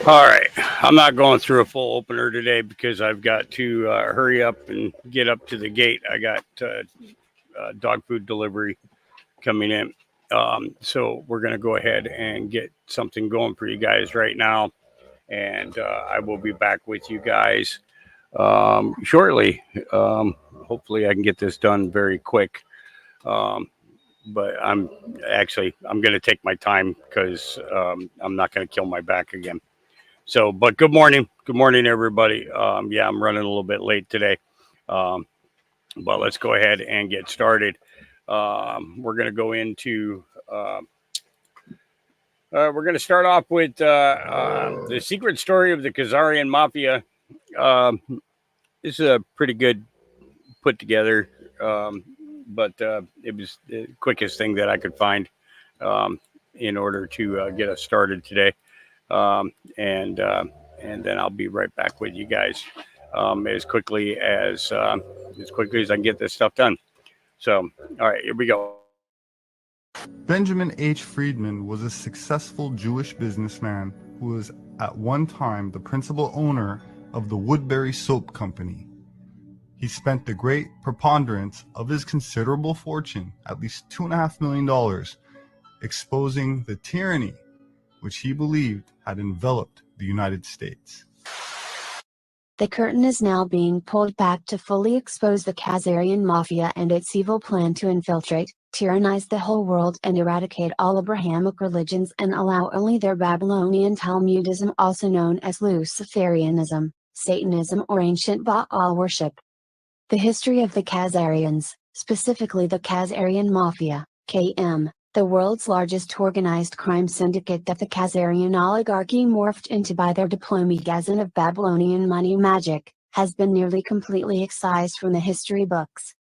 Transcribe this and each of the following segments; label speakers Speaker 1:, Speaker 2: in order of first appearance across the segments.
Speaker 1: All right, I'm not going through a full opener today because I've got to hurry up and get up to the gate. I got dog food delivery coming in. So we're going to go ahead and get something going for you guys right now. And I will be back with you guys shortly. Hopefully, I can get this done very quick. Um, but I'm going to take my time because I'm not going to kill my back again. So, but good morning, everybody. Yeah, I'm running a little bit late today, um, but let's go ahead and get started. We're going to go into. We're going to start off with the secret story of the Khazarian Mafia. Um, this is a pretty good put together, but it was the quickest thing that I could find um, in order to get us started today. Um, and uh, and then I'll be right back with you guys as quickly as I can get this stuff done. So, all right, here we go.
Speaker 2: Benjamin H. Friedman was a successful Jewish businessman who was at one time the principal owner of the Woodbury Soap Company. He spent the great preponderance of his considerable fortune, at least $2.5 million, exposing the tyranny which he believed had enveloped the United States.
Speaker 3: The curtain is now being pulled back to fully expose the Khazarian Mafia and its evil plan to infiltrate, tyrannize the whole world and eradicate all Abrahamic religions and allow only their Babylonian Talmudism, also known as Luciferianism, Satanism or ancient Baal worship. The history of the Khazarians, specifically the Khazarian Mafia, KM, the world's largest organized crime syndicate that the Khazarian oligarchy morphed into by their diplomagazin of Babylonian money magic, has been nearly completely excised from the history books.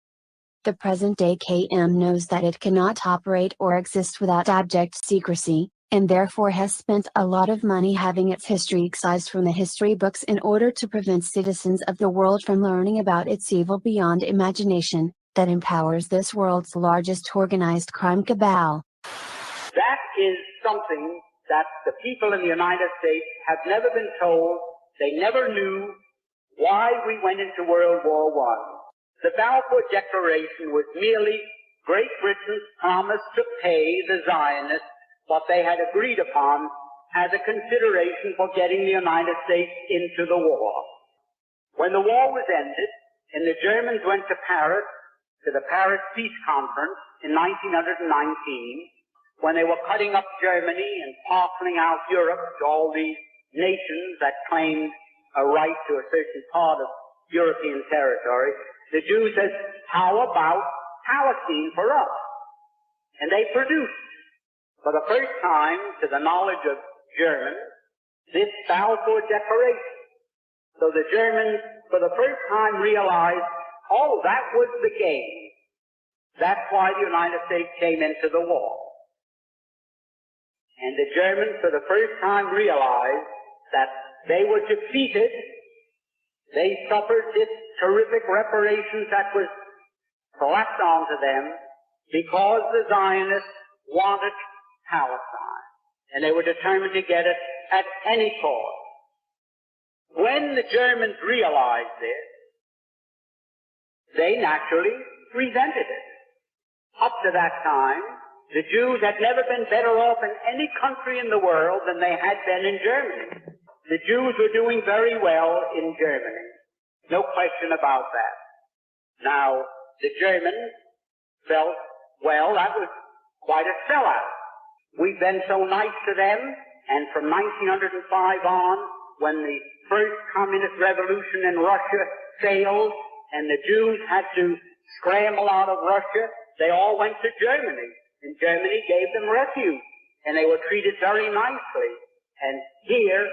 Speaker 3: The present-day KM knows that it cannot operate or exist without abject secrecy, and therefore has spent a lot of money having its history excised from the history books in order to prevent citizens of the world from learning about its evil beyond imagination, that empowers this world's largest organized crime cabal.
Speaker 4: That is something that the people in the United States have never been told. They never knew why we went into World War I. The Balfour Declaration was merely Great Britain's promise to pay the Zionists what they had agreed upon as a consideration for getting the United States into the war. When the war was ended and the Germans went to Paris, to the Paris Peace Conference in 1919, when they were cutting up Germany and parceling out Europe to all these nations that claimed a right to a certain part of European territory, the Jews said, how about Palestine for us? And they produced, for the first time, to the knowledge of Germans, this Balfour Declaration. So the Germans, for the first time, realized, oh, that was the game. That's why the United States came into the war. And the Germans, for the first time, realized that they were defeated. They suffered this terrific reparations that was slapped onto them because the Zionists wanted Palestine. And they were determined to get it at any cost. When the Germans realized this, they naturally resented it. Up to that time, the Jews had never been better off in any country in the world than they had been in Germany. The Jews were doing very well in Germany. No question about that. Now, the Germans felt, well, that was quite a sellout. We've been so nice to them, and from 1905 on, when the first communist revolution in Russia failed, and the Jews had to scramble out of Russia, they all went to Germany. And Germany gave them refuge, and they were treated very nicely. And here,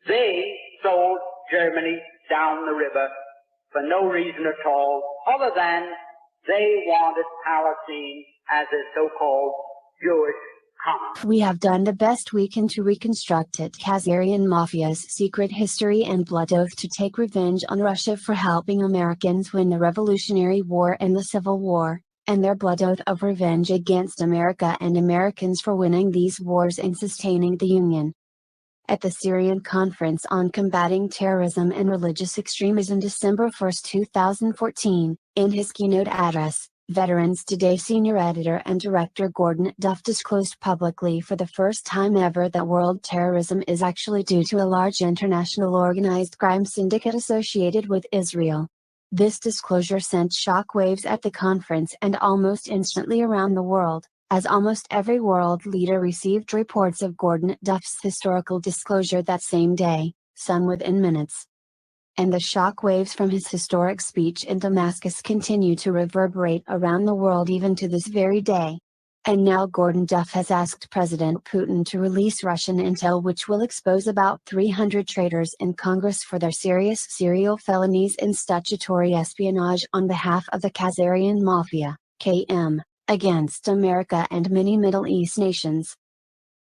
Speaker 4: they sold Germany down the river for no reason at all, other than they wanted Palestine as a so-called Jewish common.
Speaker 3: We have done the best we can to reconstruct it. Khazarian Mafia's secret history and blood oath to take revenge on Russia for helping Americans win the Revolutionary War and the Civil War, and their blood oath of revenge against America and Americans for winning these wars and sustaining the Union. At the Syrian Conference on Combating Terrorism and Religious Extremism December 1, 2014, in his keynote address, Veterans Today senior editor and director Gordon Duff disclosed publicly for the first time ever that world terrorism is actually due to a large international organized crime syndicate associated with Israel. This disclosure sent shockwaves at the conference and almost instantly around the world, as almost every world leader received reports of Gordon Duff's historical disclosure that same day, some within minutes. And the shockwaves from his historic speech in Damascus continue to reverberate around the world even to this very day. And now Gordon Duff has asked President Putin to release Russian intel which will expose about 300 traitors in Congress for their serious serial felonies in statutory espionage on behalf of the Khazarian Mafia, KM, against America and many Middle East nations.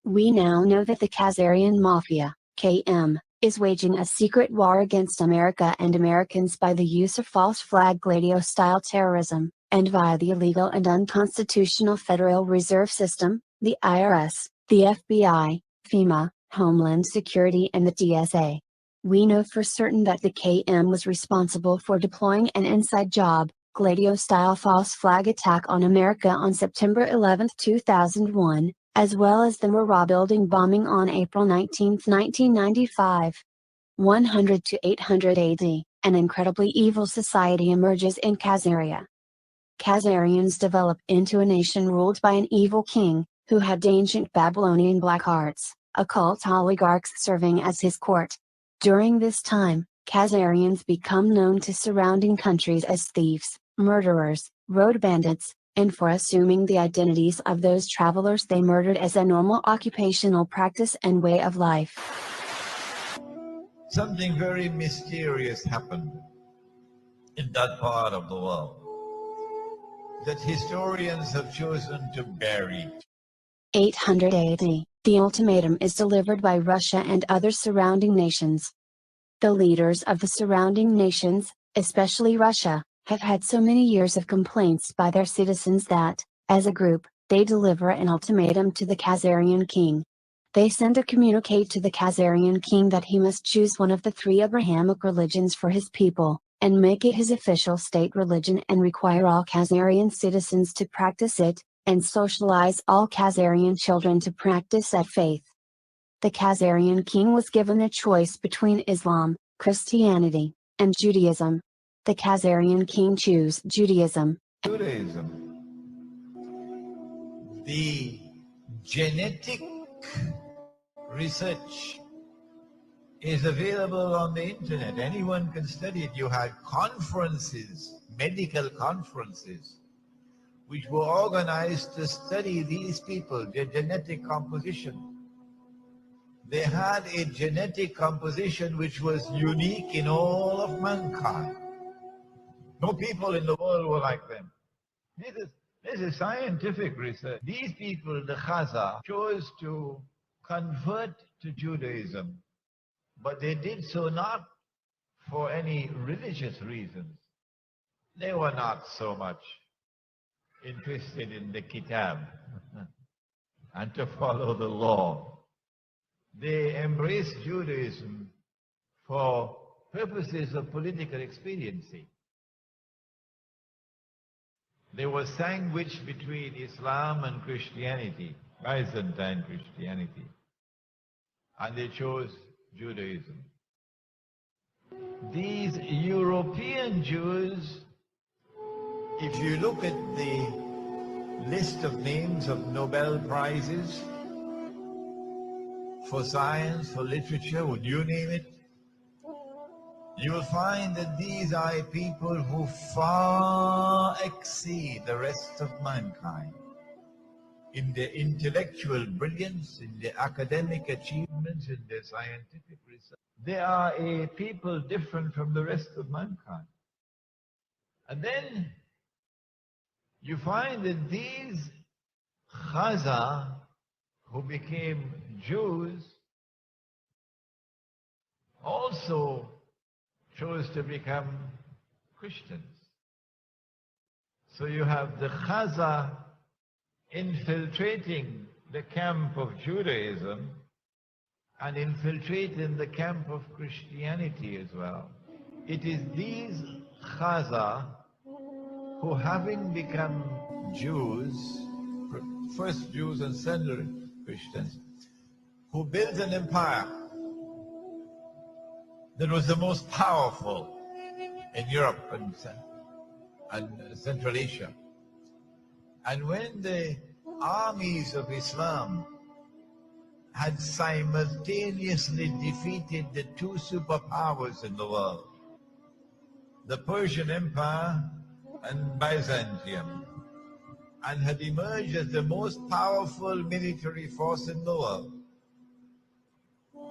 Speaker 3: We now know that the Khazarian Mafia, KM, is waging a secret war against America and Americans by the use of false flag Gladio-style terrorism, and via the illegal and unconstitutional Federal Reserve System, the IRS, the FBI, FEMA, Homeland Security and the TSA. We know for certain that the KM was responsible for deploying an inside job, Gladio-style false flag attack on America on September 11, 2001, as well as the Marah building bombing on April 19, 1995. 100 to 800 AD, an incredibly evil society emerges in Khazaria. Khazarians develop into a nation ruled by an evil king, who had ancient Babylonian black arts, occult oligarchs serving as his court. During this time, Khazarians become known to surrounding countries as thieves, murderers, road bandits, and for assuming the identities of those travelers they murdered as a normal occupational practice and way of life.
Speaker 5: Something very mysterious happened in that part of the world that historians have chosen to bury.
Speaker 3: 800 AD, the ultimatum is delivered by Russia and other surrounding nations. The leaders of the surrounding nations, especially Russia, have had so many years of complaints by their citizens that, as a group, they deliver an ultimatum to the Khazarian king. They send a communique to the Khazarian king that he must choose one of the three Abrahamic religions for his people, and make it his official state religion and require all Khazarian citizens to practice it, and socialize all Khazarian children to practice that faith. The Khazarian king was given a choice between Islam, Christianity, and Judaism. The Khazarian king chose Judaism.
Speaker 5: Judaism. The genetic research is available on the internet. Anyone can study it. You had conferences, medical conferences, which were organized to study these people, their genetic composition. They had a genetic composition which was unique in all of mankind. No people in the world were like them. This is scientific research. These people, the Khazar, chose to convert to Judaism, but they did so not for any religious reasons. They were not so much interested in the Kitab and to follow the law. They embraced Judaism for purposes of political expediency. They were sandwiched between Islam and Christianity, Byzantine Christianity, and they chose Judaism. These European Jews, if you look at the list of names of Nobel Prizes for science, for literature, would you name it? You will find that these are people who far exceed the rest of mankind in their intellectual brilliance, in their academic achievements, in their scientific research. They are a people different from the rest of mankind. And then you find that these Khazar who became Jews also chose to become Christians. So you have the Khazar infiltrating the camp of Judaism and infiltrate in the camp of Christianity as well. It is these Khaza who, having become Jews, first Jews and then Christians, who built an empire that was the most powerful in Europe and Central Asia. And when the armies of Islam had simultaneously defeated the two superpowers in the world, the Persian Empire and Byzantium, and had emerged as the most powerful military force in the world,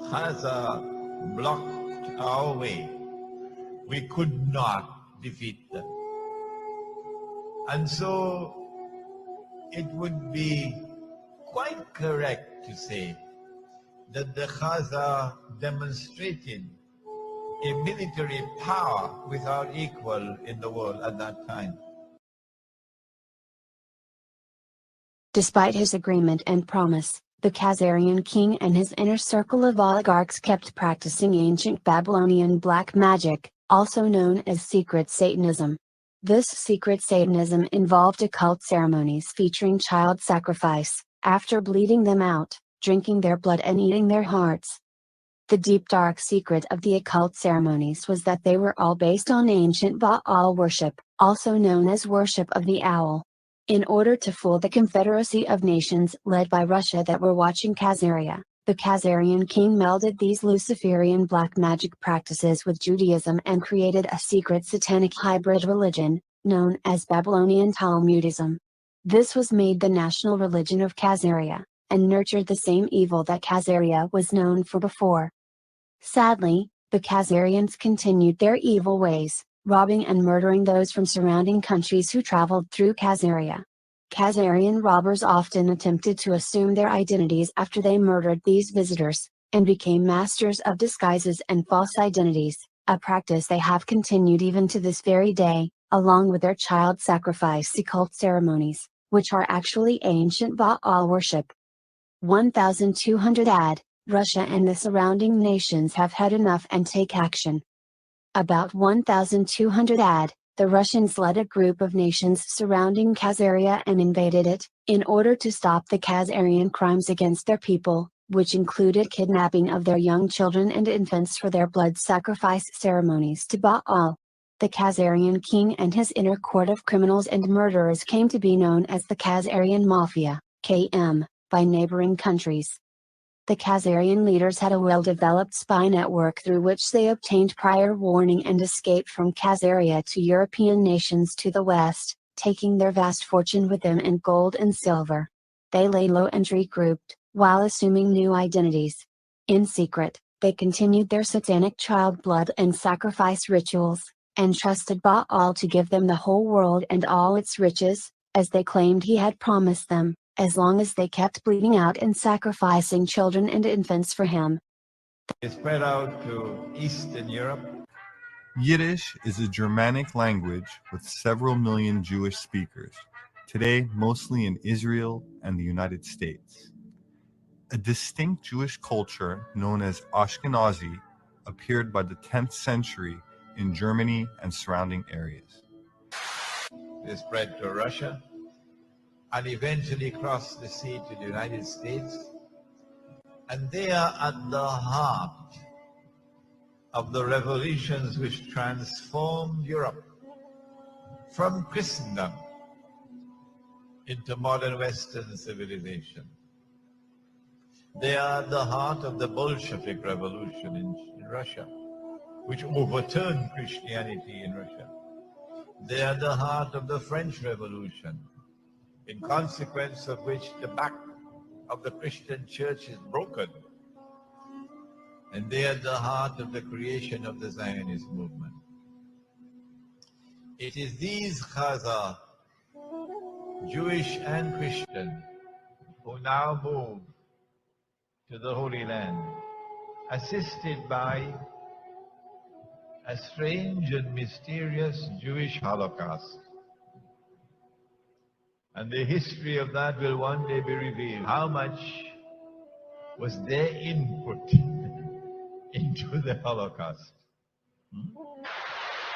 Speaker 5: Khaza blocked our way. We could not defeat them. And so it would be quite correct to say that the Khaza demonstrated a military power without equal in the world at that time.
Speaker 3: Despite his agreement and promise, the Khazarian king and his inner circle of oligarchs kept practicing ancient Babylonian black magic, also known as secret Satanism. This secret Satanism involved occult ceremonies featuring child sacrifice, after bleeding them out, drinking their blood and eating their hearts. The deep dark secret of the occult ceremonies was that they were all based on ancient Baal worship, also known as worship of the owl. In order to fool the Confederacy of Nations led by Russia that were watching Khazaria, the Khazarian king melded these Luciferian black magic practices with Judaism and created a secret satanic hybrid religion, known as Babylonian Talmudism. This was made the national religion of Khazaria, and nurtured the same evil that Khazaria was known for before. Sadly, the Khazarians continued their evil ways, robbing and murdering those from surrounding countries who traveled through Khazaria. Khazarian robbers often attempted to assume their identities after they murdered these visitors, and became masters of disguises and false identities, a practice they have continued even to this very day, along with their child sacrifice occult ceremonies, which are actually ancient Baal worship. 1200 AD, Russia and the surrounding nations have had enough and take action. About 1200 AD, the Russians led a group of nations surrounding Khazaria and invaded it, in order to stop the Khazarian crimes against their people, which included kidnapping of their young children and infants for their blood sacrifice ceremonies to Baal. The Khazarian king and his inner court of criminals and murderers came to be known as the Khazarian Mafia, KM, by neighboring countries. The Khazarian leaders had a well-developed spy network through which they obtained prior warning and escaped from Khazaria to European nations to the west, taking their vast fortune with them in gold and silver. They lay low and regrouped, while assuming new identities. In secret, they continued their satanic child blood and sacrifice rituals, and trusted Baal to give them the whole world and all its riches, as they claimed he had promised them, as long as they kept bleeding out and sacrificing children and infants for him.
Speaker 5: It spread out to Eastern Europe.
Speaker 2: Yiddish is a Germanic language with several million Jewish speakers, today mostly in Israel and the United States. A distinct Jewish culture known as Ashkenazi appeared by the 10th century in Germany and surrounding areas.
Speaker 5: They spread to Russia and eventually crossed the sea to the United States. And they are at the heart of the revolutions which transformed Europe from Christendom into modern Western civilization. They are at the heart of the Bolshevik Revolution in Russia, which overturned Christianity in Russia. They are at the heart of the French Revolution, in consequence of which the back of the Christian church is broken. And they are at the heart of the creation of the Zionist movement. It is these Khaza, Jewish and Christian, who now move to the Holy Land, assisted by a strange and mysterious Jewish Holocaust. And the history of that will one day be revealed. How much was their input into the Holocaust.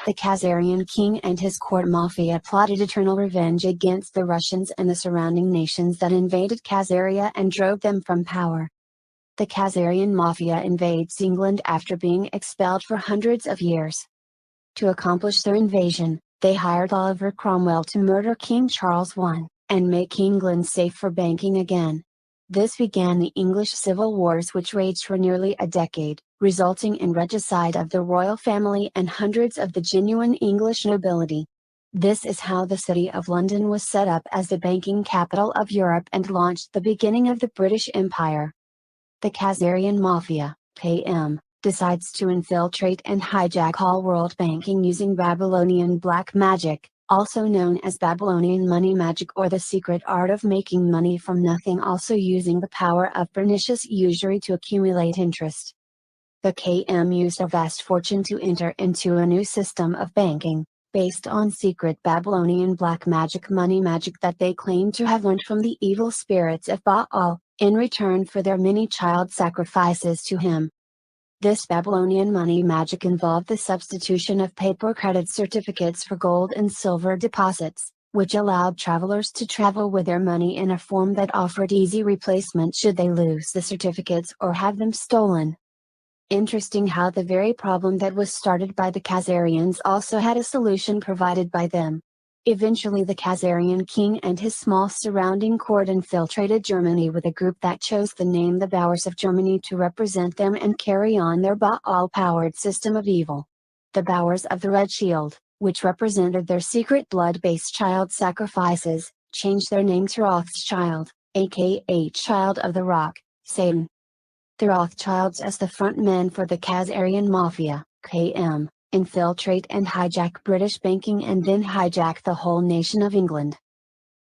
Speaker 3: The Khazarian king and his court mafia plotted eternal revenge against the Russians and the surrounding nations that invaded Khazaria and drove them from power. The Khazarian mafia invades England after being expelled for hundreds of years. To accomplish their invasion, they hired Oliver Cromwell to murder King Charles I, and make England safe for banking again. This began the English Civil Wars, which raged for nearly a decade, resulting in regicide of the royal family and hundreds of the genuine English nobility. This is how the City of London was set up as the banking capital of Europe and launched the beginning of the British Empire. The Khazarian Mafia, KM, decides to infiltrate and hijack all world banking using Babylonian black magic, also known as Babylonian money magic or the secret art of making money from nothing, also using the power of pernicious usury to accumulate interest. The KM used a vast fortune to enter into a new system of banking, based on secret Babylonian black magic money magic that they claimed to have learned from the evil spirits of Baal, in return for their many child sacrifices to him. This Babylonian money magic involved the substitution of paper credit certificates for gold and silver deposits, which allowed travelers to travel with their money in a form that offered easy replacement should they lose the certificates or have them stolen. Interesting how the very problem that was started by the Khazarians also had a solution provided by them. Eventually the Khazarian king and his small surrounding court infiltrated Germany with a group that chose the name the Bowers of Germany to represent them and carry on their Baal-powered system of evil. The Bowers of the Red Shield, which represented their secret blood-based child sacrifices, changed their name to Rothschild, aka Child of the Rock, Satan. The Rothschilds, as the front men for the Khazarian Mafia, KM, infiltrate and hijack British banking and then hijack the whole nation of England.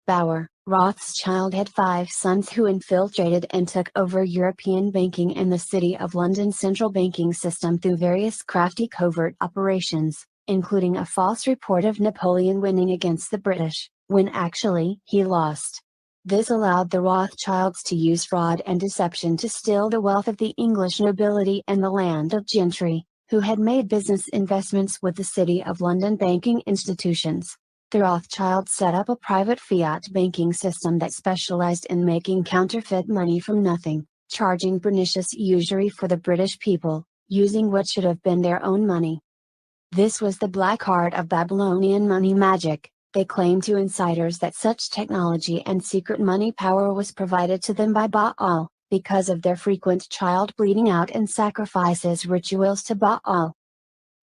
Speaker 3: Bauer, Rothschild had 5 sons who infiltrated and took over European banking and the City of London's central banking system through various crafty covert operations, including a false report of Napoleon winning against the British, when actually he lost. This allowed the Rothschilds to use fraud and deception to steal the wealth of the English nobility and the landed gentry, who had made business investments with the City of London banking institutions. The Rothschilds set up a private fiat banking system that specialized in making counterfeit money from nothing, charging pernicious usury for the British people, using what should have been their own money. This was the black art of Babylonian money magic. They claimed to insiders that such technology and secret money power was provided to them by Baal, because of their frequent child bleeding out and sacrifices rituals to Baal.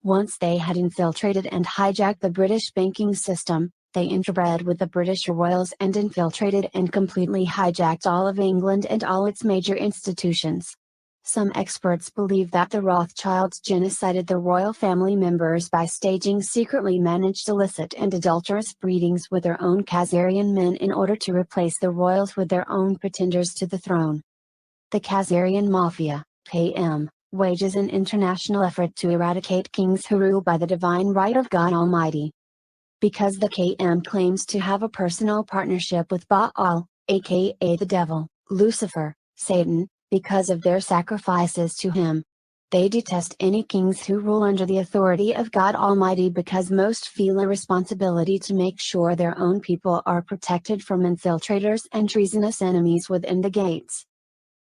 Speaker 3: Once they had infiltrated and hijacked the British banking system, they interbred with the British royals and infiltrated and completely hijacked all of England and all its major institutions. Some experts believe that the Rothschilds genocided the royal family members by staging secretly managed illicit and adulterous breedings with their own Khazarian men in order to replace the royals with their own pretenders to the throne. The Khazarian Mafia, KM, wages an international effort to eradicate kings who rule by the divine right of God Almighty. Because the KM claims to have a personal partnership with Baal, aka the devil, Lucifer, Satan, because of their sacrifices to him. They detest any kings who rule under the authority of God Almighty because most feel a responsibility to make sure their own people are protected from infiltrators and treasonous enemies within the gates.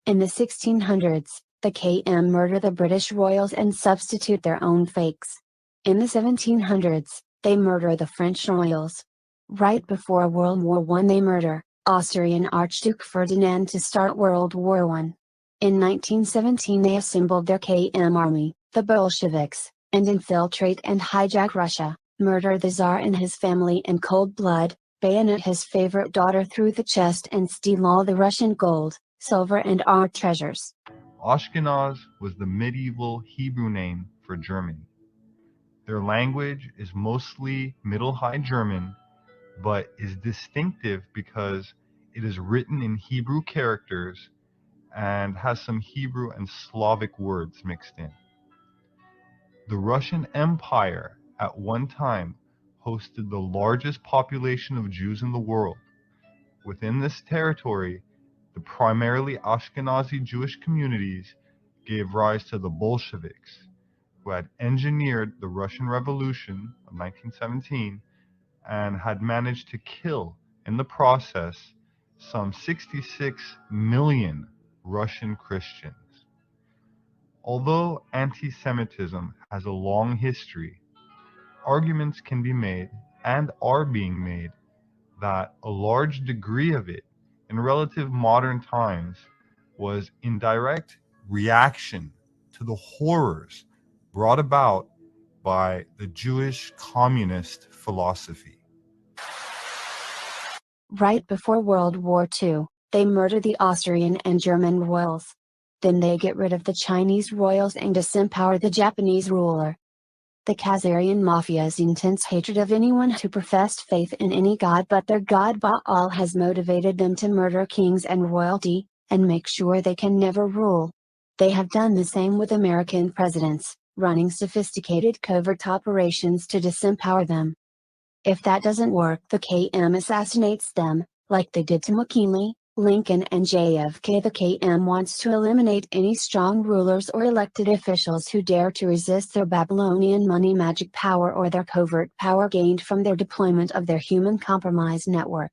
Speaker 3: In the 1600s, the KM murder the British royals and substitute their own fakes. In the 1700s, they murder the French royals. Right before World War I they murder Austrian Archduke Ferdinand to start World War I. In 1917 they assembled their KM army, the Bolsheviks, and infiltrate and hijack Russia, murder the Tsar and his family in cold blood, bayonet his favorite daughter through the chest and steal all the Russian gold, silver and art treasures.
Speaker 2: Ashkenaz was the medieval Hebrew name for Germany. Their language is mostly Middle High German, but is distinctive because it is written in Hebrew characters and has some Hebrew and Slavic words mixed in. The Russian Empire at one time hosted the largest population of Jews in the world. Within this territory, the primarily Ashkenazi Jewish communities gave rise to the Bolsheviks, who had engineered the Russian Revolution of 1917 and had managed to kill, in the process, some 66 million Russian Christians. Although anti-Semitism has a long history, arguments can be made, and are being made, that a large degree of it in relative modern times was in direct reaction to the horrors brought about by the Jewish communist philosophy.
Speaker 3: Right before World War II, they murder the Austrian and German royals. Then they get rid of the Chinese royals and disempower the Japanese ruler. The Khazarian Mafia's intense hatred of anyone who professed faith in any god but their god Baal has motivated them to murder kings and royalty, and make sure they can never rule. They have done the same with American presidents, running sophisticated covert operations to disempower them. If that doesn't work, the KM assassinates them, like they did to McKinley, Lincoln and JFK. The KM wants to eliminate any strong rulers or elected officials who dare to resist their Babylonian money magic power or their covert power gained from their deployment of their human compromise network.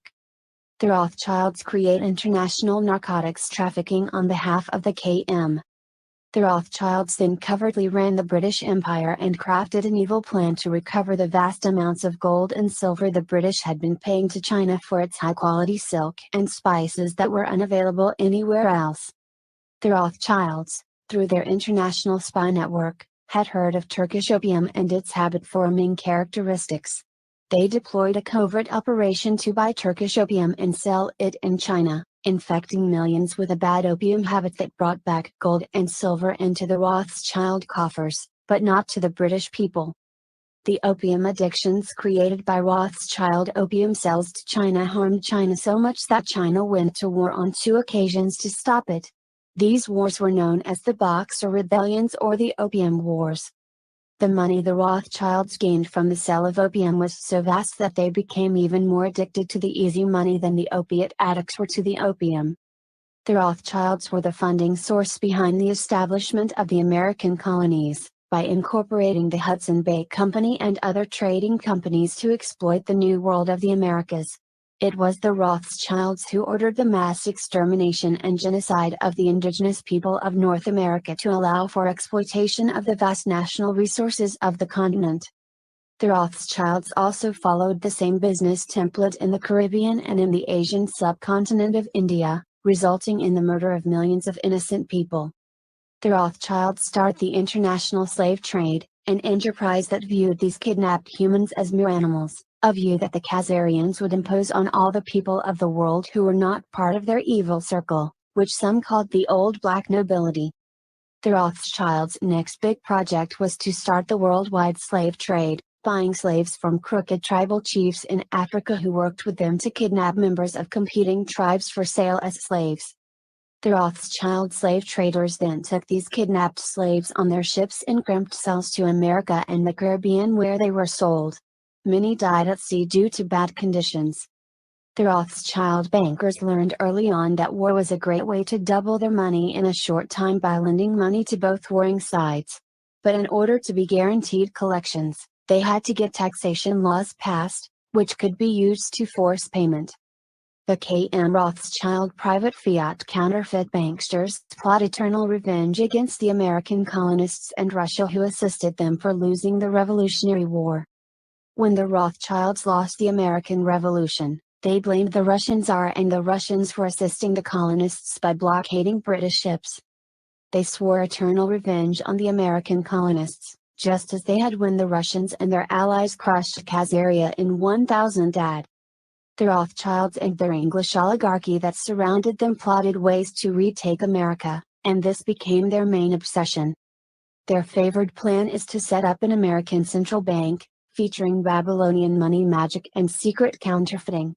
Speaker 3: The Rothschilds create international narcotics trafficking on behalf of the KM. The Rothschilds then covertly ran the British Empire and crafted an evil plan to recover the vast amounts of gold and silver the British had been paying to China for its high-quality silk and spices that were unavailable anywhere else. The Rothschilds, through their international spy network, had heard of Turkish opium and its habit-forming characteristics. They deployed a covert operation to buy Turkish opium and sell it in China, infecting millions with a bad opium habit that brought back gold and silver into the Rothschild coffers, but not to the British people. The opium addictions created by Rothschild opium sales to China harmed China so much that China went to war on 2 occasions to stop it. These wars were known as the Boxer Rebellions or the Opium Wars. The money the Rothschilds gained from the sale of opium was so vast that they became even more addicted to the easy money than the opiate addicts were to the opium. The Rothschilds were the funding source behind the establishment of the American colonies, by incorporating the Hudson Bay Company and other trading companies to exploit the New World of the Americas. It was the Rothschilds who ordered the mass extermination and genocide of the indigenous people of North America to allow for exploitation of the vast national resources of the continent. The Rothschilds also followed the same business template in the Caribbean and in the Asian subcontinent of India, resulting in the murder of millions of innocent people. The Rothschilds started the international slave trade, an enterprise that viewed these kidnapped humans as mere animals, a view that the Khazarians would impose on all the people of the world who were not part of their evil circle, which some called the old black nobility. The Rothschilds' next big project was to start the worldwide slave trade, buying slaves from crooked tribal chiefs in Africa who worked with them to kidnap members of competing tribes for sale as slaves. The Rothschild slave traders then took these kidnapped slaves on their ships in cramped cells to America and the Caribbean where they were sold. Many died at sea due to bad conditions. The Rothschild bankers learned early on that war was a great way to double their money in a short time by lending money to both warring sides. But in order to be guaranteed collections, they had to get taxation laws passed, which could be used to force payment. The KM Rothschild private fiat counterfeit banksters plot eternal revenge against the American colonists and Russia who assisted them for losing the Revolutionary War. When the Rothschilds lost the American Revolution, they blamed the Russian Tsar and the Russians for assisting the colonists by blockading British ships. They swore eternal revenge on the American colonists, just as they had when the Russians and their allies crushed Khazaria in 1000 AD. The Rothschilds and their English oligarchy that surrounded them plotted ways to retake America, and this became their main obsession. Their favored plan is to set up an American central bank, featuring Babylonian money magic and secret counterfeiting.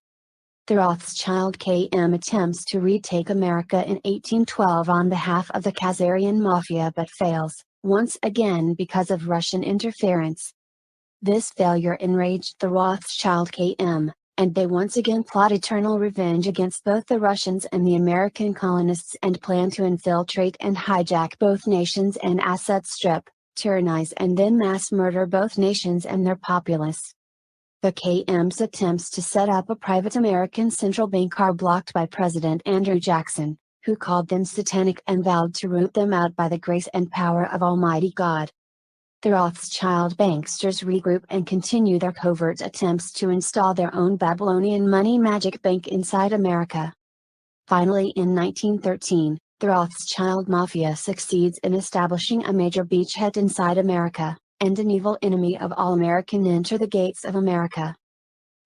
Speaker 3: The Rothschild KM attempts to retake America in 1812 on behalf of the Khazarian Mafia but fails, once again because of Russian interference. This failure enraged the Rothschild KM, and they once again plot eternal revenge against both the Russians and the American colonists and plan to infiltrate and hijack both nations and assets, strip, tyrannize and then mass murder both nations and their populace. The KM's attempts to set up a private American central bank are blocked by President Andrew Jackson, who called them satanic and vowed to root them out by the grace and power of Almighty God. The Rothschild banksters regroup and continue their covert attempts to install their own Babylonian money magic bank inside America. Finally, in 1913, the Rothschild Mafia succeeds in establishing a major beachhead inside America, and an evil enemy of all American enter the gates of America.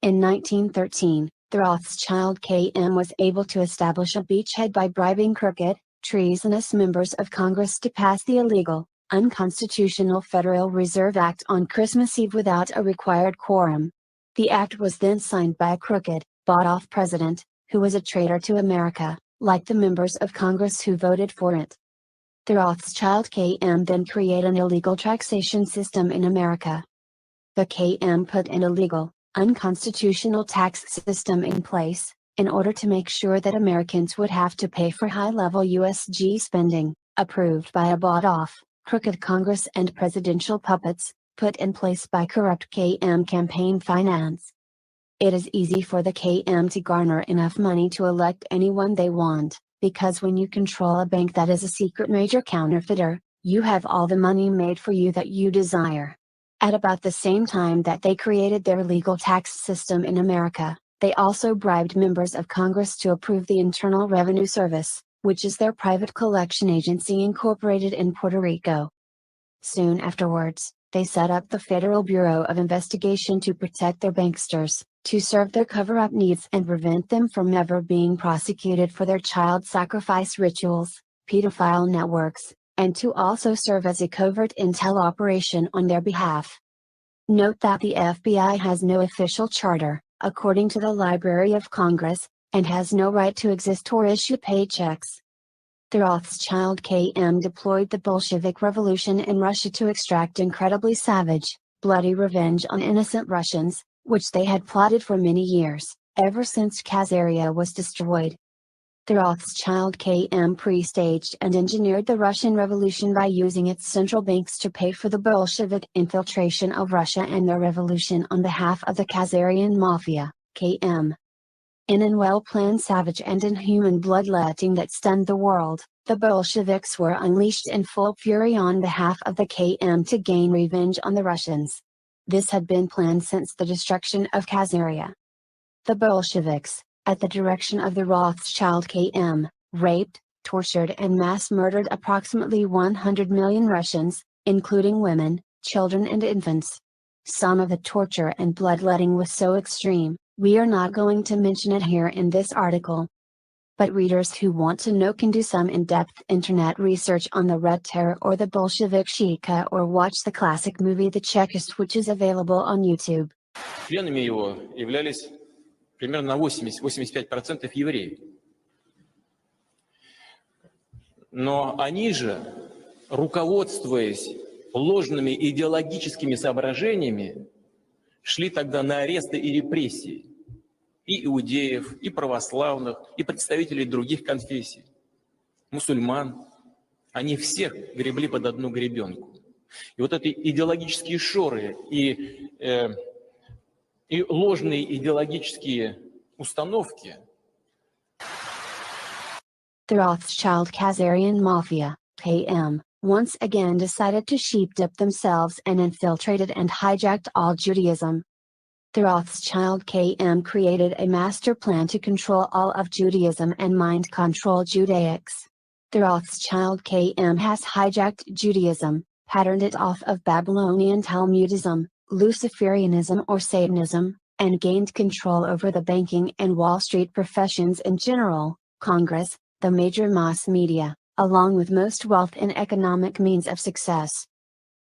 Speaker 3: In 1913, the Rothschild KM was able to establish a beachhead by bribing crooked, treasonous members of Congress to pass the illegal, unconstitutional Federal Reserve Act on Christmas Eve without a required quorum. The act was then signed by a crooked, bought-off president, who was a traitor to America, like the members of Congress who voted for it. The Rothschild KM then create an illegal taxation system in America. The KM put an illegal, unconstitutional tax system in place, in order to make sure that Americans would have to pay for high-level USG spending, approved by a bought-off, crooked Congress and presidential puppets, put in place by corrupt KM campaign finance. It is easy for the KM to garner enough money to elect anyone they want, because when you control a bank that is a secret major counterfeiter, you have all the money made for you that you desire. At about the same time that they created their legal tax system in America, they also bribed members of Congress to approve the Internal Revenue Service, which is their private collection agency incorporated in Puerto Rico. Soon afterwards, they set up the Federal Bureau of Investigation to protect their banksters, to serve their cover-up needs and prevent them from ever being prosecuted for their child sacrifice rituals, pedophile networks, and to also serve as a covert intel operation on their behalf. Note that the FBI has no official charter, according to the Library of Congress, and has no right to exist or issue paychecks. The Rothschild KM deployed the Bolshevik Revolution in Russia to extract incredibly savage, bloody revenge on innocent Russians, which they had plotted for many years, ever since Khazaria was destroyed. The Rothschild KM pre-staged and engineered the Russian Revolution by using its central banks to pay for the Bolshevik infiltration of Russia and their revolution on behalf of the Khazarian Mafia, KM. In an well-planned savage and inhuman bloodletting that stunned the world, the Bolsheviks were unleashed in full fury on behalf of the KM to gain revenge on the Russians. This had been planned since the destruction of Khazaria. The Bolsheviks, at the direction of the Rothschild KM, raped, tortured and mass murdered approximately 100 million Russians, including women, children and infants. Some of the torture and bloodletting was so extreme, we are not going to mention it here in this article. But readers who want to know can do some in-depth internet research on the Red Terror or the Bolshevik Shika or watch the classic movie The Chekist, which is available on YouTube.
Speaker 6: Членами его являлись примерно 80-85% евреев. Но они же, руководствуясь ложными идеологическими соображениями, шли тогда на аресты и репрессии и иудеев, и православных, и представителей других конфессий, мусульман. Они всех гребли под одну гребенку. И вот эти идеологические шоры и ложные идеологические установки.
Speaker 3: The Rothschild Khazarian Mafia, KM, once again decided to sheep-dip themselves and infiltrated and hijacked all Judaism. The Rothschild KM created a master plan to control all of Judaism and mind control Judaics. The Rothschild KM has hijacked Judaism, patterned it off of Babylonian Talmudism, Luciferianism or Satanism, and gained control over the banking and Wall Street professions in general, Congress, the major mass media, along with most wealth and economic means of success.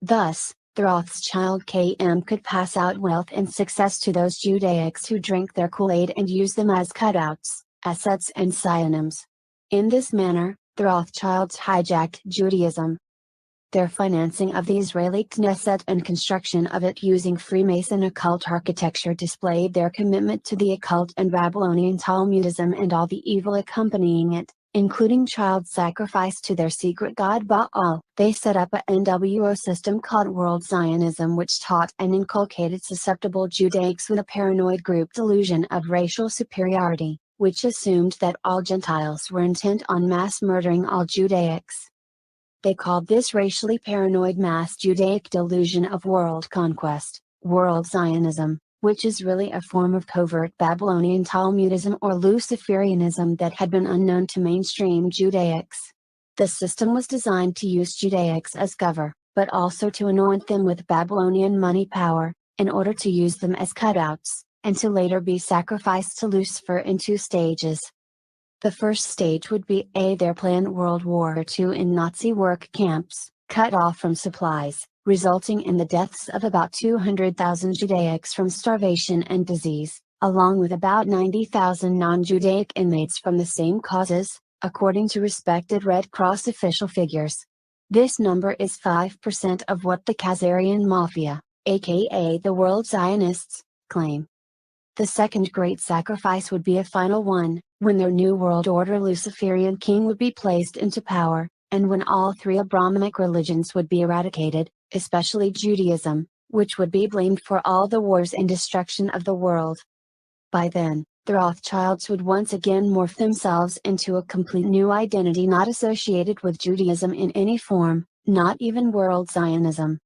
Speaker 3: Thus, the Rothschild KM could pass out wealth and success to those Judaics who drink their Kool-Aid and use them as cutouts, assets and synonyms. In this manner, the Rothschilds hijacked Judaism. Their financing of the Israeli Knesset and construction of it using Freemason occult architecture displayed their commitment to the occult and Babylonian Talmudism and all the evil accompanying it, including child sacrifice to their secret god Baal. They set up a NWO system called World Zionism, which taught and inculcated susceptible Judaics with a paranoid group delusion of racial superiority, which assumed that all Gentiles were intent on mass murdering all Judaics. They called this racially paranoid mass Judaic delusion of world conquest, World Zionism, which is really a form of covert Babylonian Talmudism or Luciferianism that had been unknown to mainstream Judaics. The system was designed to use Judaics as cover, but also to anoint them with Babylonian money power, in order to use them as cutouts, and to later be sacrificed to Lucifer in 2 stages. The first stage would be their planned World War II in Nazi work camps, cut off from supplies, resulting in the deaths of about 200,000 Judaics from starvation and disease, along with about 90,000 non-Judaic inmates from the same causes, according to respected Red Cross official figures. This number is 5% of what the Khazarian Mafia, aka the World Zionists, claim. The second great sacrifice would be a final one, when their New World Order Luciferian king would be placed into power, and when all 3 Abrahamic religions would be eradicated, especially Judaism, which would be blamed for all the wars and destruction of the world. By then, the Rothschilds would once again morph themselves into a complete new identity not associated with Judaism in any form, not even World Zionism.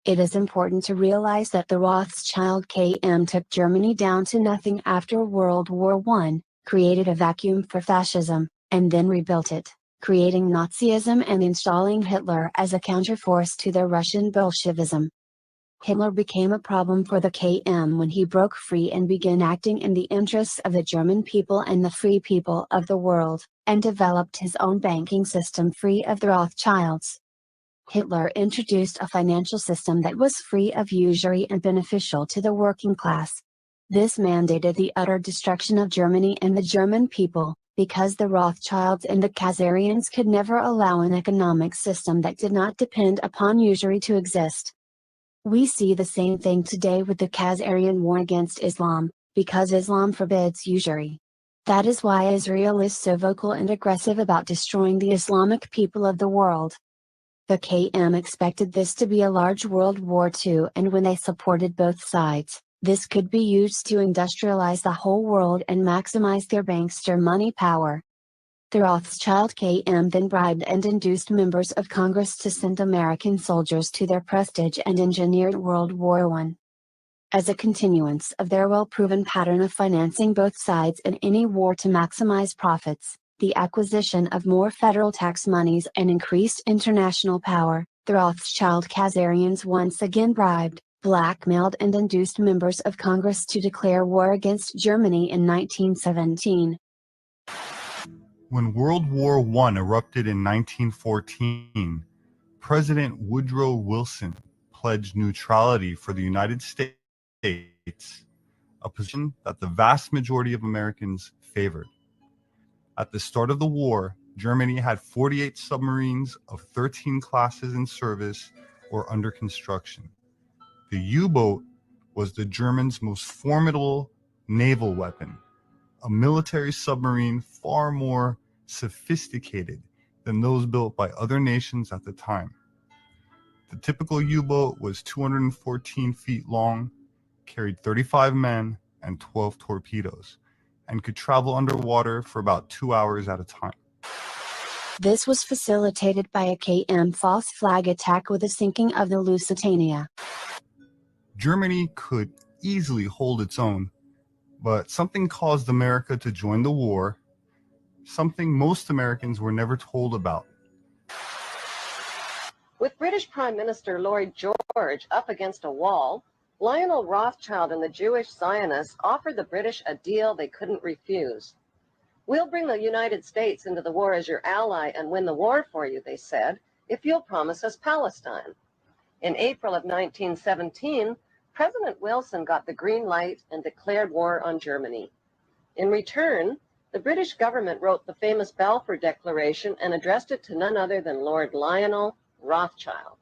Speaker 3: It is important to realize that the Rothschild KM took Germany down to nothing after World War I, created a vacuum for fascism, and then rebuilt it, creating Nazism and installing Hitler as a counterforce to their Russian Bolshevism. Hitler became a problem for the KM when he broke free and began acting in the interests of the German people and the free people of the world, and developed his own banking system free of the Rothschilds. Hitler introduced a financial system that was free of usury and beneficial to the working class. This mandated the utter destruction of Germany and the German people, because the Rothschilds and the Khazarians could never allow an economic system that did not depend upon usury to exist. We see the same thing today with the Khazarian war against Islam, because Islam forbids usury. That is why Israel is so vocal and aggressive about destroying the Islamic people of the world. The KM expected this to be a large World War II, and when they supported both sides, this could be used to industrialize the whole world and maximize their bankster money power. The Rothschild KM then bribed and induced members of Congress to send American soldiers to their prestige and engineered World War I. As a continuance of their well-proven pattern of financing both sides in any war to maximize profits, the acquisition of more federal tax monies and increased international power, the Rothschild Khazarians once again bribed, blackmailed and induced members of Congress to declare war against Germany in 1917.
Speaker 2: When World War I erupted in 1914, President Woodrow Wilson pledged neutrality for the United States, a position that the vast majority of Americans favored. At the start of the war, Germany had 48 submarines of 13 classes in service or under construction. The U-boat was the Germans' most formidable naval weapon, a military submarine far more sophisticated than those built by other nations at the time. The typical U-boat was 214 feet long, carried 35 men and 12 torpedoes, and could travel underwater for about 2 hours at a time.
Speaker 3: This was facilitated by a KM false flag attack with the sinking of the Lusitania.
Speaker 2: Germany could easily hold its own, but something caused America to join the war, something most Americans were never told about.
Speaker 7: With British Prime Minister Lloyd George up against a wall, Lionel Rothschild and the Jewish Zionists offered the British a deal they couldn't refuse. "We'll bring the United States into the war as your ally and win the war for you," they said, "if you'll promise us Palestine." In April of 1917, President Wilson got the green light and declared war on Germany. In return, the British government wrote the famous Balfour Declaration and addressed it to none other than Lord Lionel Rothschild.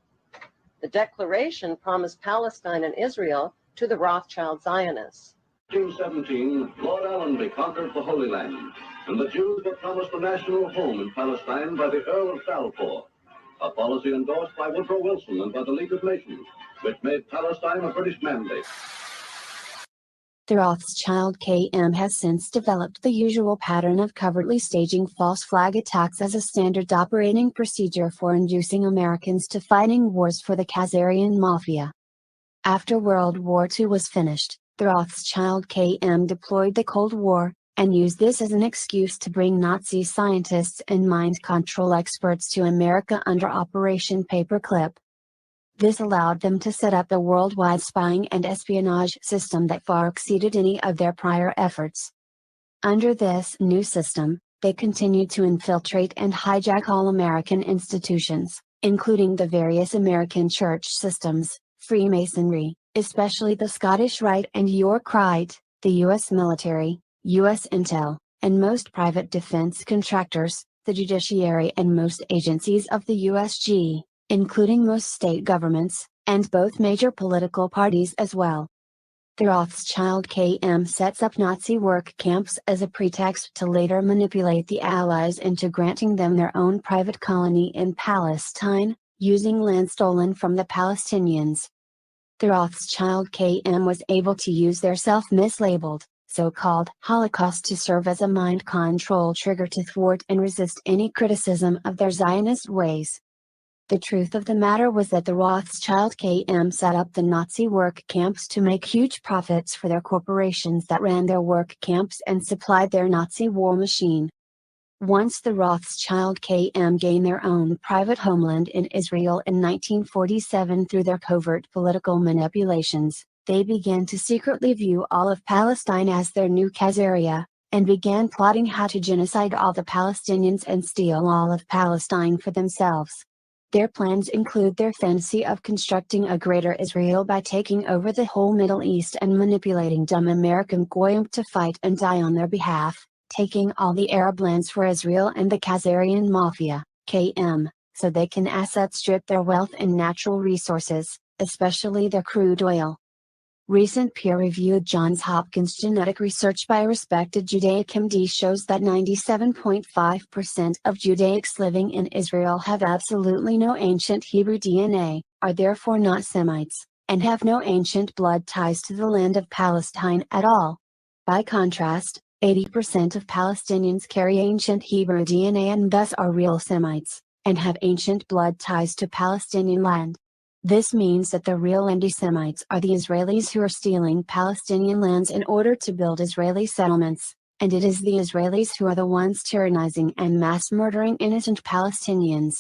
Speaker 7: The declaration promised Palestine and Israel to the Rothschild Zionists.
Speaker 8: 1817, Lord Allenby conquered the Holy Land, and the Jews were promised a national home in Palestine by the Earl of Balfour, a policy endorsed by Woodrow Wilson and by the League of Nations, which made Palestine a British mandate.
Speaker 3: The Rothschild KM has since developed the usual pattern of covertly staging false flag attacks as a standard operating procedure for inducing Americans to fighting wars for the Khazarian Mafia. After World War II was finished, the Rothschild KM deployed the Cold War, and used this as an excuse to bring Nazi scientists and mind control experts to America under Operation Paperclip. This allowed them to set up a worldwide spying and espionage system that far exceeded any of their prior efforts. Under this new system, they continued to infiltrate and hijack all American institutions, including the various American church systems, Freemasonry, especially the Scottish Rite and York Rite, the U.S. military, U.S. intel, and most private defense contractors, the judiciary and most agencies of the USG, including most state governments, and both major political parties as well. The Rothschild KM sets up Nazi work camps as a pretext to later manipulate the Allies into granting them their own private colony in Palestine, using land stolen from the Palestinians. The Rothschild KM was able to use their self-mislabeled, so-called Holocaust to serve as a mind control trigger to thwart and resist any criticism of their Zionist ways. The truth of the matter was that the Rothschild KM set up the Nazi work camps to make huge profits for their corporations that ran their work camps and supplied their Nazi war machine. Once the Rothschild KM gained their own private homeland in Israel in 1947 through their covert political manipulations, they began to secretly view all of Palestine as their new Khazaria, and began plotting how to genocide all the Palestinians and steal all of Palestine for themselves. Their plans include their fantasy of constructing a greater Israel by taking over the whole Middle East and manipulating dumb American goyim to fight and die on their behalf, taking all the Arab lands for Israel and the Khazarian Mafia, KM, so they can asset strip their wealth and natural resources, especially their crude oil. Recent peer-reviewed Johns Hopkins genetic research by respected Judaic MD shows that 97.5% of Judaics living in Israel have absolutely no ancient Hebrew DNA, are therefore not Semites, and have no ancient blood ties to the land of Palestine at all. By contrast, 80% of Palestinians carry ancient Hebrew DNA and thus are real Semites, and have ancient blood ties to Palestinian land. This means that the real anti-Semites are the Israelis who are stealing Palestinian lands in order to build Israeli settlements, and it is the Israelis who are the ones tyrannizing and mass murdering innocent Palestinians.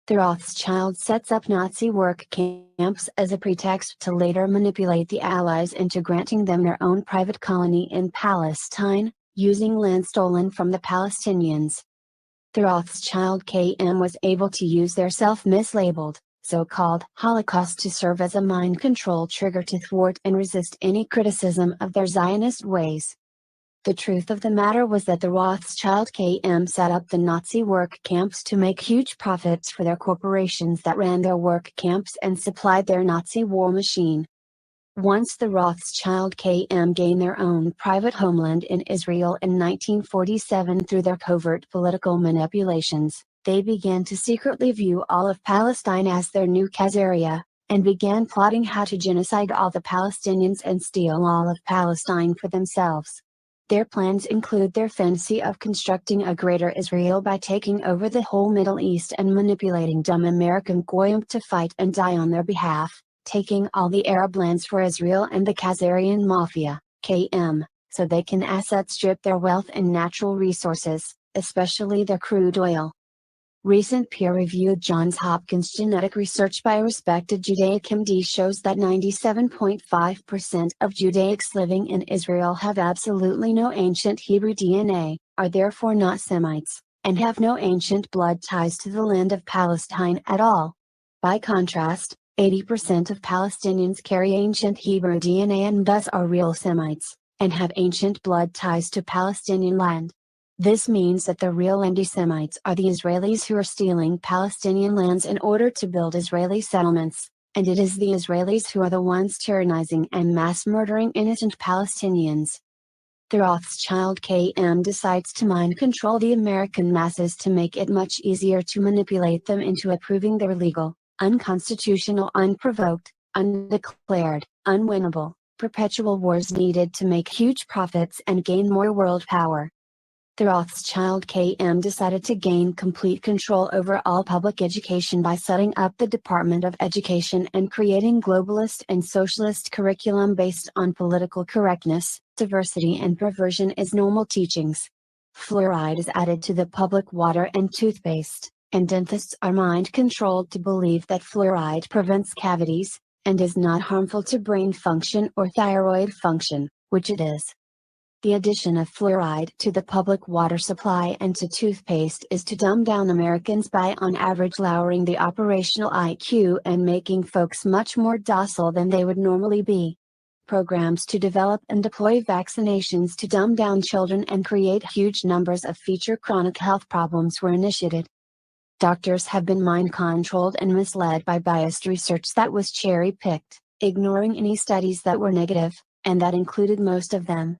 Speaker 3: The Rothschild sets up Nazi work camps as a pretext to later manipulate the Allies into granting them their own private colony in Palestine, using land stolen from the Palestinians. The Rothschild KM was able to use their self-mislabeled, so-called Holocaust to serve as a mind control trigger to thwart and resist any criticism of their Zionist ways. The truth of the matter was that the Rothschild KM set up the Nazi work camps to make huge profits for their corporations that ran their work camps and supplied their Nazi war machine. Once the Rothschild KM gained their own private homeland in Israel in 1947 through their covert political manipulations, they began to secretly view all of Palestine as their new Khazaria, and began plotting how to genocide all the Palestinians and steal all of Palestine for themselves. Their plans include their fantasy of constructing a greater Israel by taking over the whole Middle East and manipulating dumb American goyim to fight and die on their behalf, taking all the Arab lands for Israel and the Khazarian Mafia, KM, so they can asset strip their wealth and natural resources, especially their crude oil. Recent peer-reviewed Johns Hopkins genetic research by respected Judaic MD shows that 97.5% of Judaics living in Israel have absolutely no ancient Hebrew DNA, are therefore not Semites, and have no ancient blood ties to the land of Palestine at all. By contrast, 80% of Palestinians carry ancient Hebrew DNA and thus are real Semites, and have ancient blood ties to Palestinian land. This means that the real anti-Semites are the Israelis who are stealing Palestinian lands in order to build Israeli settlements, and it is the Israelis who are the ones tyrannizing and mass murdering innocent Palestinians. The Rothschild KM decides to mind control the American masses to make it much easier to manipulate them into approving their illegal, unconstitutional, unprovoked, undeclared, unwinnable, perpetual wars needed to make huge profits and gain more world power. The Rothschild KM decided to gain complete control over all public education by setting up the Department of Education and creating globalist and socialist curriculum based on political correctness, diversity and perversion as normal teachings. Fluoride is added to the public water and toothpaste, and dentists are mind-controlled to believe that fluoride prevents cavities, and is not harmful to brain function or thyroid function, which it is. The addition of fluoride to the public water supply and to toothpaste is to dumb down Americans by on average lowering the operational IQ and making folks much more docile than they would normally be. Programs to develop and deploy vaccinations to dumb down children and create huge numbers of future chronic health problems were initiated. Doctors have been mind-controlled and misled by biased research that was cherry-picked, ignoring any studies that were negative, and that included most of them.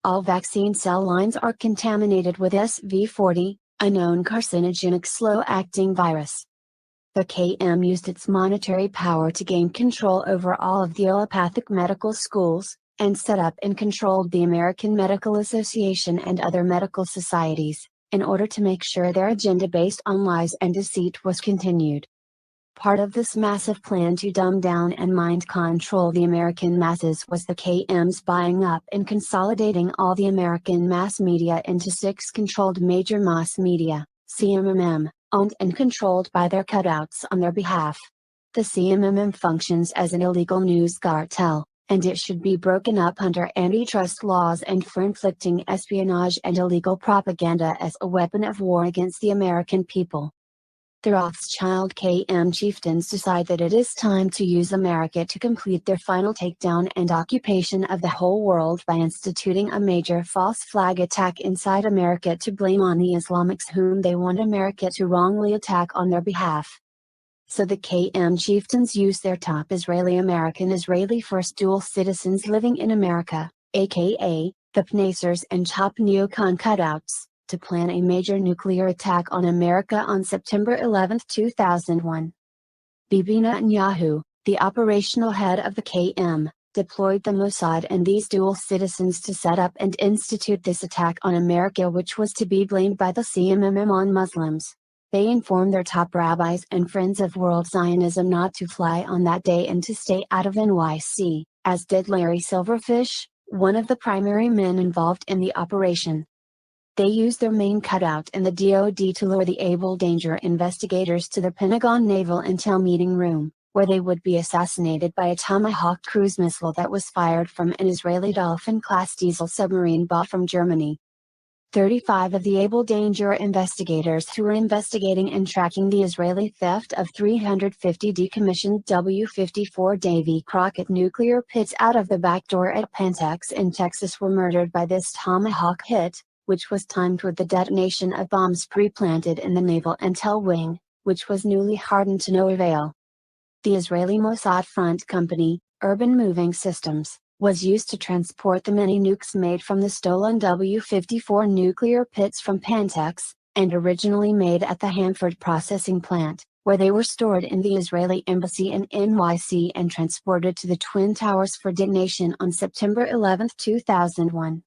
Speaker 3: All vaccine cell lines are contaminated with SV40, a known carcinogenic slow-acting virus. The KM used its monetary power to gain control over all of the allopathic medical schools, and set up and controlled the American Medical Association and other medical societies, in order to make sure their agenda based on lies and deceit was continued. Part of this massive plan to dumb down and mind control the American masses was the KM's buying up and consolidating all the American mass media into 6 controlled major mass media, CMMM, owned and controlled by their cutouts on their behalf. The CMMM functions as an illegal news cartel, and it should be broken up under antitrust laws and for inflicting espionage and illegal propaganda as a weapon of war against the American people. The Rothschild KM chieftains decide that it is time to use America to complete their final takedown and occupation of the whole world by instituting a major false flag attack inside America to blame on the Islamics whom they want America to wrongly attack on their behalf. So the KM chieftains use their top Israeli-American Israeli first dual citizens living in America, aka, the Pnacers and top neocon cutouts, to plan a major nuclear attack on America on September 11, 2001. Bibi Netanyahu, the operational head of the KM, deployed the Mossad and these dual citizens to set up and institute this attack on America, which was to be blamed by the CMMM on Muslims. They informed their top rabbis and friends of world Zionism not to fly on that day and to stay out of NYC, as did Larry Silverfish, one of the primary men involved in the operation. They used their main cutout in the DoD to lure the Able Danger investigators to the Pentagon Naval Intel meeting room, where they would be assassinated by a Tomahawk cruise missile that was fired from an Israeli Dolphin-class diesel submarine bought from Germany. 35 of the Able Danger investigators who were investigating and tracking the Israeli theft of 350 decommissioned W-54 Davy Crockett nuclear pits out of the back door at Pantex in Texas were murdered by this Tomahawk hit, which was timed with the detonation of bombs pre-planted in the Naval Intel Wing, which was newly hardened to no avail. The Israeli Mossad front company, Urban Moving Systems, was used to transport the many nukes made from the stolen W-54 nuclear pits from Pantex, and originally made at the Hanford processing plant, where they were stored in the Israeli embassy in NYC and transported to the Twin Towers for detonation on September 11, 2001.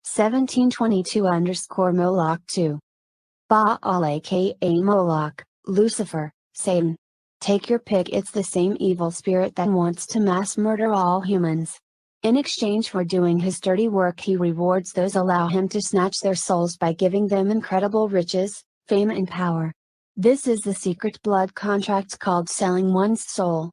Speaker 3: 1722_Moloch 2. Baal aka Moloch, Lucifer, Satan. Take your pick, it's the same evil spirit that wants to mass murder all humans. In exchange for doing his dirty work, he rewards those allow him to snatch their souls by giving them incredible riches, fame and power. This is the secret blood contract called selling one's soul.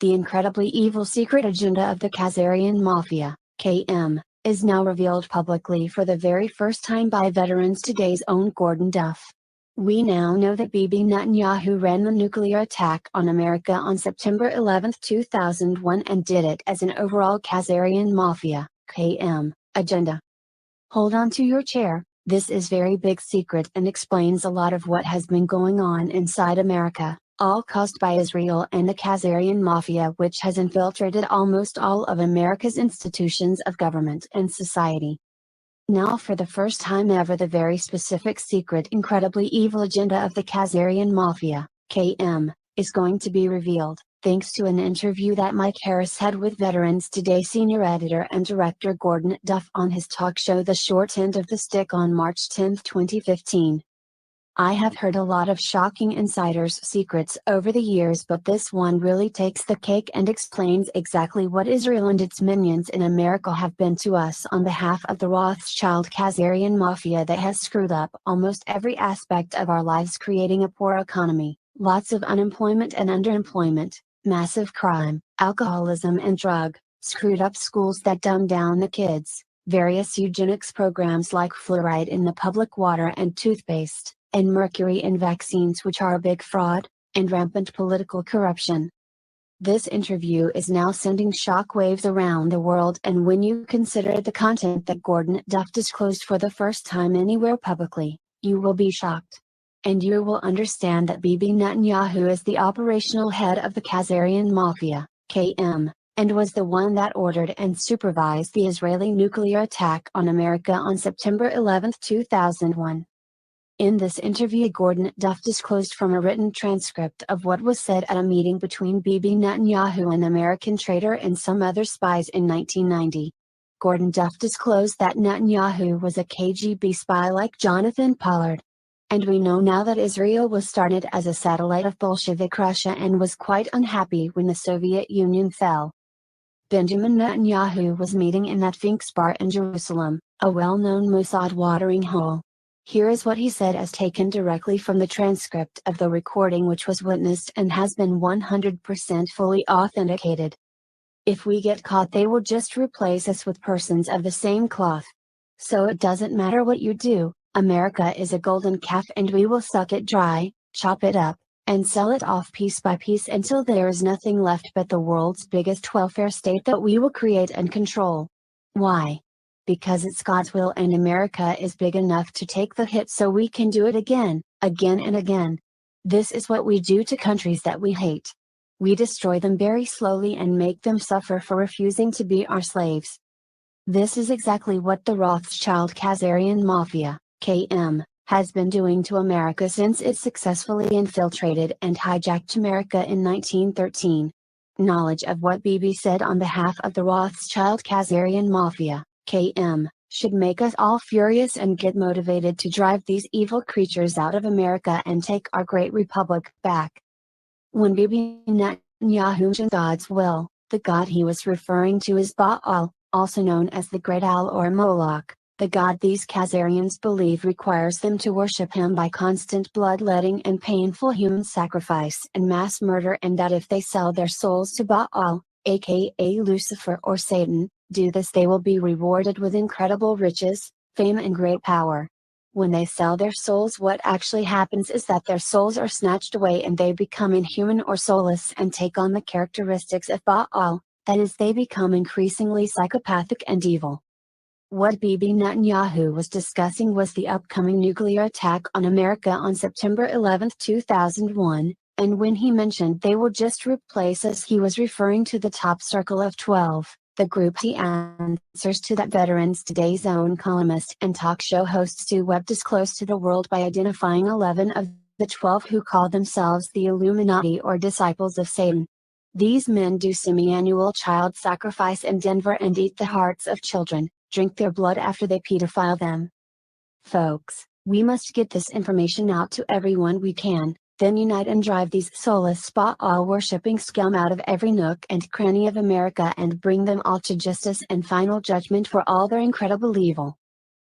Speaker 3: The incredibly evil secret agenda of the Khazarian Mafia, KM, is now revealed publicly for the very first time by Veterans Today's own Gordon Duff. We now know that Bibi Netanyahu ran the nuclear attack on America on September 11, 2001 and did it as an overall Khazarian Mafia, KM, agenda. Hold on to your chair, This is very big secret and explains a lot of what has been going on inside America, all caused by Israel and the Khazarian Mafia, which has infiltrated almost all of America's institutions of government and society. Now for the first time ever, the very specific, secret, incredibly evil agenda of the Khazarian Mafia, KM, is going to be revealed, thanks to an interview that Mike Harris had with Veterans Today senior editor and director Gordon Duff on his talk show The Short End of the Stick on March 10, 2015. I have heard a lot of shocking insiders' secrets over the years, but this one really takes the cake and explains exactly what Israel and its minions in America have been to us on behalf of the Rothschild Khazarian Mafia that has screwed up almost every aspect of our lives, creating a poor economy, lots of unemployment and underemployment, massive crime, alcoholism and drug, screwed up schools that dumb down the kids, various eugenics programs like fluoride in the public water and toothpaste, and mercury in vaccines, which are a big fraud, and rampant political corruption. This interview is now sending shockwaves around the world, and when you consider the content that Gordon Duff disclosed for the first time anywhere publicly, you will be shocked. And you will understand that Bibi Netanyahu is the operational head of the Khazarian Mafia, KM, and was the one that ordered and supervised the Israeli nuclear attack on America on September 11, 2001. In this interview, Gordon Duff disclosed from a written transcript of what was said at a meeting between Bibi Netanyahu, an American traitor, and some other spies in 1990. Gordon Duff disclosed that Netanyahu was a KGB spy like Jonathan Pollard. And we know now that Israel was started as a satellite of Bolshevik Russia and was quite unhappy when the Soviet Union fell. Benjamin Netanyahu was meeting in that Finks bar in Jerusalem, a well-known Mossad watering hole. Here is what he said, as taken directly from the transcript of the recording, which was witnessed and has been 100% fully authenticated. If we get caught, they will just replace us with persons of the same cloth. So it doesn't matter what you do, America is a golden calf, and we will suck it dry, chop it up, and sell it off piece by piece until there is nothing left but the world's biggest welfare state that we will create and control. Why? Because it's God's will, and America is big enough to take the hit, so we can do it again, again and again. This is what we do to countries that we hate. We destroy them very slowly and make them suffer for refusing to be our slaves. This is exactly what the Rothschild Khazarian Mafia, KM, has been doing to America since it successfully infiltrated and hijacked America in 1913. Knowledge of what Bibi said on behalf of the Rothschild Khazarian Mafia, KM, should make us all furious and get motivated to drive these evil creatures out of America and take our great republic back. When Bibi Netanyahu mentioned God's will, the God he was referring to is Baal, also known as the Great Owl or Moloch, the god these Khazarians believe requires them to worship him by constant bloodletting and painful human sacrifice and mass murder, and that if they sell their souls to Baal, aka Lucifer or Satan, do this, they will be rewarded with incredible riches, fame and great power. When they sell their souls, what actually happens is that their souls are snatched away and they become inhuman or soulless and take on the characteristics of Baal, that is, they become increasingly psychopathic and evil. What Bibi Netanyahu was discussing was the upcoming nuclear attack on America on September 11, 2001, and when he mentioned they will just replace us, he was referring to the top circle of 12. The group he answers to, that Veterans Today's own columnist and talk show host Stu Webb disclosed to the world by identifying 11 of the 12 who call themselves the Illuminati or disciples of Satan. These men do semi-annual child sacrifice in Denver and eat the hearts of children, drink their blood after they pedophile them. Folks, we must get this information out to everyone we can, then unite and drive these soulless Baal-worshipping scum out of every nook and cranny of America and bring them all to justice and final judgment for all their incredible evil.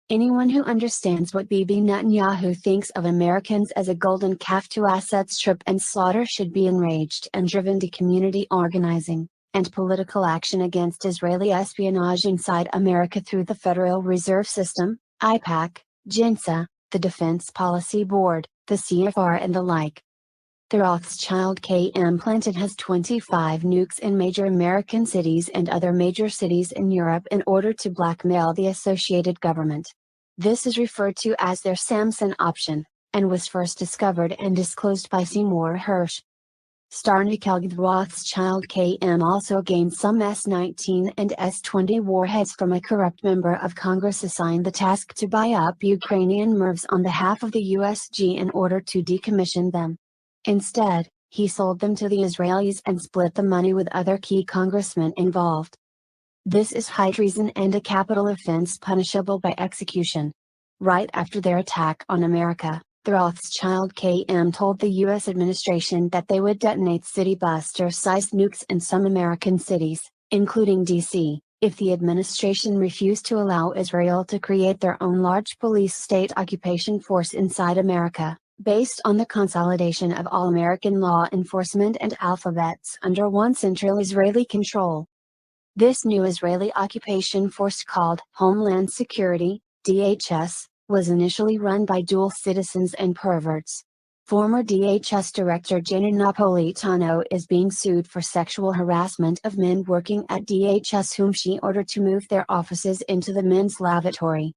Speaker 3: Anyone who understands what Bibi Netanyahu thinks of Americans as a golden calf to asset strip and slaughter should be enraged and driven to community organizing and political action against Israeli espionage inside America through the Federal Reserve System, AIPAC, JINSA, the Defense Policy Board, the CFR and the like. The Rothschild KM planted has 25 nukes in major American cities and other major cities in Europe in order to blackmail the associated government. This is referred to as their Samson option, and was first discovered and disclosed by Seymour Hersh. Starnikel Rothschild KM also gained some S-19 and S-20 warheads from a corrupt member of Congress assigned the task to buy up Ukrainian MIRVs on behalf of the USG in order to decommission them. Instead, he sold them to the Israelis and split the money with other key congressmen involved. This is high treason and a capital offense punishable by execution. Right after their attack on America, the Rothschild KM told the U.S. administration that they would detonate city buster-sized nukes in some American cities, including D.C., if the administration refused to allow Israel to create their own large police state occupation force inside America, based on the consolidation of all American law enforcement and alphabets under one central Israeli control. This new Israeli occupation force called Homeland Security, DHS, was initially run by dual citizens and perverts. Former DHS Director Jana Napolitano is being sued for sexual harassment of men working at DHS whom she ordered to move their offices into the men's lavatory.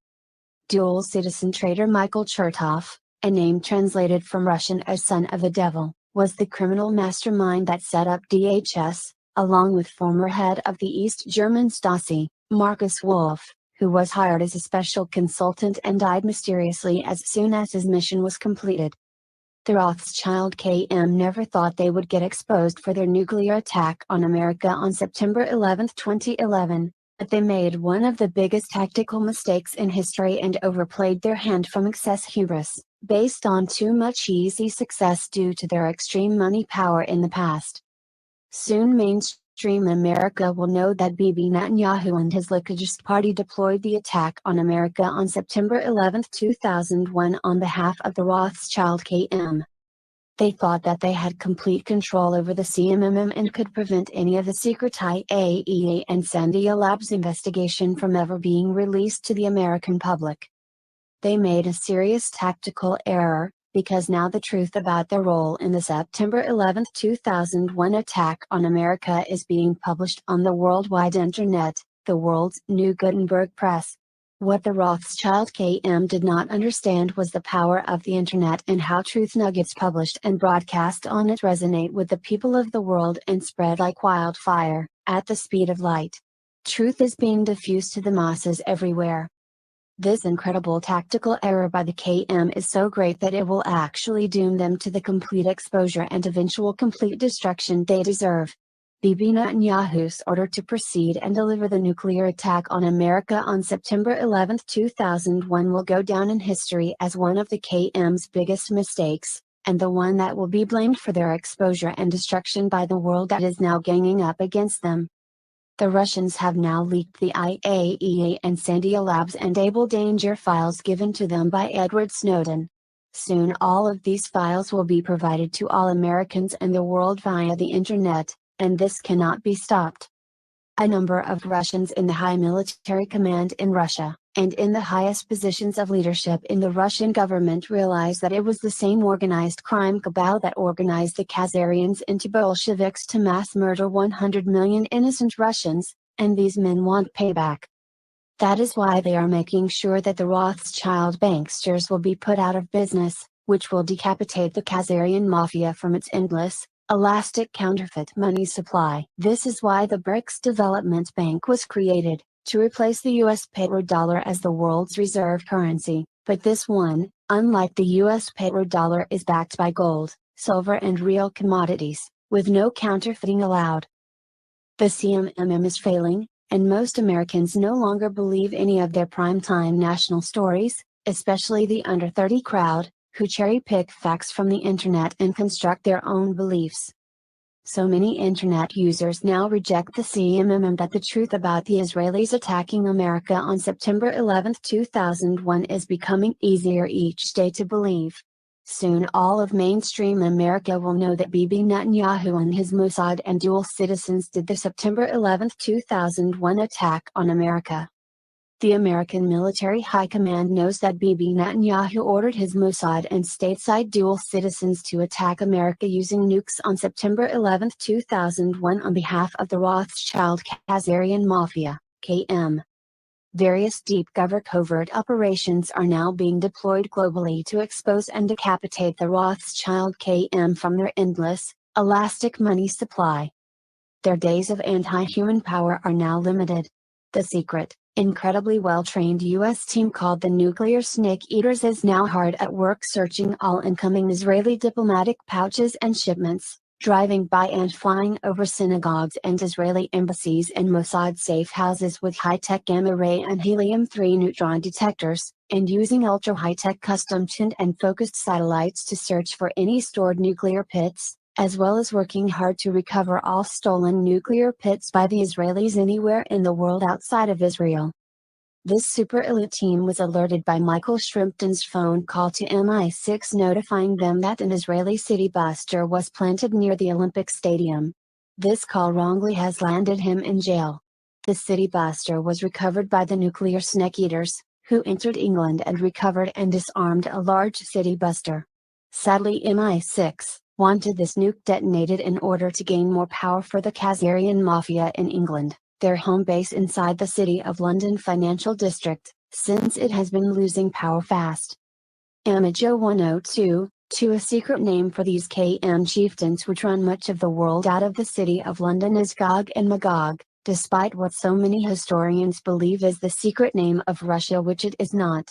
Speaker 3: Dual citizen traitor Michael Chertoff, a name translated from Russian as son of the devil, was the criminal mastermind that set up DHS, along with former head of the East German Stasi, Markus Wolf, who was hired as a special consultant and died mysteriously as soon as his mission was completed. The Rothschild KM never thought they would get exposed for their nuclear attack on America on September 11, 2011, but they made one of the biggest tactical mistakes in history and overplayed their hand from excess hubris, based on too much easy success due to their extreme money power in the past. Soon mainstream America will know that Bibi Netanyahu and his Likud party deployed the attack on America on September 11, 2001 on behalf of the Rothschild KM. They thought that they had complete control over the CMMM and could prevent any of the secret IAEA and Sandia Labs investigation from ever being released to the American public. They made a serious tactical error, because now the truth about their role in the September 11, 2001 attack on America is being published on the worldwide internet, the world's new Gutenberg press. What the Rothschild KM did not understand was the power of the internet and how truth nuggets published and broadcast on it resonate with the people of the world and spread like wildfire, at the speed of light. Truth is being diffused to the masses everywhere. This incredible tactical error by the KM is so great that it will actually doom them to the complete exposure and eventual complete destruction they deserve. Bibi Netanyahu's order to proceed and deliver the nuclear attack on America on September 11, 2001 will go down in history as one of the KM's biggest mistakes, and the one that will be blamed for their exposure and destruction by the world that is now ganging up against them. The Russians have now leaked the IAEA and Sandia Labs and Able Danger files given to them by Edward Snowden. Soon all of these files will be provided to all Americans and the world via the internet, and this cannot be stopped. A number of Russians in the high military command in Russia, and in the highest positions of leadership in the Russian government realized that it was the same organized crime cabal that organized the Khazarians into Bolsheviks to mass murder 100 million innocent Russians, and these men want payback. That is why they are making sure that the Rothschild banksters will be put out of business, which will decapitate the Khazarian mafia from its endless, elastic counterfeit money supply. This is why the BRICS Development Bank was created, to replace the US petrodollar as the world's reserve currency, but this one, unlike the US petrodollar, is backed by gold, silver and real commodities, with no counterfeiting allowed. The CMMM is failing, and most Americans no longer believe any of their primetime national stories, especially the under 30 crowd, who cherry-pick facts from the internet and construct their own beliefs. So many internet users now reject the CMMM that the truth about the Israelis attacking America on September 11, 2001 is becoming easier each day to believe. Soon all of mainstream America will know that Bibi Netanyahu and his Mossad and dual citizens did the September 11, 2001 attack on America. The American military high command knows that Bibi Netanyahu ordered his Mossad and stateside dual citizens to attack America using nukes on September 11, 2001 on behalf of the Rothschild Khazarian Mafia, KM. Various deep cover covert operations are now being deployed globally to expose and decapitate the Rothschild KM from their endless, elastic money supply. Their days of anti-human power are now limited. The secret, incredibly well-trained U.S. team called the Nuclear Snake Eaters is now hard at work searching all incoming Israeli diplomatic pouches and shipments, driving by and flying over synagogues and Israeli embassies and Mossad safe houses with high-tech gamma-ray and helium-3 neutron detectors, and using ultra-high-tech custom-tuned and focused satellites to search for any stored nuclear pits, as well as working hard to recover all stolen nuclear pits by the Israelis anywhere in the world outside of Israel. This super elite team was alerted by Michael Shrimpton's phone call to MI6 notifying them that an Israeli city buster was planted near the Olympic Stadium. This call wrongly has landed him in jail. The city buster was recovered by the Nuclear Snake Eaters, who entered England and recovered and disarmed a large city buster. Sadly, MI6 wanted this nuke detonated in order to gain more power for the Khazarian Mafia in England, their home base inside the City of London financial district, since it has been losing power fast. Amajo 102, a secret name for these KM chieftains which run much of the world out of the City of London is Gog and Magog, despite what so many historians believe is the secret name of Russia, which it is not.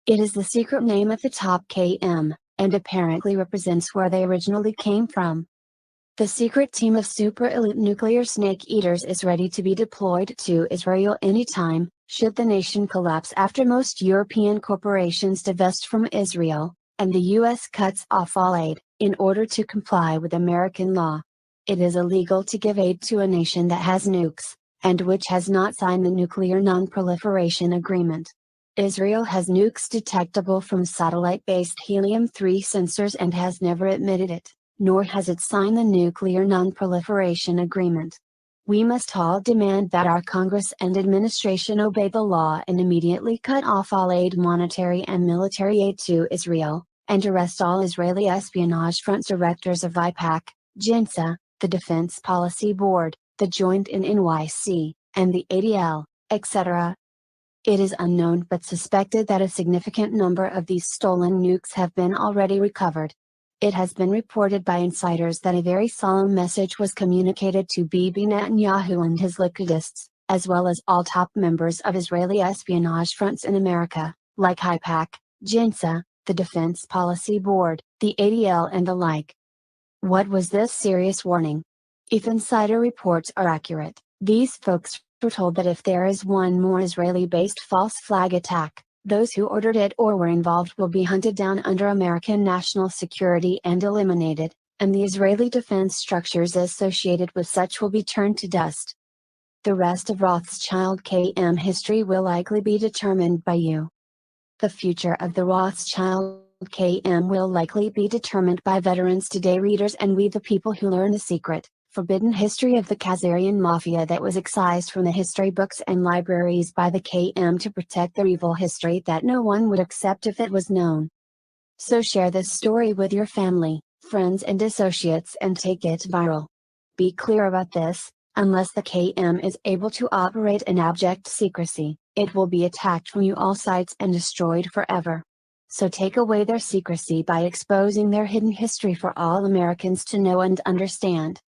Speaker 3: It is the secret name of the top KM, and apparently represents where they originally came from. The secret team of super elite nuclear snake eaters is ready to be deployed to Israel anytime, should the nation collapse after most European corporations divest from Israel, and the US cuts off all aid, in order to comply with American law. It is illegal to give aid to a nation that has nukes, and which has not signed the Nuclear Non-Proliferation Agreement. Israel has nukes detectable from satellite-based helium-3 sensors and has never admitted it, nor has it signed the Nuclear Non-Proliferation Agreement. We must all demand that our Congress and administration obey the law and immediately cut off all aid, monetary and military aid to Israel, and arrest all Israeli espionage front directors of IPAC, JINSA, the Defense Policy Board, the Joint NYC, and the ADL, etc. It is unknown but suspected that a significant number of these stolen nukes have been already recovered. It has been reported by insiders that a very solemn message was communicated to Bibi Netanyahu and his Likudists, as well as all top members of Israeli espionage fronts in America, like IPAC, JINSA, the Defense Policy Board, the ADL and the like. What was this serious warning? If insider reports are accurate, these folks were told that if there is one more Israeli-based false flag attack, those who ordered it or were involved will be hunted down under American national security and eliminated, and the Israeli defense structures associated with such will be turned to dust. The rest of Rothschild KM history will likely be determined by you. The future of the Rothschild KM will likely be determined by Veterans Today readers and we the people who learn the secret, forbidden history of the Khazarian Mafia that was excised from the history books and libraries by the KM to protect their evil history that no one would accept if it was known. So share this story with your family, friends and associates and take it viral. Be clear about this, unless the KM is able to operate in abject secrecy, it will be attacked from all sides and destroyed forever. So take away their secrecy by exposing their hidden history for all Americans to know and understand.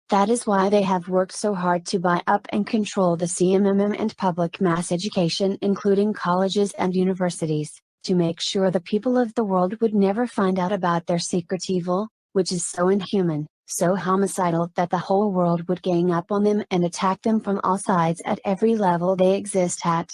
Speaker 3: That is why they have worked so hard to buy up and control the CMMM and public mass education including colleges and universities, to make sure the people of the world would never find out about their secret evil, which is so inhuman, so homicidal that the whole world would gang up on them and attack them from all sides at every level they exist at.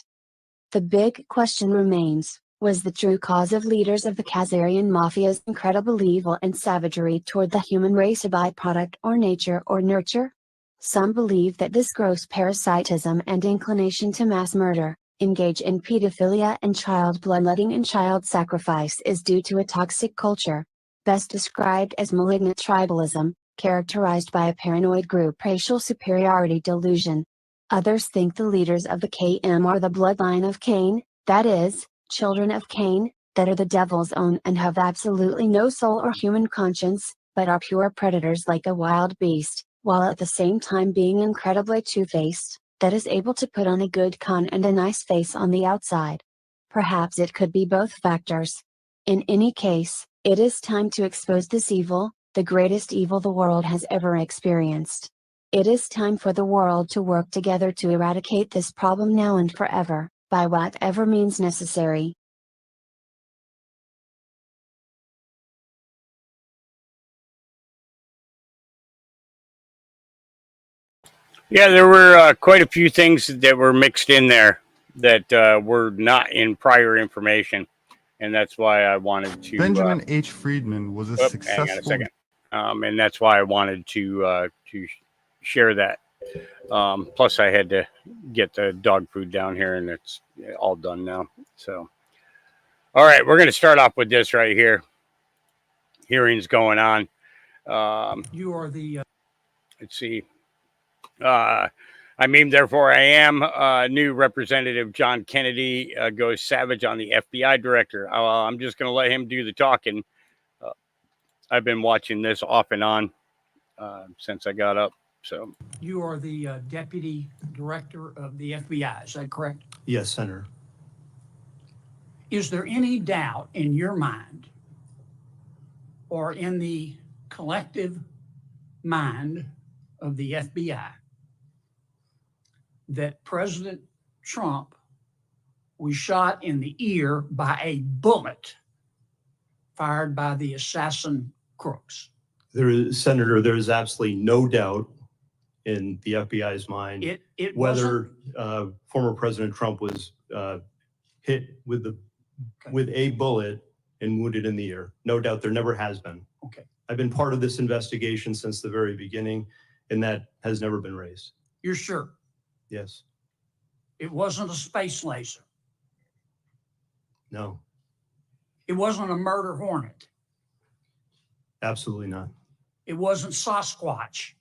Speaker 3: The big question remains, was the true cause of leaders of the Khazarian Mafia's incredible evil and savagery toward the human race a byproduct or nature or nurture? Some believe that this gross parasitism and inclination to mass murder, engage in pedophilia and child bloodletting and child sacrifice is due to a toxic culture, best described as malignant tribalism, characterized by a paranoid group racial superiority delusion. Others think the leaders of the KM are the bloodline of Cain, that is, children of Cain, that are the devil's own and have absolutely no soul or human conscience, but are pure predators like a wild beast, while at the same time being incredibly two-faced. that is able to put on a good con and a nice face on the outside. Perhaps it could be both factors. In any case, it is time to expose this evil, the greatest evil the world has ever experienced. It is time for the world to work together to eradicate this problem now and forever, by whatever means necessary.
Speaker 1: Yeah, there were quite a few things that were mixed in there that were not in prior information, and that's why I wanted to.
Speaker 2: Benjamin H. Friedman was a
Speaker 1: Hang on a
Speaker 2: successful.
Speaker 1: second. And that's why I wanted to share that. Plus, I had to get the dog food down here, and it's all done now. So, all right, we're going to start off with this right here. Hearings going on.
Speaker 9: You are the.
Speaker 1: Let's see. I mean, therefore, I am. New Representative John Kennedy goes savage on the FBI director. I'm just going to let him do the talking. I've been watching this off and on since I got up. So
Speaker 9: You are the deputy director of the FBI. Is that correct?
Speaker 10: Yes, Senator.
Speaker 9: Is there any doubt in your mind or in the collective mind of the FBI that President Trump was shot in the ear by a bullet fired by the assassin crooks?
Speaker 10: Senator, there is absolutely no doubt in the FBI's mind whether former President Trump was hit with a bullet and wounded in the ear. No doubt, there never has been.
Speaker 9: Okay.
Speaker 10: I've been part of this investigation since the very beginning, and that has never been raised.
Speaker 9: You're sure?
Speaker 10: Yes.
Speaker 9: It wasn't a space laser.
Speaker 10: No.
Speaker 9: It wasn't a murder hornet.
Speaker 10: Absolutely not.
Speaker 9: It wasn't Sasquatch.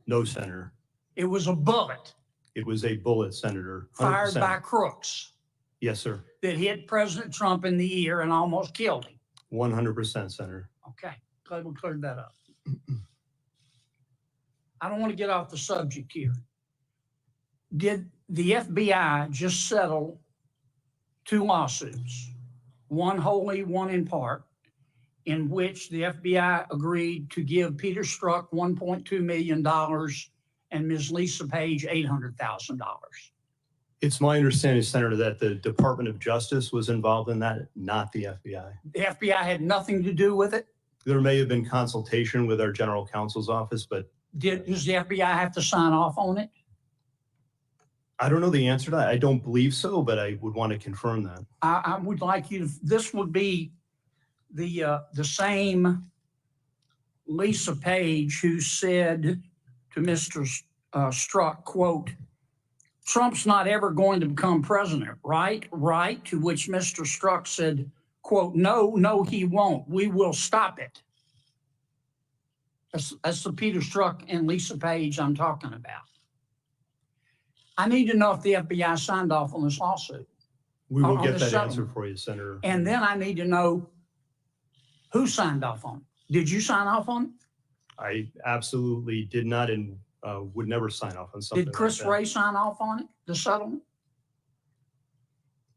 Speaker 10: No, Senator.
Speaker 9: It was a bullet.
Speaker 10: It was a bullet, Senator. 100%.
Speaker 9: Fired by crooks
Speaker 10: Yes, sir.
Speaker 9: that hit President Trump in the ear and almost killed him.
Speaker 10: 100%, Senator.
Speaker 9: Okay, glad we cleared that up. I don't want to get off the subject here. Did the FBI just settle 2 lawsuits, one wholly, one in part, in which the FBI agreed to give Peter Strzok $1.2 million and Ms. Lisa Page $800,000?
Speaker 10: It's my understanding, Senator, that the Department of Justice was involved in that, not the FBI.
Speaker 9: The FBI had nothing to do with it?
Speaker 10: There may have been consultation with our general counsel's office, but
Speaker 9: Does the FBI have to sign off on it?
Speaker 10: I don't know the answer to that. I don't believe so, but I would want to confirm that.
Speaker 9: I would like you to, this would be the same Lisa Page who said to Mr. Strzok, quote, "Trump's not ever going to become president, right? Right." To which Mr. Strzok said, quote, no, he won't. We will stop it." That's the Peter Strzok and Lisa Page I'm talking about. I need to know if the FBI signed off on this lawsuit.
Speaker 10: We will
Speaker 9: On
Speaker 10: get
Speaker 9: the
Speaker 10: that
Speaker 9: settlement.
Speaker 10: answer for you, Senator.
Speaker 9: And then I need to know who signed off on it. Did you sign off on it?
Speaker 10: I absolutely did not and would never sign off on something
Speaker 9: Did Chris
Speaker 10: like that.
Speaker 9: Wray sign off on it, the settlement?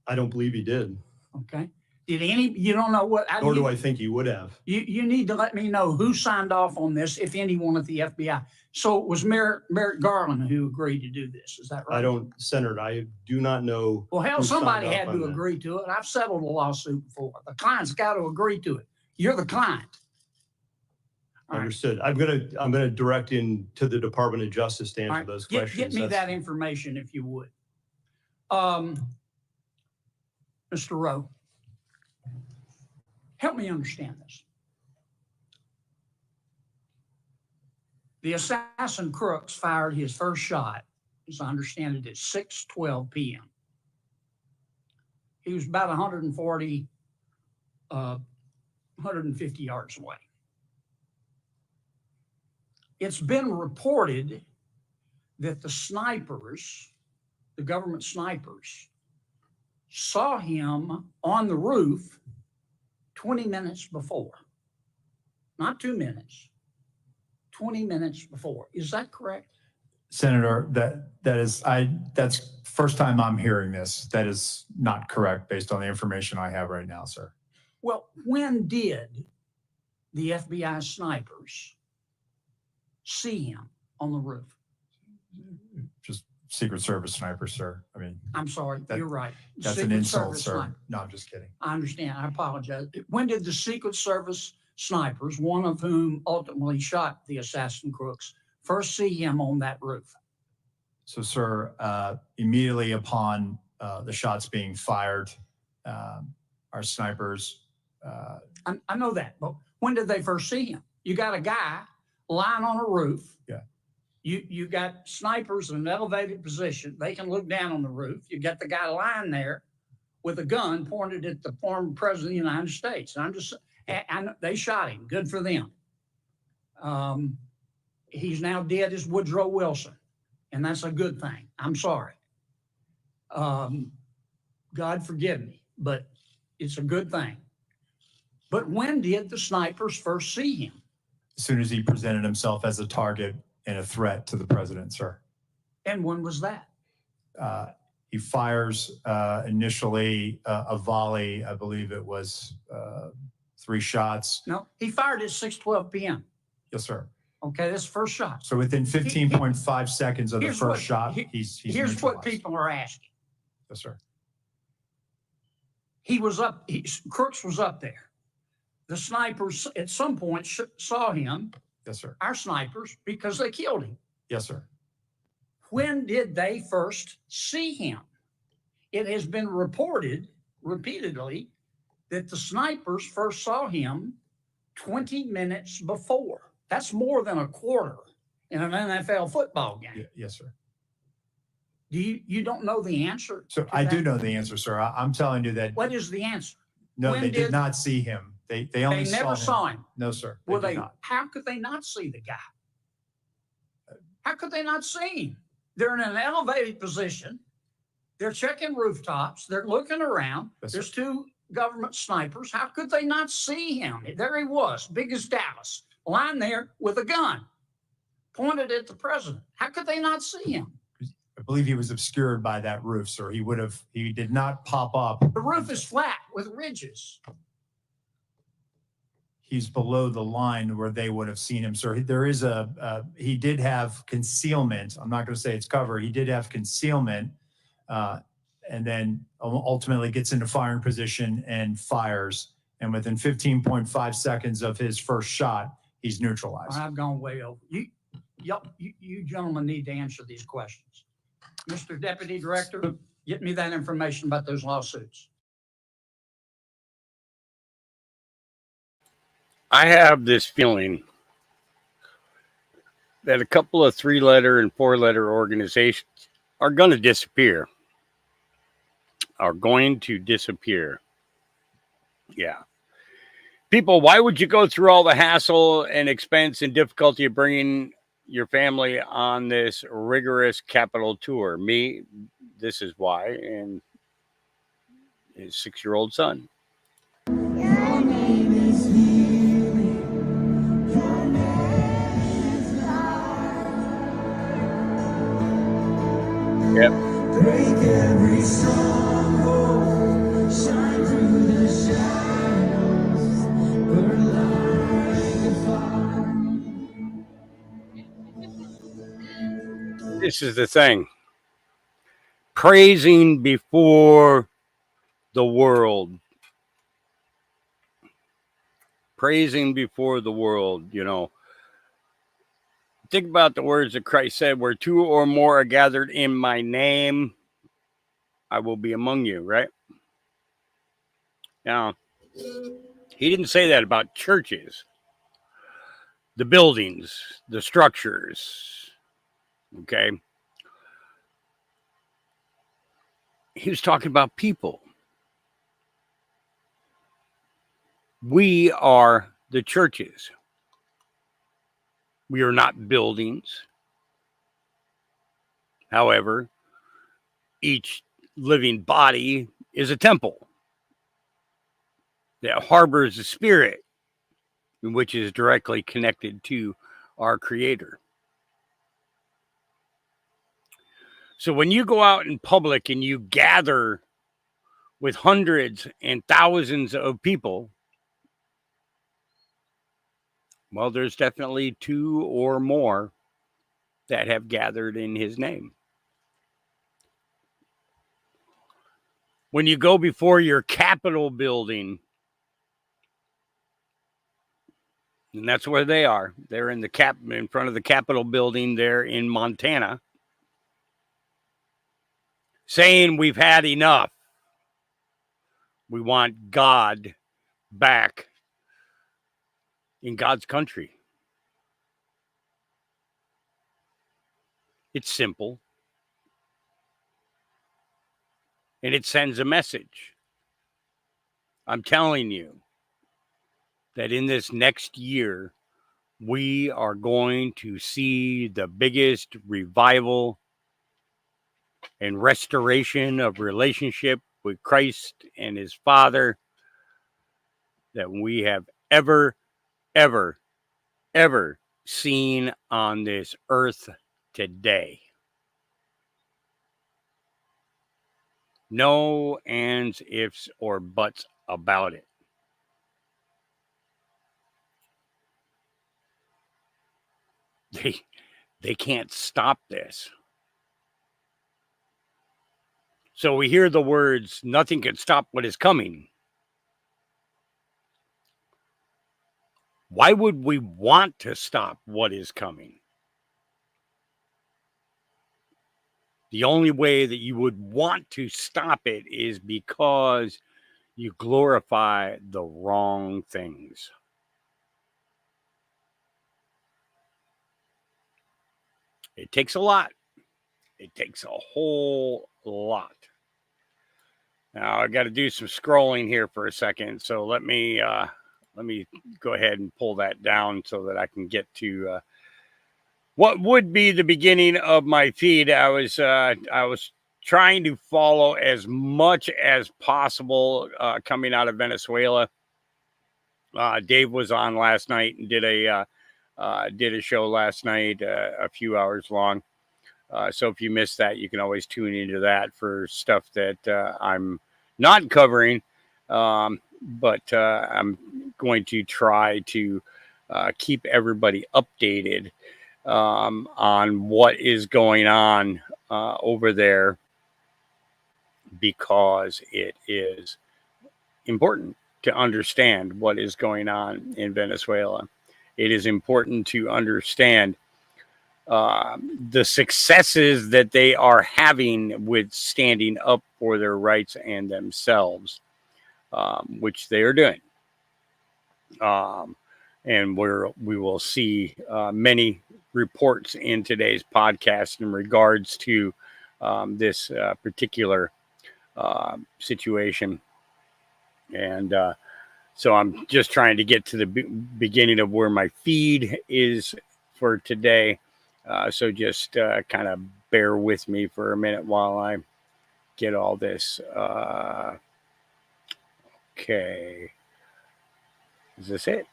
Speaker 10: I don't believe he did,
Speaker 9: Okay. Did you don't know what?
Speaker 10: nor do I think he would have.
Speaker 9: You need to let me know who signed off on this, if anyone at the FBI. So it was Merrick Garland who agreed to do this. Is that right?
Speaker 10: Senator, I do not know.
Speaker 9: Well, hell,
Speaker 10: who signed
Speaker 9: somebody
Speaker 10: off
Speaker 9: had
Speaker 10: on
Speaker 9: to
Speaker 10: that.
Speaker 9: agree to it. I've settled a lawsuit before. The client's got to agree to it. You're the client. All right.
Speaker 10: Understood. I'm gonna direct in to the Department of Justice to answer
Speaker 9: All right.
Speaker 10: those
Speaker 9: Get
Speaker 10: questions.
Speaker 9: me
Speaker 10: That's-
Speaker 9: that information if you would. Mr. Rowe, help me understand this. The assassin crooks fired his first shot, as I understand it, at 6:12 p.m. He was about 150 yards away. It's been reported that the snipers, the government snipers, saw him on the roof 20 minutes before. Not 2 minutes, 20 minutes before. Is that correct?
Speaker 11: Senator, that's first time I'm hearing this. That is not correct based on the information I have right now, sir.
Speaker 9: Well, when did the FBI snipers see him on the roof?
Speaker 11: Just Secret Service sniper, sir. I mean,
Speaker 9: I'm sorry, you're right.
Speaker 11: that's an
Speaker 9: Secret
Speaker 11: insult,
Speaker 9: Service
Speaker 11: sir.
Speaker 9: sniper.
Speaker 11: No, I'm just kidding.
Speaker 9: I understand. I apologize. When did the Secret Service snipers, one of whom ultimately shot the assassin crooks, first see him on that roof?
Speaker 11: So, sir, immediately upon the shots being fired, our snipers.
Speaker 9: I know that, but when did they first see him? You got a guy lying on a roof.
Speaker 11: Yeah.
Speaker 9: You got snipers in an elevated position. They can look down on the roof. You got the guy lying there with a gun pointed at the former president of the United States. And they shot him. Good for them. He's now dead as Woodrow Wilson, and that's a good thing. I'm sorry. God forgive me, but it's a good thing. But when did the snipers first see him?
Speaker 11: As soon as he presented himself as a target and a threat to the president, sir.
Speaker 9: And when was that?
Speaker 11: He fires initially a volley. I believe it was 3 shots.
Speaker 9: No, he fired at 6:12 p.m.
Speaker 11: Yes, sir.
Speaker 9: Okay, that's the first shot.
Speaker 11: So within 15.5 seconds of the first shot, he's
Speaker 9: here's what
Speaker 11: neutralized.
Speaker 9: people are asking.
Speaker 11: Yes, sir.
Speaker 9: He was up. Crooks was up there. The snipers at some point saw him.
Speaker 11: Yes, sir.
Speaker 9: Our snipers, because they killed him.
Speaker 11: Yes, sir.
Speaker 9: When did they first see him? It has been reported repeatedly that the snipers first saw him 20 minutes before. That's more than a quarter in an NFL football game.
Speaker 11: Yes, sir.
Speaker 9: You don't know the answer?
Speaker 11: So I do know the answer, sir. I'm telling you that.
Speaker 9: What is the answer?
Speaker 11: No,
Speaker 9: When
Speaker 11: they did not see him. They only
Speaker 9: They never saw him.
Speaker 11: No, sir.
Speaker 9: Well,
Speaker 11: did not.
Speaker 9: how could they not see the guy? How could they not see him? They're in an elevated position. They're checking rooftops. They're looking around.
Speaker 11: Yes,
Speaker 9: There's 2 government snipers. How could they not see him? There he was, big as Dallas, lying there with a gun pointed at the president. How could they not see him?
Speaker 11: I believe he was obscured by that roof, sir. He did not pop up.
Speaker 9: The roof is flat with ridges.
Speaker 11: He's below the line where they would have seen him, sir. There is he did have concealment. I'm not going to say it's cover. He did have concealment, and then ultimately gets into firing position and fires. And within 15.5 seconds of his first shot, he's neutralized.
Speaker 9: I've gone way over. You gentlemen need to answer these questions. Mr. Deputy Director, get me that information about those lawsuits.
Speaker 1: I have this feeling that a couple of 3-letter and 4-letter organizations are going to disappear. Yeah. People, why would you go through all the hassle and expense and difficulty of bringing your family on this rigorous Capitol tour? Me, this is why, and his 6-year-old son. Yep. Break every stronghold, shine through the shadows, burn like fire. This is the thing. Praising before the world. Praising before the world, you know. Think about the words that Christ said, where 2 or more are gathered in my name, I will be among you, right? Now, he didn't say that about churches, the buildings, the structures, okay? He was talking about people. We are the churches. We are not buildings. However, each living body is a temple that harbors a spirit, which is directly connected to our Creator. So when you go out in public and you gather with hundreds and thousands of people, well, there's definitely two or more that have gathered in his name. When you go before your Capitol building, and that's where they are. They're in front of the Capitol building there in Montana, saying we've had enough. We want God back in God's country. It's simple. And it sends a message. I'm telling you that in this next year, we are going to see the biggest revival and restoration of relationship with Christ and his Father that we have ever seen on this earth today. No ands, ifs, or buts about it. They can't stop this. So we hear the words, nothing can stop what is coming. Why would we want to stop what is coming? The only way that you would want to stop it is because you glorify the wrong things. It takes a lot. It takes a whole lot. Now I got to do some scrolling here for a second. So let me go ahead and pull that down so that I can get to what would be the beginning of my feed. I was trying to follow as much as possible coming out of Venezuela. Dave was on last night and did a show last night, a few hours long. So if you missed that, you can always tune into that for stuff that I'm not covering. But I'm going to try to keep everybody updated on what is going on over there, because it is important to understand what is going on in Venezuela. It is important to understand the successes that they are having with standing up for their rights and themselves, which they are doing. And we will see many reports in today's podcast in regards to this particular situation. And so I'm just trying to get to the beginning of where my feed is for today. So just kind of bear with me for a minute while I get all this. Okay. Is this it?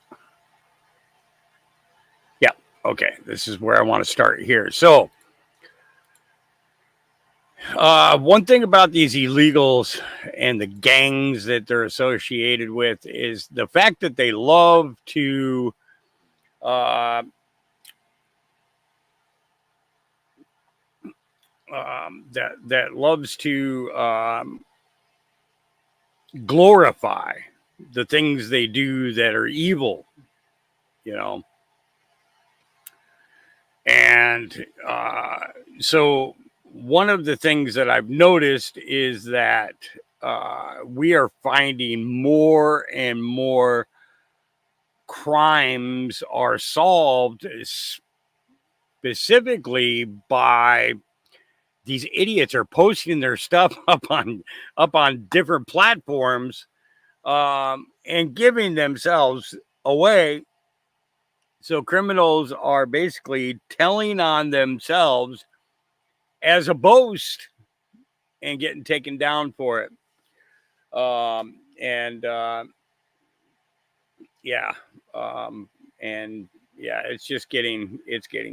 Speaker 1: Yeah. Okay. This is where I want to start here. So one thing about these illegals and the gangs that they're associated with is the fact that they love to that loves to glorify the things they do that are evil, you know. And so one of the things that I've noticed is that we are finding more and more crimes are solved specifically by these idiots are posting their stuff up on different platforms and giving themselves away. So criminals are basically telling on themselves as a boast and getting taken down for it. And it's just getting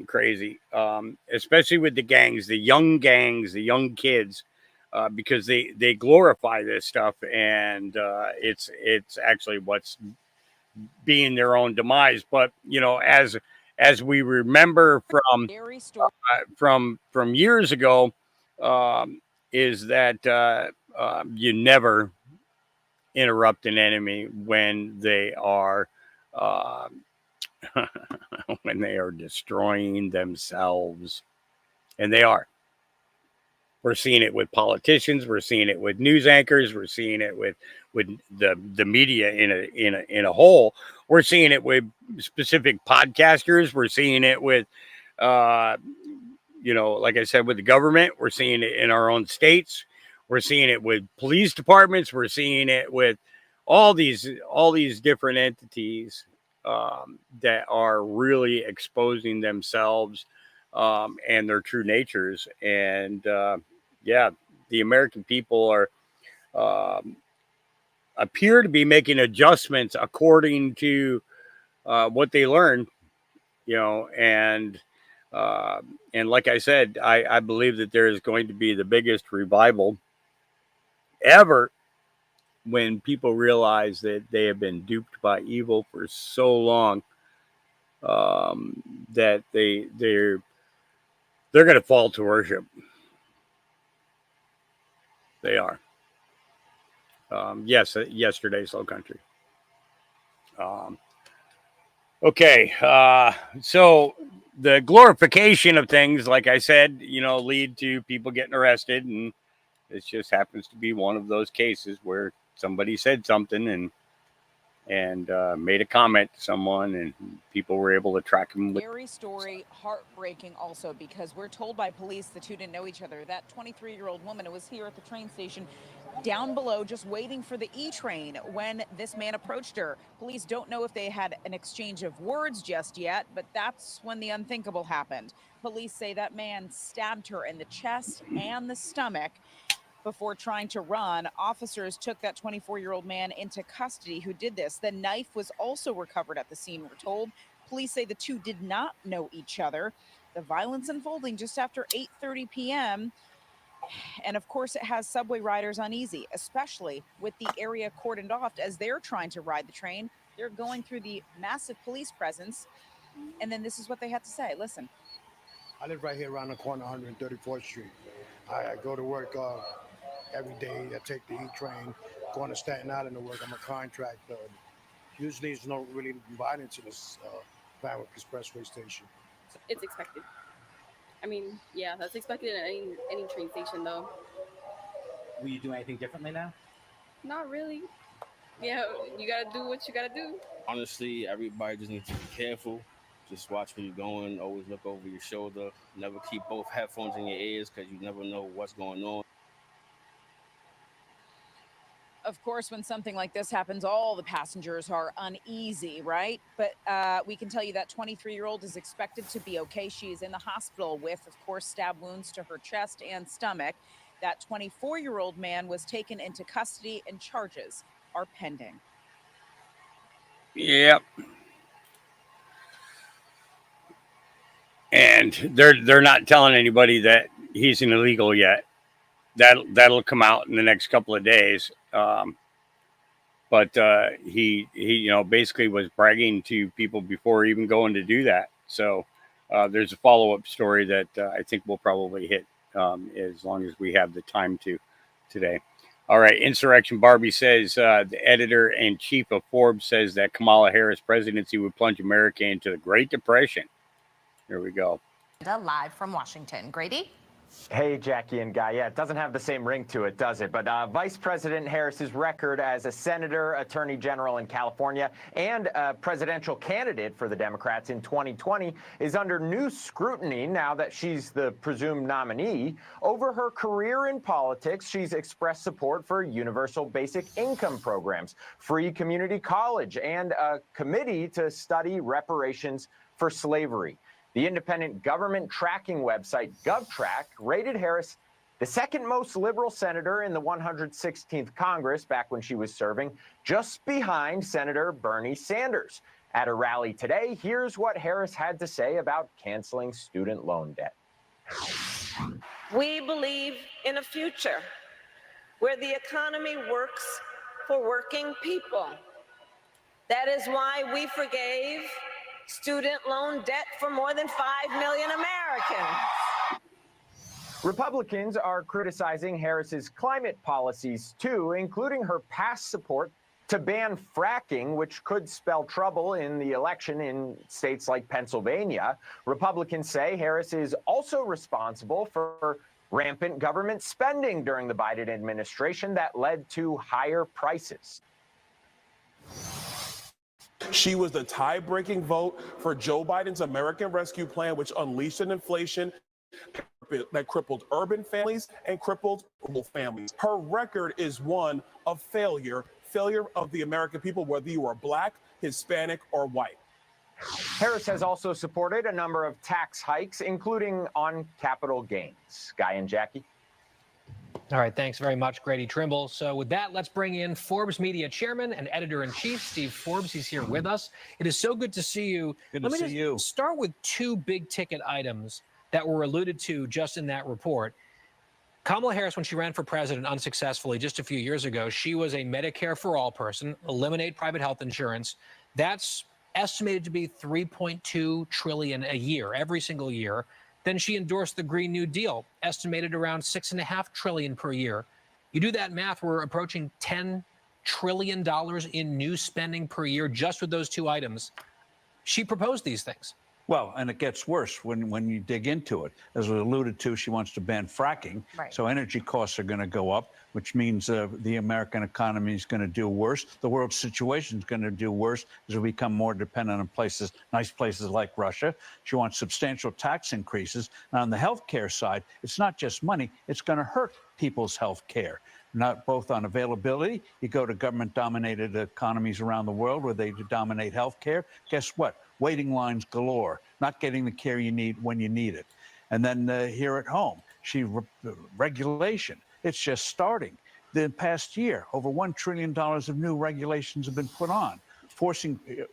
Speaker 1: crazy, especially with the gangs, the young kids, because they glorify this stuff, and it's actually what's being their own demise. But as we remember from years ago, is that you never interrupt an enemy when they are when they are destroying themselves, and they are. We're seeing it with politicians. We're seeing it with news anchors. We're seeing it with the media in a whole. We're seeing it with specific podcasters. We're seeing it with, like I said, with the government. We're seeing it in our own states. We're seeing it with police departments. We're seeing it with all these different entities that are really exposing themselves and their true natures. And the American people are appear to be making adjustments according to what they learned, and like I said, I believe that there is going to be the biggest revival ever when people realize that they have been duped by evil for so long, that they're going to fall to worship. They are. Yesterday's Low Country. Okay. So the glorification of things, like I said, lead to people getting arrested. And this just happens to be one of those cases where somebody said something and made a comment to someone, and people were able to track them.
Speaker 12: Scary story, heartbreaking also, because we're told by police the two didn't know each other. That 23-year-old woman who was here at the train station down below just waiting for the E-train when this man approached her. Police don't know if they had an exchange of words just yet, but that's when the unthinkable happened. Police say that man stabbed her in the chest and the stomach. Before trying to run, officers took that 24-year-old man into custody who did this. The knife was also recovered at the scene, we're told. Police say the two did not know each other. The violence unfolding just after 8:30 p.m. And of course, it has subway riders uneasy, especially with the area cordoned off as they're trying to ride the train. They're going through the massive police presence. And then this is what they had to say. Listen.
Speaker 13: I live right here around the corner, 134th Street. I go to work every day. I take the E-train, going to Staten Island to work. I'm a contractor. Usually there's no really violence in this Van Wyck Expressway station.
Speaker 14: It's expected. I mean, yeah, that's expected at any train station, though.
Speaker 15: Will you do anything differently now?
Speaker 14: Not really. Yeah, you gotta do what you gotta do.
Speaker 16: Honestly, everybody just needs to be careful. Just watch where you're going. Always look over your shoulder. Never keep both headphones in your ears because you never know what's going on.
Speaker 12: Of course, when something like this happens, all the passengers are uneasy, right? But we can tell you that 23-year-old is expected to be okay. She is in the hospital with, of course, stab wounds to her chest and stomach. That 24-year-old man was taken into custody and charges are pending.
Speaker 1: Yep. And they're not telling anybody that he's an illegal yet. That'll come out in the next couple of days. But he basically was bragging to people before even going to do that. So there's a follow-up story that I think we'll probably hit as long as we have the time to today. All right. Insurrection Barbie says the editor-in-chief of Forbes says that Kamala Harris' presidency would plunge America into the Great Depression. Here we go.
Speaker 17: Live from Washington. Grady?
Speaker 18: Hey, Jackie and Guy. Yeah, it doesn't have the same ring to it, does it? But Vice President Harris's record as a senator, attorney general in California, and a presidential candidate for the Democrats in 2020 is under new scrutiny now that she's the presumed nominee. Over her career in politics, she's expressed support for universal basic income programs, free community college, and a committee to study reparations for slavery. The independent government tracking website GovTrack rated Harris the second most liberal senator in the 116th Congress back when she was serving, just behind Senator Bernie Sanders. At a rally today, here's what Harris had to say about canceling student loan debt.
Speaker 19: We believe in a future where the economy works for working people. That is why we forgave student loan debt for more than 5 million Americans.
Speaker 18: Republicans are criticizing Harris's climate policies too, including her past support to ban fracking, which could spell trouble in the election in states like Pennsylvania. Republicans say Harris is also responsible for rampant government spending during the Biden administration that led to higher prices.
Speaker 20: She was the tie-breaking vote for Joe Biden's American Rescue Plan, which unleashed an inflation that crippled urban families and crippled rural families. Her record is one of failure of the American people, whether you are Black, Hispanic, or white.
Speaker 18: Harris has also supported a number of tax hikes, including on capital gains. Guy and Jackie.
Speaker 21: All right, thanks very much, Grady Trimble. So with that, let's bring in Forbes Media Chairman and Editor-in-Chief, Steve Forbes. He's here with us. It is so good to see you.
Speaker 22: Good to see you.
Speaker 21: Start with two big-ticket items that were alluded to just in that report. Kamala Harris, when she ran for president unsuccessfully just a few years ago, she was a Medicare for all person, eliminate private health insurance. That's estimated to be $3.2 trillion a year, every single year. Then she endorsed the Green New Deal, estimated around $6.5 trillion per year. You do that math, we're approaching $10 trillion in new spending per year just with those two items. She proposed these things.
Speaker 22: Well, and it gets worse when you dig into it. As was alluded to, she wants to ban fracking.
Speaker 17: Right.
Speaker 22: So energy costs are going to go up, which means the American economy is going to do worse. The world situation is going to do worse as we become more dependent on places, nice places like Russia. She wants substantial tax increases. And on the health care side, it's not just money. It's going to hurt people's health care. Not both on availability. You go to government-dominated economies around the world where they dominate health care. Guess what? Waiting lines galore, not getting the care you need when you need it. And then here at home, regulation, it's just starting. The past year, over $1 trillion of new regulations have been put on,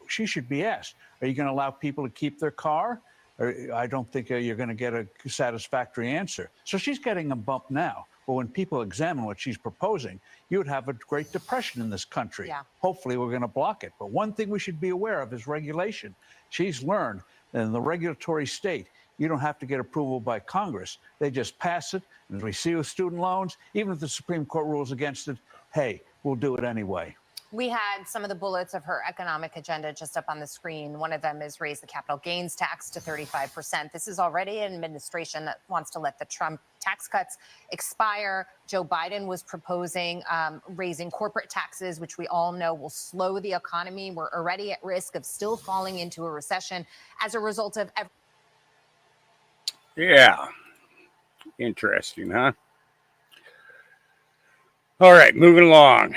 Speaker 22: she should be asked, are you going to allow people to keep their car? Or I don't think you're going to get a satisfactory answer. So she's getting a bump now. But when people examine what she's proposing, you would have a Great Depression in this country.
Speaker 17: Yeah.
Speaker 22: Hopefully, we're going to block it. But one thing we should be aware of is regulation. She's learned that in the regulatory state, you don't have to get approval by Congress. They just pass it. And as we see with student loans, even if the Supreme Court rules against it, hey, we'll do it anyway.
Speaker 17: We had some of the bullets of her economic agenda just up on the screen. One of them is raise the capital gains tax to 35%. This is already an administration that wants to let the Trump tax cuts expire. Joe Biden was proposing raising corporate taxes, which we all know will slow the economy. We're already at risk of still falling into a recession as a result of...
Speaker 1: Yeah. Interesting, huh? All right, moving along.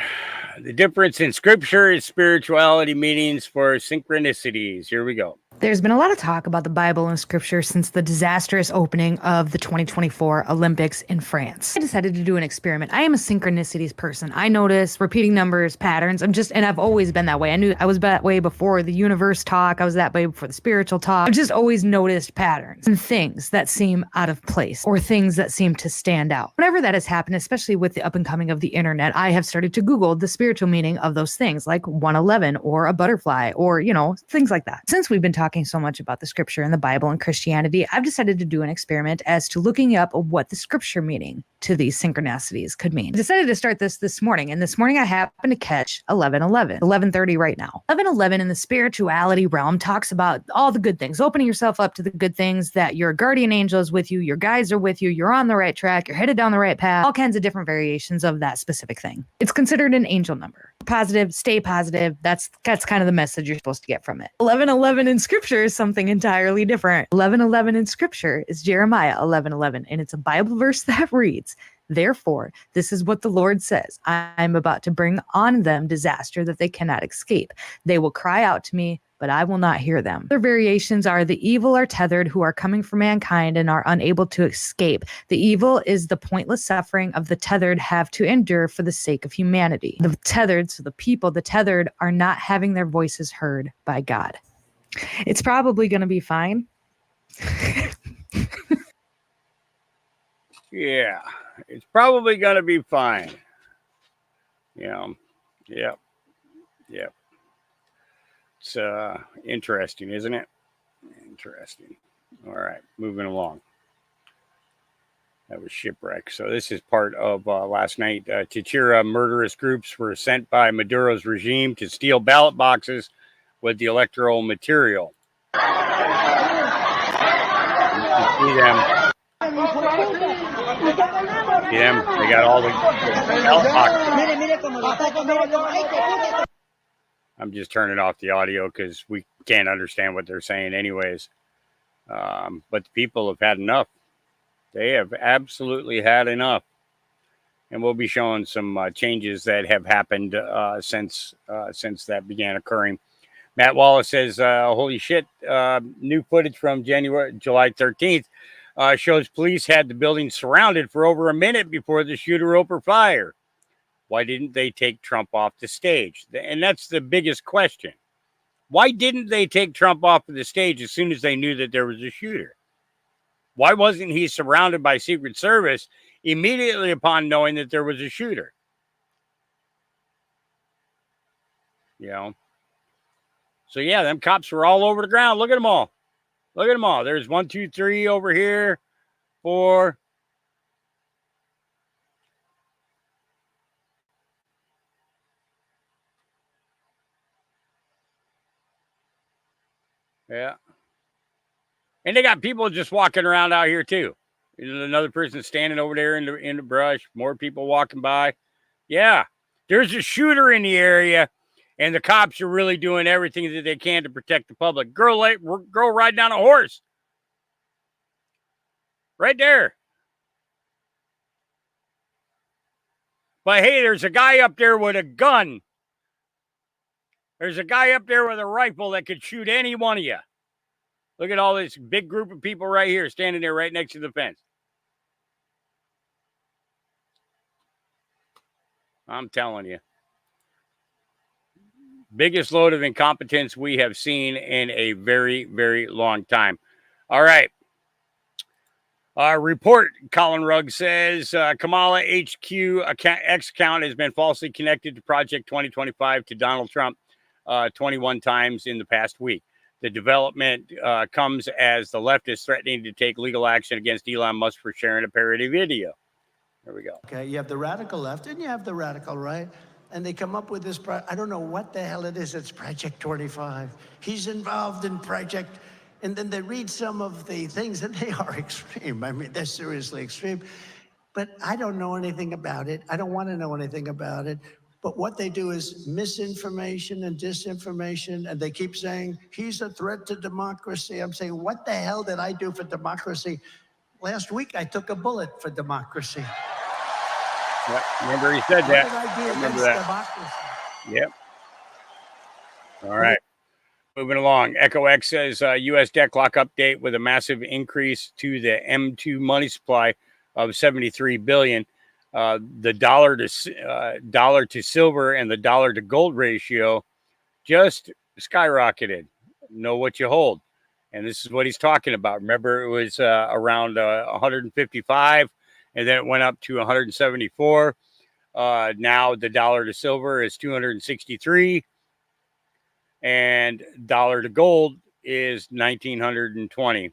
Speaker 1: The difference in scripture and spirituality meanings for synchronicities. Here we go.
Speaker 23: There's been a lot of talk about the Bible and scripture since the disastrous opening of the 2024 Olympics in France. I decided to do an experiment. I am a synchronicities person. I notice repeating numbers, patterns. And I've always been that way. I knew I was that way before the universe talk. I was that way before the spiritual talk. I've just always noticed patterns and things that seem out of place or things that seem to stand out. Whenever that has happened, especially with the up and coming of the internet, I have started to Google the spiritual meaning of those things like 111 or a butterfly or, things like that. Since we've been talking so much about the scripture and the Bible and Christianity, I've decided to do an experiment as to looking up what the scripture meaning to these synchronicities could mean. I decided to start this morning, and this morning I happened to catch 11:30 right now. 11:11 in the spirituality realm talks about all the good things, opening yourself up to the good things, that your guardian angel is with you, your guides are with you, you're on the right track, you're headed down the right path, all kinds of different variations of that specific thing. It's considered an angel number. Positive, stay positive. That's kind of the message you're supposed to get from it. 11:11 in scripture is something entirely different. 11:11 in scripture is Jeremiah 11:11, and it's a Bible verse that reads, "Therefore, this is what the Lord says. I'm about to bring on them disaster that they cannot escape. They will cry out to me, but but I will not hear them. Other variations are the evil are tethered who are coming for mankind and are unable to escape. The evil is the pointless suffering of the tethered have to endure for the sake of humanity. The tethered, so the people, the tethered are not having their voices heard by God. It's probably going to be fine.
Speaker 1: Yeah, it's probably going to be fine. Yep. It's interesting, isn't it? Interesting. All right, moving along. That was shipwreck. So this is part of last night. Tachira murderous groups were sent by Maduro's regime to steal ballot boxes with the electoral material. You see them. See them? They got all the ballot boxes. I'm just turning off the audio because we can't understand what they're saying anyways. But the people have had enough. They have absolutely had enough. And we'll be showing some changes that have happened since that began occurring. Matt Wallace says, holy shit, new footage from July 13th shows police had the building surrounded for over a minute before the shooter opened fire. Why didn't they take Trump off the stage? And that's the biggest question. Why didn't they take Trump off of the stage as soon as they knew that there was a shooter? Why wasn't he surrounded by Secret Service immediately upon knowing that there was a shooter? You know? So, yeah, them cops were all over the ground. Look at them all. Look at them all. There's 1, 2, 3 over here, 4. Yeah. And they got people just walking around out here, too. There's another person standing over there in the brush. More people walking by. Yeah. There's a shooter in the area, and the cops are really doing everything that they can to protect the public. Girl riding on a horse. Right there. But, hey, there's a guy up there with a gun. There's a guy up there with a rifle that could shoot any one of you. Look at all this big group of people right here standing there right next to the fence. I'm telling you. Biggest load of incompetence we have seen in a very, very long time. All right. Report, Colin Rugg says, Kamala HQ X account has been falsely connected to Project 2025 to Donald Trump 21 times in the past week. The development comes as the left is threatening to take legal action against Elon Musk for sharing a parody video. There we go.
Speaker 4: Okay, you have the radical left and you have the radical right. And they come up with this, I don't know what the hell it is. It's Project 25. He's involved in Project. And then they read some of the things and they are extreme. I mean, they're seriously extreme. But I don't know anything about it. I don't want to know anything about it. But what they do is misinformation and disinformation. And they keep saying, he's a threat to democracy. I'm saying, what the hell did I do for democracy? Last week, I took a bullet for democracy.
Speaker 1: Yep. Remember he said that.
Speaker 4: What did I do
Speaker 1: Remember
Speaker 4: against
Speaker 1: that.
Speaker 4: democracy?
Speaker 1: Yep. All right. Moving along. Echo X says U.S. debt clock update with a massive increase to the M2 money supply of $73 billion. The dollar to silver and the dollar to gold ratio just skyrocketed. Know what you hold. And this is what he's talking about. Remember, it was around 155, and then it went up to 174. Now the dollar to silver is 263, and dollar to gold is 1920.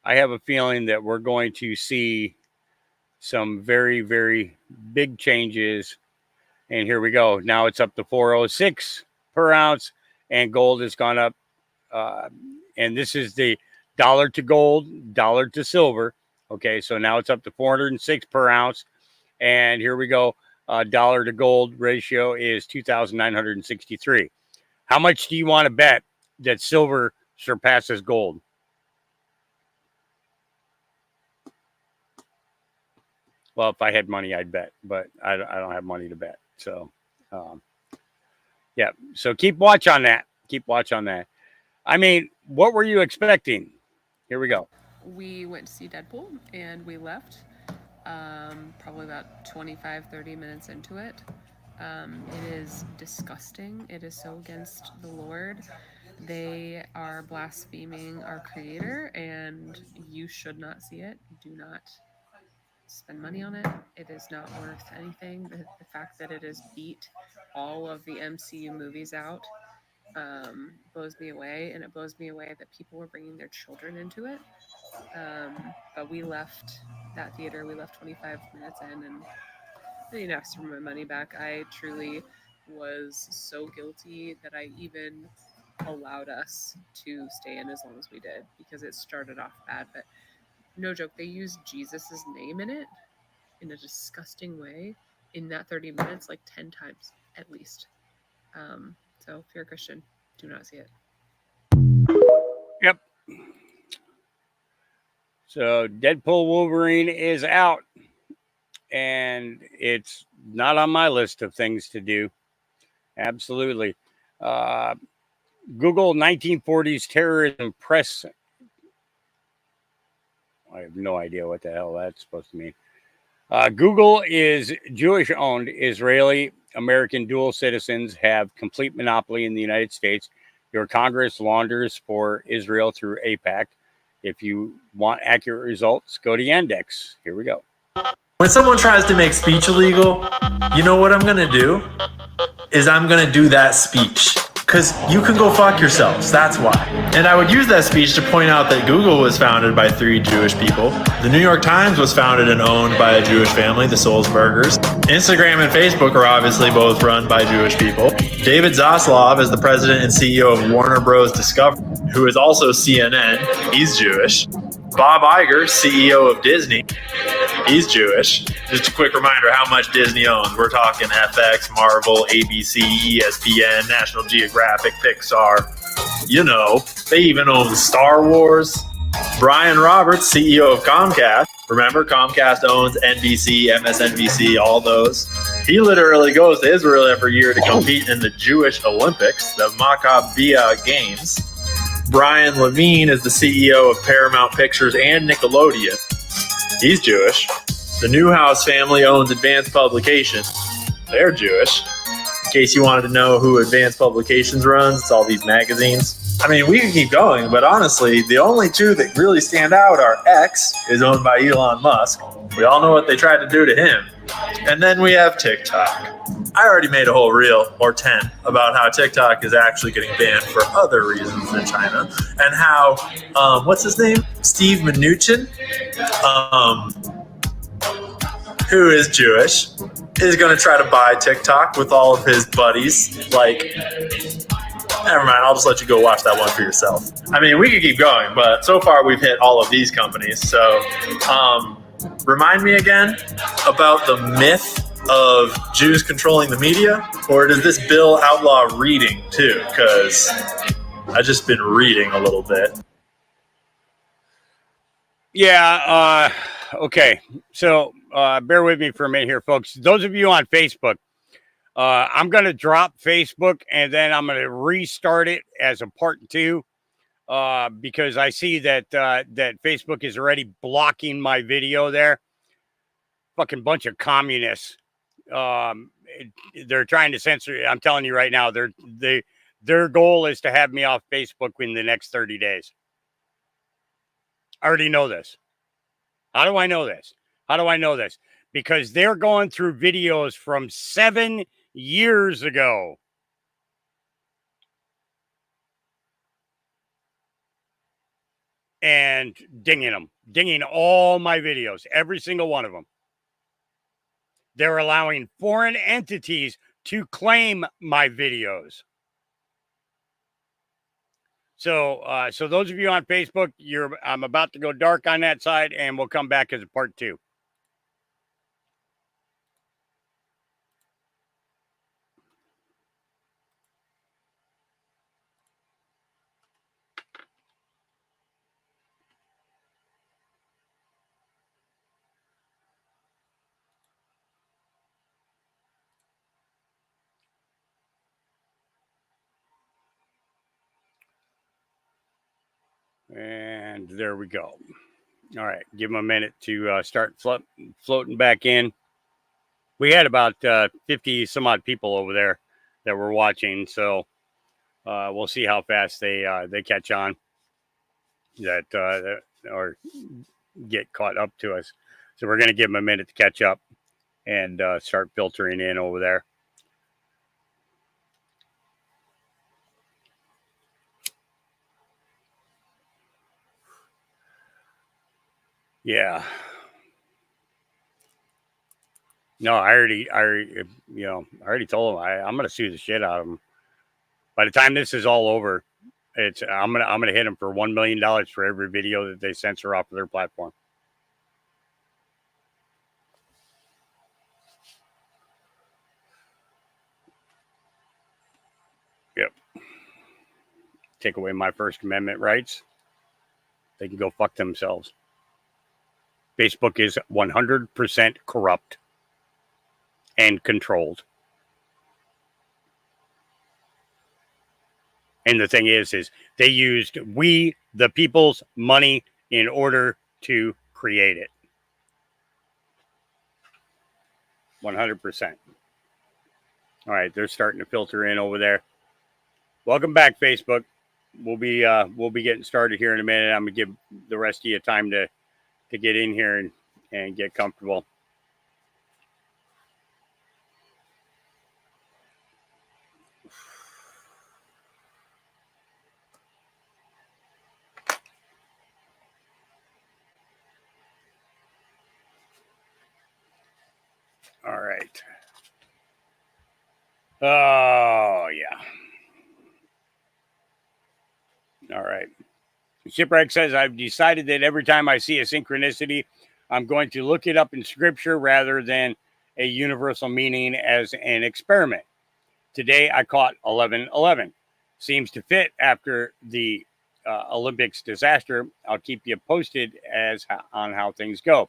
Speaker 1: I have a feeling that we're going to see some very, very big changes. And here we go. Now it's up to 406 per ounce, and gold has gone up. And this is the dollar to gold, dollar to silver. Okay, so now it's up to 406 per ounce. And here we go. Dollar to gold ratio is 2,963. How much do you want to bet that silver surpasses gold? Well, if I had money, I'd bet, but I don't have money to bet. So, yeah. So keep watch on that. keep watch on that. I mean, what were you expecting? Here we go.
Speaker 5: We went to see Deadpool and we left probably about 25, 30 minutes into it. It is disgusting. It is so against the Lord. They are blaspheming our Creator, and you should not see it. Do not spend money on it. It is not worth anything. The fact that it has beat all of the MCU movies out blows me away, and it blows me away that people were bringing their children into it. But we left that theater. We left 25 minutes in, and I didn't ask for my money back. I truly was so guilty that I even allowed us to stay in as long as we did, because it started off bad. But no joke, they used Jesus's name in it in a disgusting way in that 30 minutes, like 10 times at least. So if you're a Christian, do not see it.
Speaker 1: Yep. So Deadpool Wolverine is out, and it's not on my list of things to do. Absolutely. Google 1940s terrorism press. I have no idea what the hell that's supposed to mean. Google is Jewish-owned. Israeli American dual citizens have complete monopoly in the United States. Your Congress launders for Israel through AIPAC. If you want accurate results, go to Yandex. Here we go.
Speaker 6: When someone tries to make speech illegal, you know what I'm going to do? Is I'm going to do that speech. Because you can go fuck yourselves, that's why. And I would use that speech to point out that Google was founded by 3 Jewish people. The New York Times was founded and owned by a Jewish family, the Sulzbergers. Instagram and Facebook are obviously both run by Jewish people. David Zaslav is the president and CEO of Warner Bros. Discovery, who is also CNN. He's Jewish. Bob Iger, CEO of Disney. He's Jewish. Just a quick reminder how much Disney owns. We're talking FX, Marvel, ABC, ESPN, National Geographic, Pixar. You know, they even own Star Wars. Brian Roberts, CEO of Comcast. Remember, Comcast owns NBC, MSNBC, all those. He literally goes to Israel every year to compete in the Jewish Olympics, the Maccabiah Games. Brian Levine is the CEO of Paramount Pictures and Nickelodeon. He's Jewish. The Newhouse family owns Advanced Publications. They're Jewish. In case you wanted to know who Advanced Publications runs, it's all these magazines. I mean, we can keep going, but honestly, the only 2 that really stand out are X, is owned by Elon Musk. We all know what they tried to do to him. And then we have TikTok. I already made a whole reel, or 10, about how TikTok is actually getting banned for other reasons in China, and how, what's his name? Steve Mnuchin, who is Jewish, is going to try to buy TikTok with all of his buddies. Like, never mind, I'll just let you go watch that one for yourself. I mean, we could keep going, but so far we've hit all of these companies. So, remind me again about the myth of Jews controlling the media, or does this bill outlaw reading too? Because I've just been reading a little bit.
Speaker 1: Yeah. Okay. So bear with me for a minute here, folks. Those of you on Facebook, I'm going to drop Facebook and then I'm going to restart it as a part 2 because I see that that Facebook is already blocking my video there. Fucking bunch of communists. They're trying to censor it. I'm telling you right now, their goal is to have me off Facebook in the next 30 days. I already know this. How do I know this? How do I know this? Because they're going through videos from 7 years ago. And dinging all my videos, every single one of them. They're allowing foreign entities to claim my videos. So, so those of you on Facebook, I'm about to go dark on that side, and we'll come back as a part 2. And there we go. All right. Give them a minute to start floating back in. We had about 50 some odd people over there that were watching. So we'll see how fast they catch on or get caught up to us. So we're going to give them a minute to catch up and start filtering in over there. Yeah. No, I already told them I'm going to sue the shit out of them. By the time this is all over, I'm gonna hit them for $1 million for every video that they censor off of their platform. Yep. Take away my First Amendment rights. They can go fuck themselves. Facebook is 100% corrupt and controlled. And the thing is they used we, the people's money in order to create it. 100%. All right, they're starting to filter in over there. Welcome back, Facebook. We'll be getting started here in a minute. I'm gonna give the rest of you time to get in here and get comfortable. All right. Oh, yeah. All right. Shipwreck says, I've decided that every time I see a synchronicity, I'm going to look it up in scripture rather than a universal meaning as an experiment. Today, I caught 11:11. Seems to fit after the Olympics disaster. I'll keep you posted on how things go.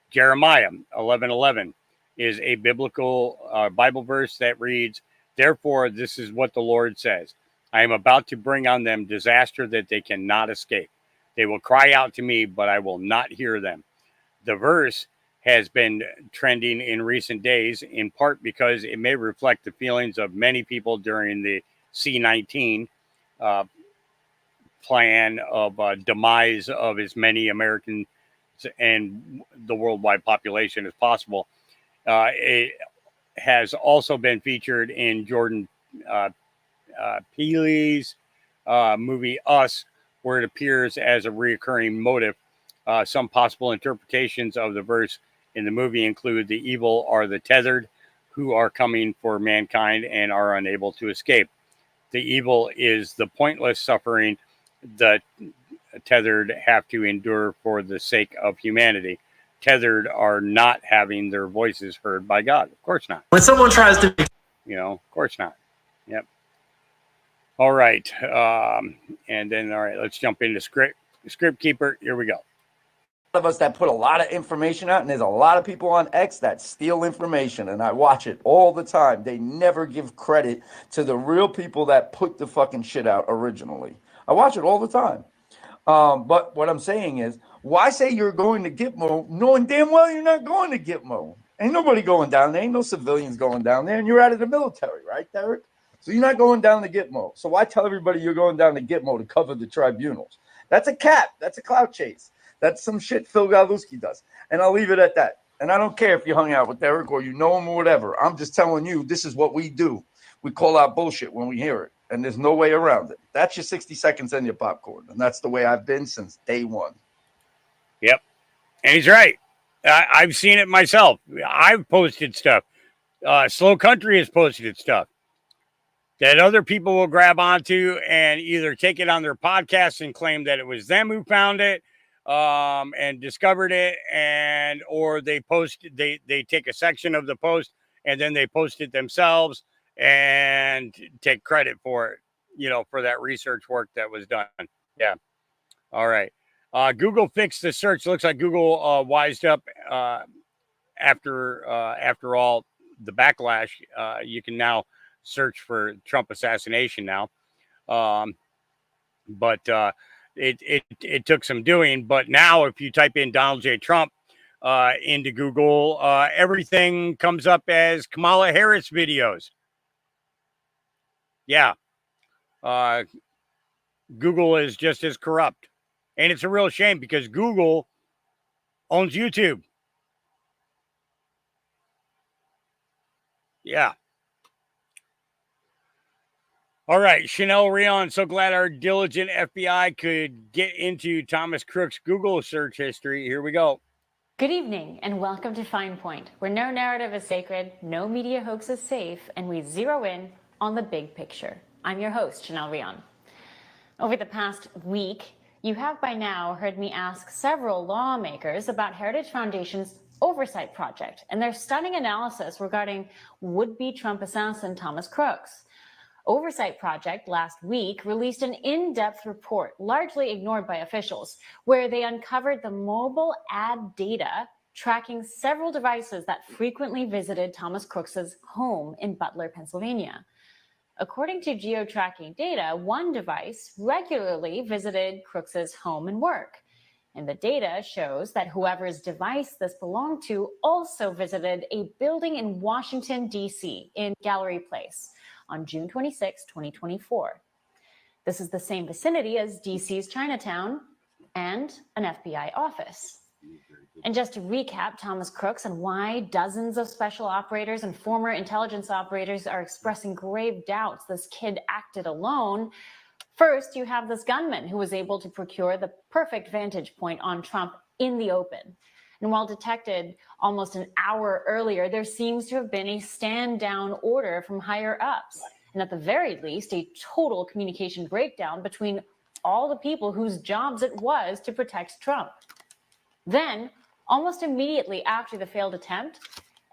Speaker 1: Jeremiah 11:11 is a biblical Bible verse that reads, therefore, this is what the Lord says. I am about to bring on them disaster that they cannot escape. They will cry out to me, but I will not hear them. The verse has been trending in recent days, in part because it may reflect the feelings of many people during the C-19 plan of demise of as many Americans and the worldwide population as possible. It has also been featured in Jordan Peele's movie Us, where it appears as a recurring motive. Some possible interpretations of the verse in the movie include the evil are the tethered, who are coming for mankind and are unable to escape. The evil is the pointless suffering the tethered have to endure for the sake of humanity. Tethered are not having their voices heard by God. Of course not.
Speaker 6: When someone tries to,
Speaker 1: of course not. Yep. All right. And then, all right, let's jump into Script Keeper. Here we go.
Speaker 3: Of us that put a lot of information out, and there's a lot of people on X that steal information, and I watch it all the time. They never give credit to the real people that put the fucking shit out originally. I watch it all the time. But what I'm saying is, why say you're going to Gitmo knowing damn well you're not going to Gitmo? Ain't nobody going down there. Ain't no civilians going down there, and you're out of the military, right, Derek? So you're not going down to Gitmo. So why tell everybody you're going down to Gitmo to cover the tribunals? That's a cap. That's a clout chase. That's some shit Phil Galewski does. And I'll leave it at that. And I don't care if you hung out with Derek or you know him or whatever. I'm just telling you, this is what we do. We call out bullshit when we hear it. And there's no way around it. That's your 60 seconds and your popcorn. And that's the way I've been since day one.
Speaker 1: Yep. And he's right. I've seen it myself. I've posted stuff. Slow Country has posted stuff that other people will grab onto and either take it on their podcast and claim that it was them who found it and discovered it, and or they take a section of the post and then they post it themselves and take credit for it, for that research work that was done. Yeah. All right. Google fixed the search. Looks like Google wised up after all the backlash. You can now search for Trump assassination now. But it took some doing. But now if you type in Donald J. Trump into Google, everything comes up as Kamala Harris videos. Yeah. Google is just as corrupt. And it's a real shame because Google owns YouTube. Yeah. All right, Chanel Rion, so glad our diligent FBI could get into Thomas Crook's Google search history. Here we go.
Speaker 2: Good evening and welcome to Fine Point, where no narrative is sacred, no media hoax is safe, and we zero in on the big picture. I'm your host, Chanel Rion. Over the past week, you have by now heard me ask several lawmakers about Heritage Foundation's oversight project and their stunning analysis regarding would-be Trump assassin Thomas Crooks. Oversight Project last week released an in-depth report, largely ignored by officials, where they uncovered the mobile ad data tracking several devices that frequently visited Thomas Crooks's home in Butler, Pennsylvania. According to geo-tracking data, one device regularly visited Crooks's home and work. And the data shows that whoever's device this belonged to also visited a building in Washington, D.C. in Gallery Place on June 26, 2024. This is the same vicinity as DC's Chinatown and an FBI office. And just to recap Thomas Crooks and why dozens of special operators and former intelligence operators are expressing grave doubts this kid acted alone. First, you have this gunman who was able to procure the perfect vantage point on Trump in the open. And while detected almost an hour earlier, there seems to have been a stand-down order from higher ups. And at the very least, a total communication breakdown between all the people whose jobs it was to protect Trump. Then, almost immediately after the failed attempt,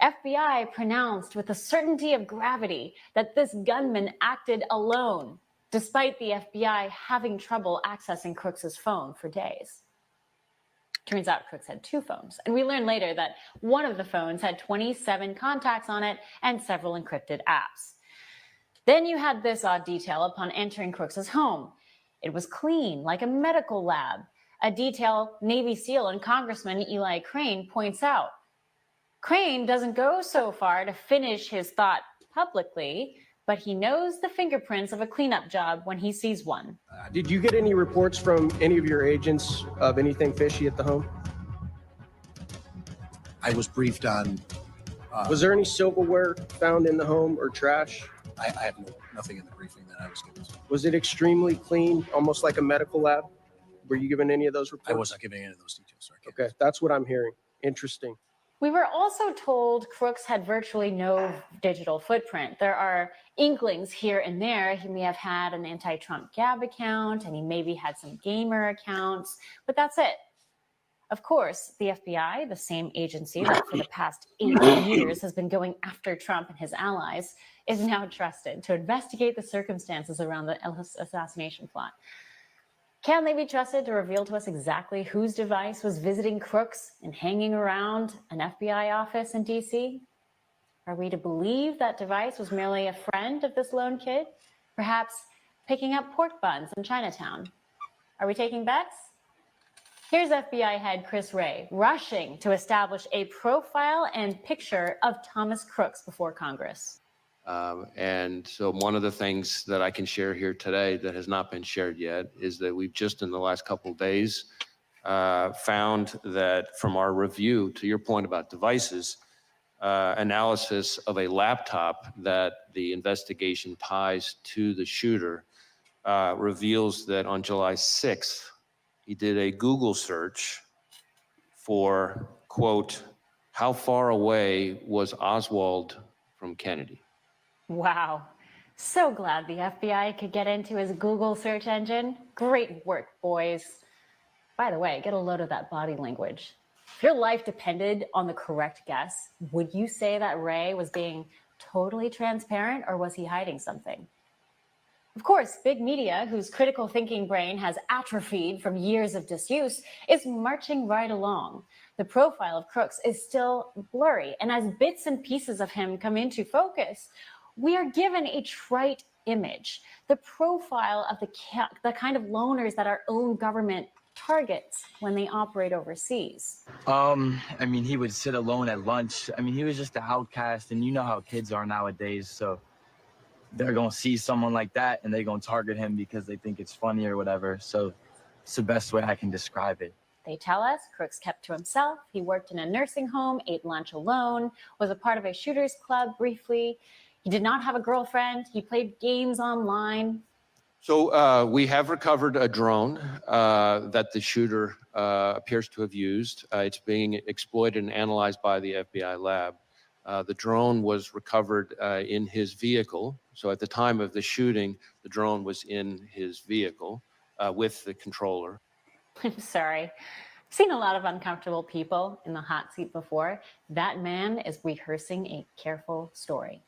Speaker 2: FBI pronounced with a certainty of gravity that this gunman acted alone, despite the FBI having trouble accessing Crooks's phone for days. Turns out Crooks had two phones, and we learned later that one of the phones had 27 contacts on it and several encrypted apps. Then you had this odd detail upon entering Crooks's home. It was clean, like a medical lab, a detail Navy SEAL and Congressman Eli Crane points out. Crane doesn't go so far to finish his thought publicly, but he knows the fingerprints of a cleanup job when he sees one.
Speaker 7: Did you get any reports from any of your agents of anything fishy at the home?
Speaker 8: I was briefed on.
Speaker 7: Was there any silverware found in the home or trash?
Speaker 8: I have nothing in the briefing that I was given.
Speaker 7: Was it extremely clean, almost like a medical lab? Were you given any of those reports?
Speaker 8: I was not giving any of those details. Sorry.
Speaker 7: Okay, that's what I'm hearing. Interesting.
Speaker 2: We were also told Crooks had virtually no digital footprint. There are inklings here and there. He may have had an anti-Trump Gab account, and he maybe had some gamer accounts, but that's it. Of course, the FBI, the same agency that for the past 8 years has been going after Trump and his allies, is now trusted to investigate the circumstances around the assassination plot. Can they be trusted to reveal to us exactly whose device was visiting Crooks and hanging around an FBI office in DC? Are we to believe that device was merely a friend of this lone kid? Perhaps picking up pork buns in Chinatown? Are we taking bets? Here's FBI head Chris Wray rushing to establish a profile and picture of Thomas Crooks before Congress.
Speaker 24: And so one of the things that I can share here today that has not been shared yet is that we've just in the last couple of days found that from our review, to your point about devices, analysis of a laptop that the investigation ties to the shooter reveals that on July 6th, he did a Google search for, quote, how far away was Oswald from Kennedy?
Speaker 2: Wow. So glad the FBI could get into his Google search engine. Great work, boys. By the way, get a load of that body language. If your life depended on the correct guess, would you say that Ray was being totally transparent, or was he hiding something? Of course, big media, whose critical thinking brain has atrophied from years of disuse, is marching right along. The profile of Crooks is still blurry, and as bits and pieces of him come into focus, we are given a trite image, the profile of the kind of loners that our own government targets when they operate overseas?
Speaker 9: I mean, he would sit alone at lunch. I mean, he was just an outcast, and you know how kids are nowadays. So they're gonna see someone like that, and they're gonna target him because they think it's funny or whatever. So it's the best way I can describe it.
Speaker 2: They tell us Crooks kept to himself. He worked in a nursing home, ate lunch alone, was a part of a shooters club briefly. He did not have a girlfriend. He played games online.
Speaker 24: So we have recovered a drone that the shooter appears to have used. It's being exploited and analyzed by the FBI lab. The drone was recovered in his vehicle. So at the time of the shooting, the drone was in his vehicle with the controller.
Speaker 2: I'm sorry. I've seen a lot of uncomfortable people in the hot seat before. That man is rehearsing a careful story.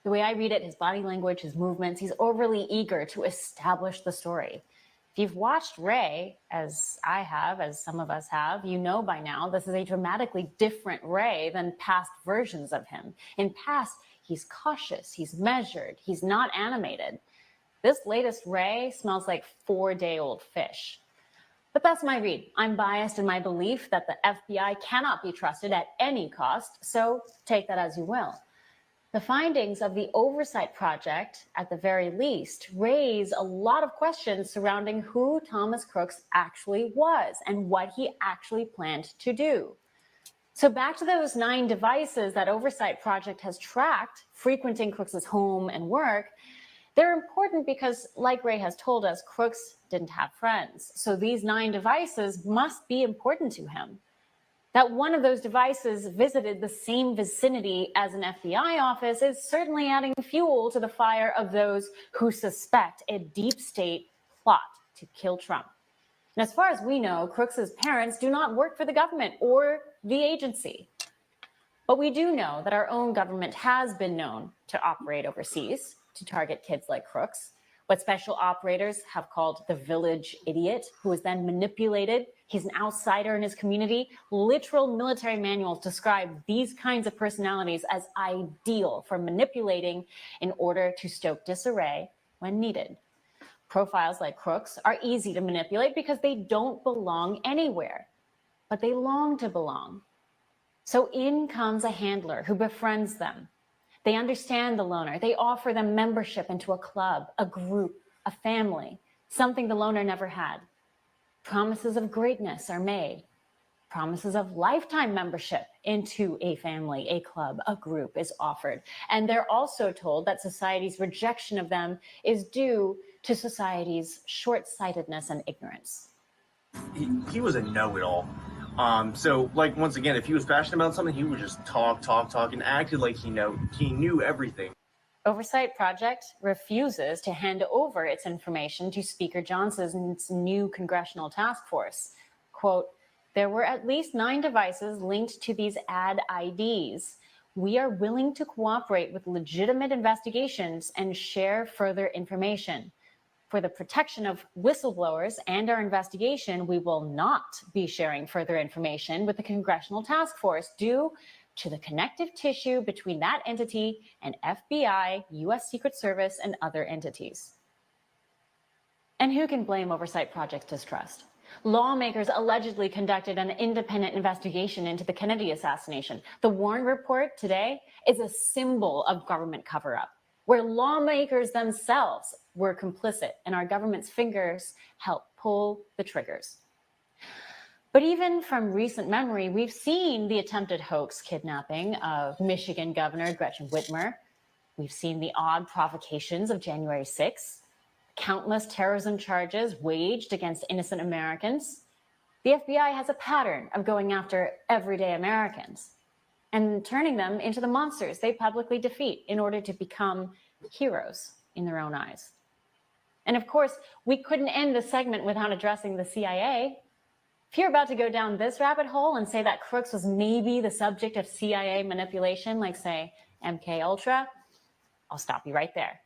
Speaker 2: The way I read it, his body language, his movements, he's overly eager to establish the story. If you've watched Ray, as I have, as some of us have, you know by now this is a dramatically different Ray than past versions of him. In past, he's cautious, he's measured, he's not animated. This latest Ray smells like 4-day-old fish. But that's my read. I'm biased in my belief that the FBI cannot be trusted at any cost, so take that as you will. The findings of the Oversight Project, at the very least, raise a lot of questions surrounding who Thomas Crooks actually was and what he actually planned to do. So back to those 9 devices that Oversight Project has tracked, frequenting Crooks's home and work. They're important because, like Ray has told us, Crooks didn't have friends. So these 9 devices must be important to him. That one of those devices visited the same vicinity as an FBI office is certainly adding fuel to the fire of those who suspect a deep state plot to kill Trump. And as far as we know, Crooks's parents do not work for the government or the agency. But we do know that our own government has been known to operate overseas to target kids like Crooks, what special operators have called the village idiot, who is then manipulated. He's an outsider in his community. Literal military manuals describe these kinds of personalities as ideal for manipulating in order to stoke disarray when needed. Profiles like Crooks are easy to manipulate because they don't belong anywhere, but they long to belong. So in comes a handler who befriends them. They understand the loner. They offer them membership into a club, a group, a family, something the loner never had. Promises of greatness are made. Promises of lifetime membership into a family, a club, a group is offered. And they're also told that society's rejection of them is due to society's short-sightedness and ignorance.
Speaker 10: He was a know-it-all. So, like, once again, if he was passionate about something, he would just talk, and acted like he knew everything.
Speaker 2: Oversight Project refuses to hand over its information to Speaker Johnson's new congressional task force. Quote, there were at least 9 devices linked to these ad IDs. We are willing to cooperate with legitimate investigations and share further information. For the protection of whistleblowers and our investigation, we will not be sharing further information with the Congressional Task Force due to the connective tissue between that entity and FBI, U.S. Secret Service, and other entities. And who can blame Oversight Project's distrust? Lawmakers allegedly conducted an independent investigation into the Kennedy assassination. The Warren Report today is a symbol of government cover-up, where lawmakers themselves were complicit and our government's fingers helped pull the triggers. But even from recent memory, we've seen the attempted hoax kidnapping of Michigan Governor Gretchen Whitmer. We've seen the odd provocations of January 6th, countless terrorism charges waged against innocent Americans. The FBI has a pattern of going after everyday Americans and turning them into the monsters they publicly defeat in order to become heroes in their own eyes. And of course, we couldn't end the segment without addressing the CIA. If you're about to go down this rabbit hole and say that Crooks was maybe the subject of CIA manipulation, like say MK Ultra, I'll stop you right there.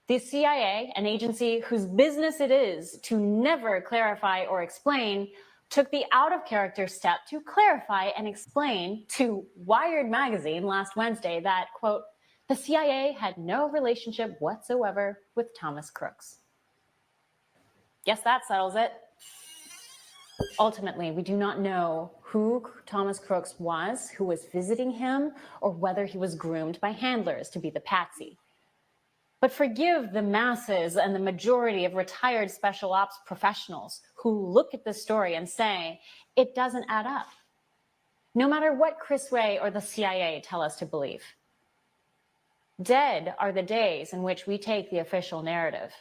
Speaker 2: The CIA, an agency whose business it is to never clarify or explain, took the out-of-character step to clarify and explain to Wired magazine last Wednesday that, quote, The CIA had no relationship whatsoever with Thomas Crooks. Guess that settles it. Ultimately, we do not know who Thomas Crooks was, who was visiting him, or whether he was groomed by handlers to be the patsy. But forgive the masses and the majority of retired special ops professionals who look at this story and say, it doesn't add up. No matter what Chris Wray or the CIA tell us to believe. Dead are the days in which we take the official narrative.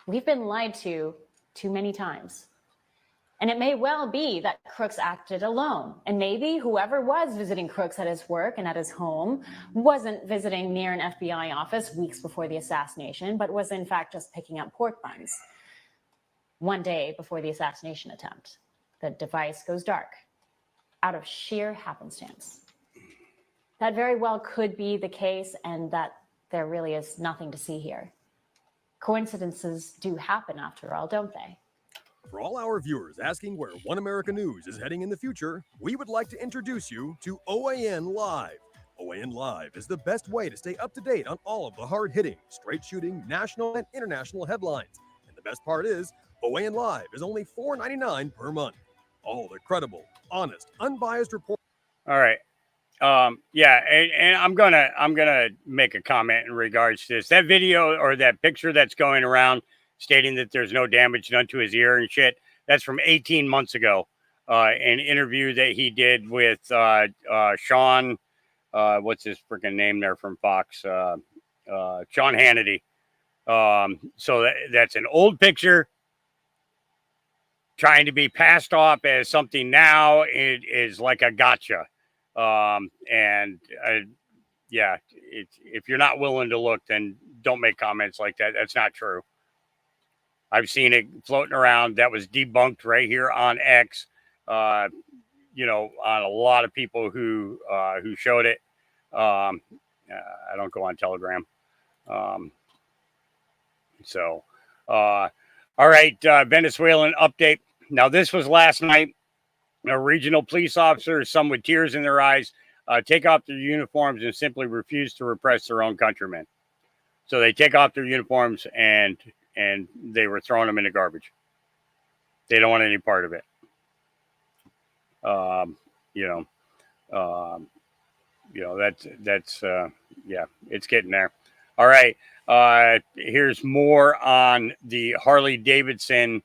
Speaker 2: We've been lied to too many times. And it may well be that Crooks acted alone. And maybe whoever was visiting Crooks at his work and at his home wasn't visiting near an FBI office weeks before the assassination, but was in fact just picking up pork buns. One day before the assassination attempt, the device goes dark out of sheer happenstance. That very well could be the case, and that there really is nothing to see here. Coincidences do happen after all, don't they?
Speaker 11: For all our viewers asking where One America News is heading in the future, we would like to introduce you to OAN Live. OAN Live is the best way to stay up to date on all of the hard-hitting, straight-shooting, national and international headlines. And the best part is, OAN Live is only $4.99 per month. All the credible, honest, unbiased report.
Speaker 1: All right. Yeah, and I'm gonna make a comment in regards to this. That video or that picture that's going around stating that there's no damage done to his ear and shit, that's from 18 months ago. An interview that he did with Sean, what's his freaking name there from Fox? Sean Hannity. So that's an old picture trying to be passed off as something now. It is like a gotcha. Yeah, if you're not willing to look, then don't make comments like that. That's not true. I've seen it floating around. That was debunked right here on X. You know, on a lot of people who showed it. I don't go on Telegram. All right, Venezuelan update. Now, this was last night. A regional police officers, some with tears in their eyes, take off their uniforms and simply refuse to repress their own countrymen. So they take off their uniforms and they were throwing them in the garbage. They don't want any part of it. That's yeah, it's getting there. All right. Here's more on the Harley Davidson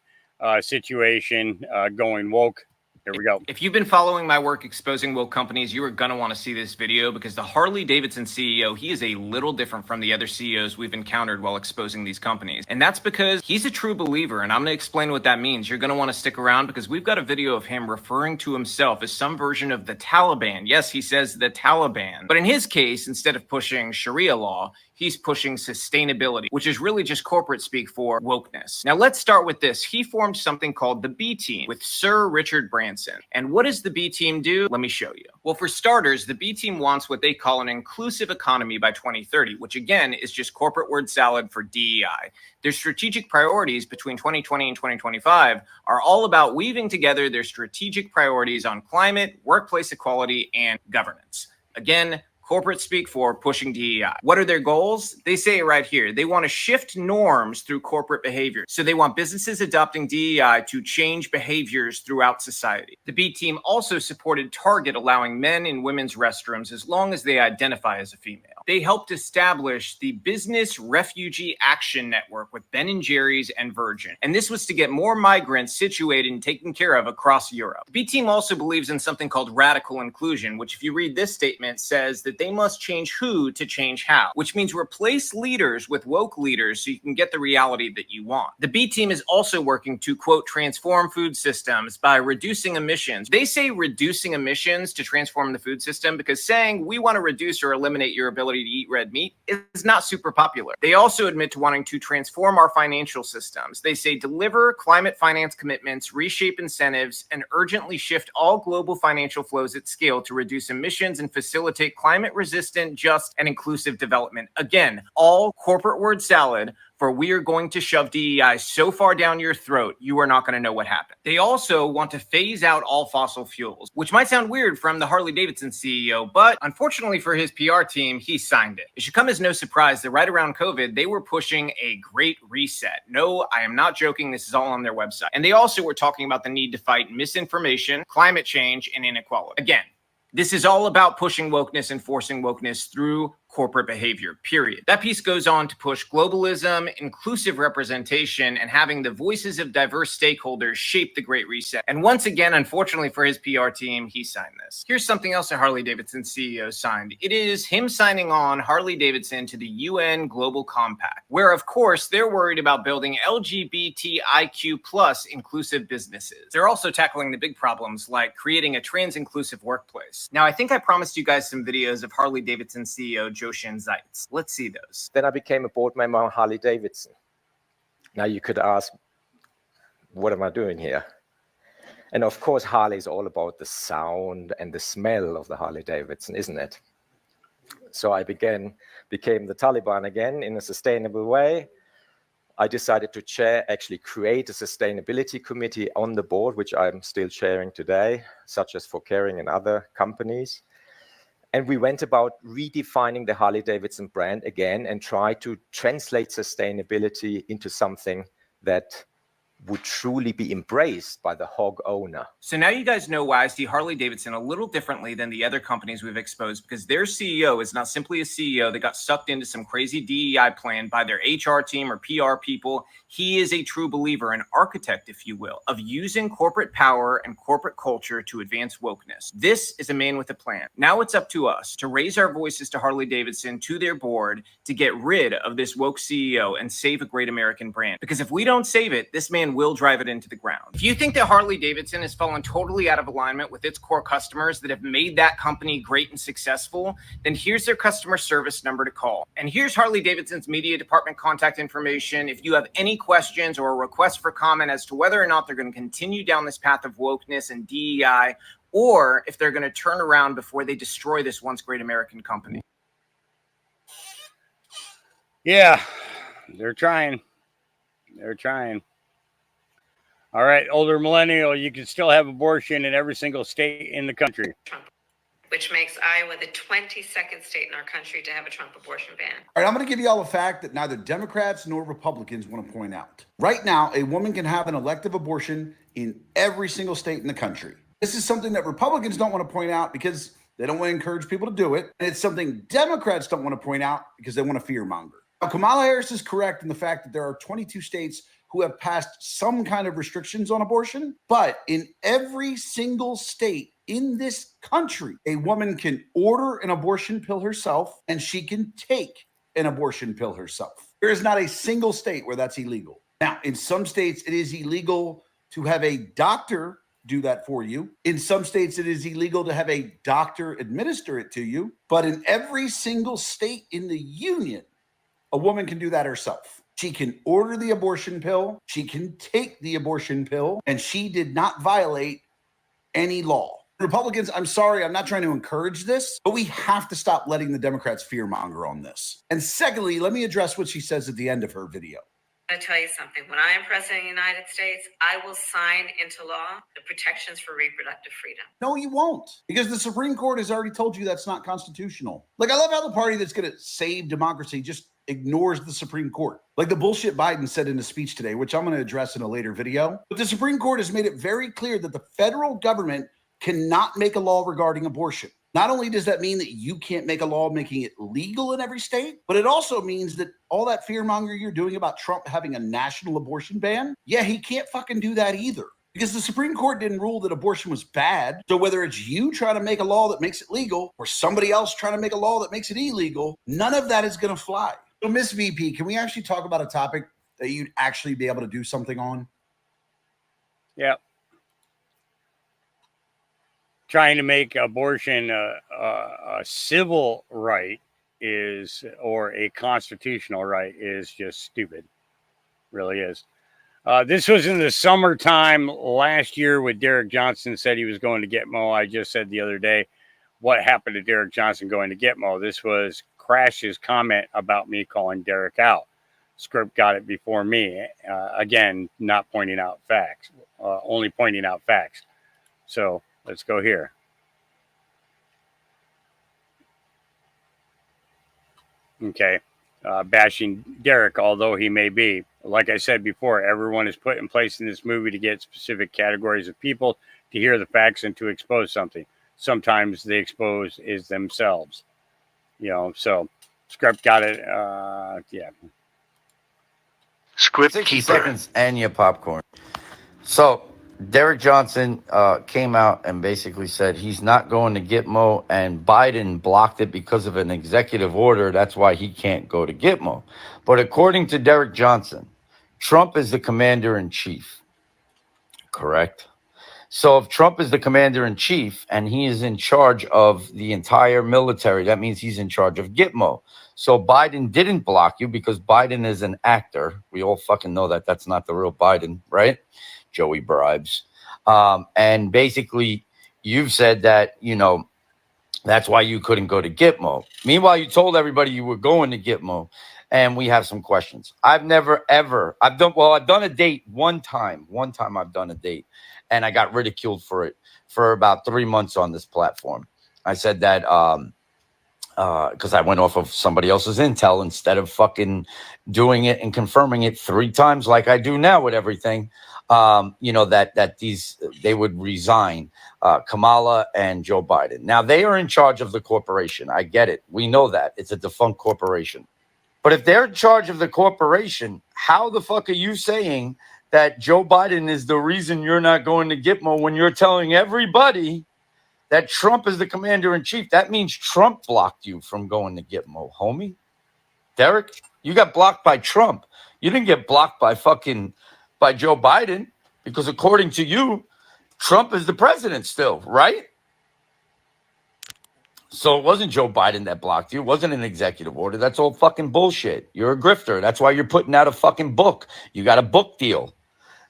Speaker 1: situation going woke. Here we go.
Speaker 13: If you've been following my work exposing woke companies, you are going to want to see this video because the Harley Davidson CEO, he is a little different from the other CEOs we've encountered while exposing these companies. And that's because he's a true believer, and I'm going to explain what that means. You're going to want to stick around because we've got a video of him referring to himself as some version of the Taliban. Yes, he says the Taliban. But in his case, instead of pushing Sharia law, he's pushing sustainability, which is really just corporate speak for wokeness. Now, let's start with this. He formed something called the B Team with Sir Richard Branson. And what does the B Team do? Let me show you. Well, for starters, the B Team wants what they call an inclusive economy by 2030, which again is just corporate word salad for DEI. Their strategic priorities between 2020 and 2025 are all about weaving together their strategic priorities on climate, workplace equality, and governance. Again, corporate speak for pushing DEI. What are their goals? They say it right here. They want to shift norms through corporate behavior. So they want businesses adopting DEI to change behaviors throughout society. The B Team also supported Target allowing men in women's restrooms as long as they identify as a female. They helped establish the Business Refugee Action Network with Ben & Jerry's and Virgin. And this was to get more migrants situated and taken care of across Europe. The B Team also believes in something called radical inclusion, which if you read this statement says that they must change who to change how, which means replace leaders with woke leaders so you can get the reality that you want. The B Team is also working to, quote, transform food systems by reducing emissions. They say reducing emissions to transform the food system because saying we want to reduce or eliminate your ability to eat red meat is not super popular. They also admit to wanting to transform our financial systems. They say deliver climate finance commitments, reshape incentives, and urgently shift all global financial flows at scale to reduce emissions and facilitate climate resistant, just, and inclusive development. Again, all corporate word salad for we are going to shove DEI so far down your throat, you are not going to know what happened. They also want to phase out all fossil fuels, which might sound weird from the Harley-Davidson CEO, but unfortunately for his PR team, he signed it. It should come as no surprise that right around COVID, they were pushing a great reset. No, I am not joking. This is all on their website. And they also were talking about the need to fight misinformation, climate change, and inequality. Again, this is all about pushing wokeness and forcing wokeness through corporate behavior, period. That piece goes on to push globalism, inclusive representation, and having the voices of diverse stakeholders shape the Great Reset. And once again, unfortunately for his PR team, he signed this. Here's something else a Harley-Davidson CEO signed. It is him signing on Harley-Davidson to the UN Global Compact, where, of course, they're worried about building LGBTIQ+ inclusive businesses. They're also tackling the big problems like creating a trans-inclusive workplace. Now, I think I promised you guys some videos of Harley-Davidson CEO Joshin Zeitz. Let's see those.
Speaker 18: Then I became a board member on Harley Davidson. Now you could ask, what am I doing here? And of course, Harley is all about the sound and the smell of the Harley Davidson, isn't it? So I became the Taliban again in a sustainable way. I decided to create a sustainability committee on the board, which I'm still chairing today, such as for Kering and other companies. And we went about redefining the Harley-Davidson brand again and try to translate sustainability into something that would truly be embraced by the hog owner.
Speaker 13: So now you guys know why I see Harley-Davidson a little differently than the other companies we've exposed, because their CEO is not simply a CEO that got sucked into some crazy DEI plan by their HR team or PR people. He is a true believer, an architect, if you will, of using corporate power and corporate culture to advance wokeness. This is a man with a plan. Now it's up to us to raise our voices to Harley-Davidson, to their board, to get rid of this woke CEO and save a great American brand. Because if we don't save it, this man will drive it into the ground. If you think that Harley-Davidson has fallen totally out of alignment with its core customers that have made that company great and successful, then here's their customer service number to call. And here's Harley-Davidson's media department contact information. If you have any questions or a request for comment as to whether or not they're going to continue down this path of wokeness and DEI, or if they're going to turn around before they destroy this once great American company.
Speaker 1: Yeah, they're trying. They're trying. All right, older millennial, you can still have abortion in every single state in the country.
Speaker 12: Which makes Iowa the 22nd state in our country to have a Trump abortion ban.
Speaker 14: All right, I'm going to give you all a fact that neither Democrats nor Republicans want to point out. Right now, a woman can have an elective abortion in every single state in the country. This is something that Republicans don't want to point out because they don't want to encourage people to do it. And it's something Democrats don't want to point out because they want to fearmonger. Now, Kamala Harris is correct in the fact that there are 22 states who have passed some kind of restrictions on abortion, but in every single state in this country, a woman can order an abortion pill herself and she can take an abortion pill herself. There is not a single state where that's illegal. Now, in some states, it is illegal to have a doctor do that for you. In some states, it is illegal to have a doctor administer it to you. But in every single state in the union, a woman can do that herself. She can order the abortion pill, she can take the abortion pill, and she did not violate any law. Republicans, I'm sorry, I'm not trying to encourage this, but we have to stop letting the Democrats fearmonger on this. And secondly, let me address what she says at the end of her video.
Speaker 12: I'm going to tell you something. When I am president of the United States, I will sign into law the protections for reproductive freedom.
Speaker 14: No, you won't, because the Supreme Court has already told you that's not constitutional. Like, I love how the party that's going to save democracy just ignores the Supreme Court. Like the bullshit Biden said in a speech today, which I'm going to address in a later video. But the Supreme Court has made it very clear that the federal government cannot make a law regarding abortion. Not only does that mean that you can't make a law making it legal in every state, but it also means that all that fearmonger you're doing about Trump having a national abortion ban, yeah, he can't fucking do that either. Because the Supreme Court didn't rule that abortion was bad. So whether it's you trying to make a law that makes it legal or somebody else trying to make a law that makes it illegal, none of that is going to fly. So Miss VP, can we actually talk about a topic that you'd actually be able to do something on?
Speaker 1: Yeah. Trying to make abortion a civil right is, or a constitutional right, is just stupid. Really is. This was in the summertime last year when Derek Johnson said he was going to Gitmo. I just said the other day, what happened to Derek Johnson going to Gitmo? This was Crash's comment about me calling Derek out. Script got it before me. Again, not pointing out facts, only pointing out facts. So let's go here. Okay. Bashing Derek, although he may be. Like I said before, everyone is put in place in this movie to get specific categories of people to hear the facts and to expose something. Sometimes the expose is themselves. So Script got it. Yeah.
Speaker 3: Script 60 seconds and your popcorn. So Derek Johnson came out and basically said he's not going to Gitmo, and Biden blocked it because of an executive order. That's why he can't go to Gitmo. But according to Derek Johnson, Trump is the commander-in-chief. Correct? So if Trump is the commander-in-chief and he is in charge of the entire military, that means he's in charge of Gitmo. So Biden didn't block you because Biden is an actor. We all fucking know that. That's not the real Biden, right? Joey bribes. And basically, you've said that, that's why you couldn't go to Gitmo. Meanwhile, you told everybody you were going to Gitmo, and we have some questions. I've done a date one time. One time I've done a date, and I got ridiculed for it for about 3 months on this platform. I said that because I went off of somebody else's intel instead of fucking doing it and confirming it 3 times like I do now with everything. They would resign, Kamala and Joe Biden. Now, they are in charge of the corporation. I get it. We know that. It's a defunct corporation. But if they're in charge of the corporation, how the fuck are you saying that Joe Biden is the reason you're not going to Gitmo when you're telling everybody that Trump is the commander-in-chief? That means Trump blocked you from going to Gitmo, homie. Derek, you got blocked by Trump. You didn't get blocked by Joe Biden, because according to you, Trump is the president still, right? So it wasn't Joe Biden that blocked you. It wasn't an executive order. That's all fucking bullshit. You're a grifter. That's why you're putting out a fucking book. You got a book deal.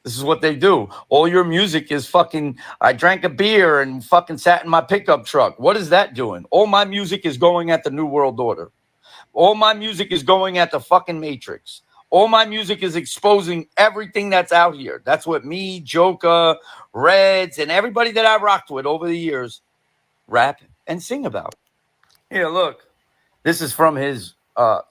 Speaker 3: This is what they do. All your music is fucking, I drank a beer and fucking sat in my pickup truck. What is that doing? All my music is going at the New World Order. All my music is going at the fucking Matrix. All my music is exposing everything that's out here. That's what me, Joker, Reds, and everybody that I rocked with over the years rap and sing about. Here, look. This is from his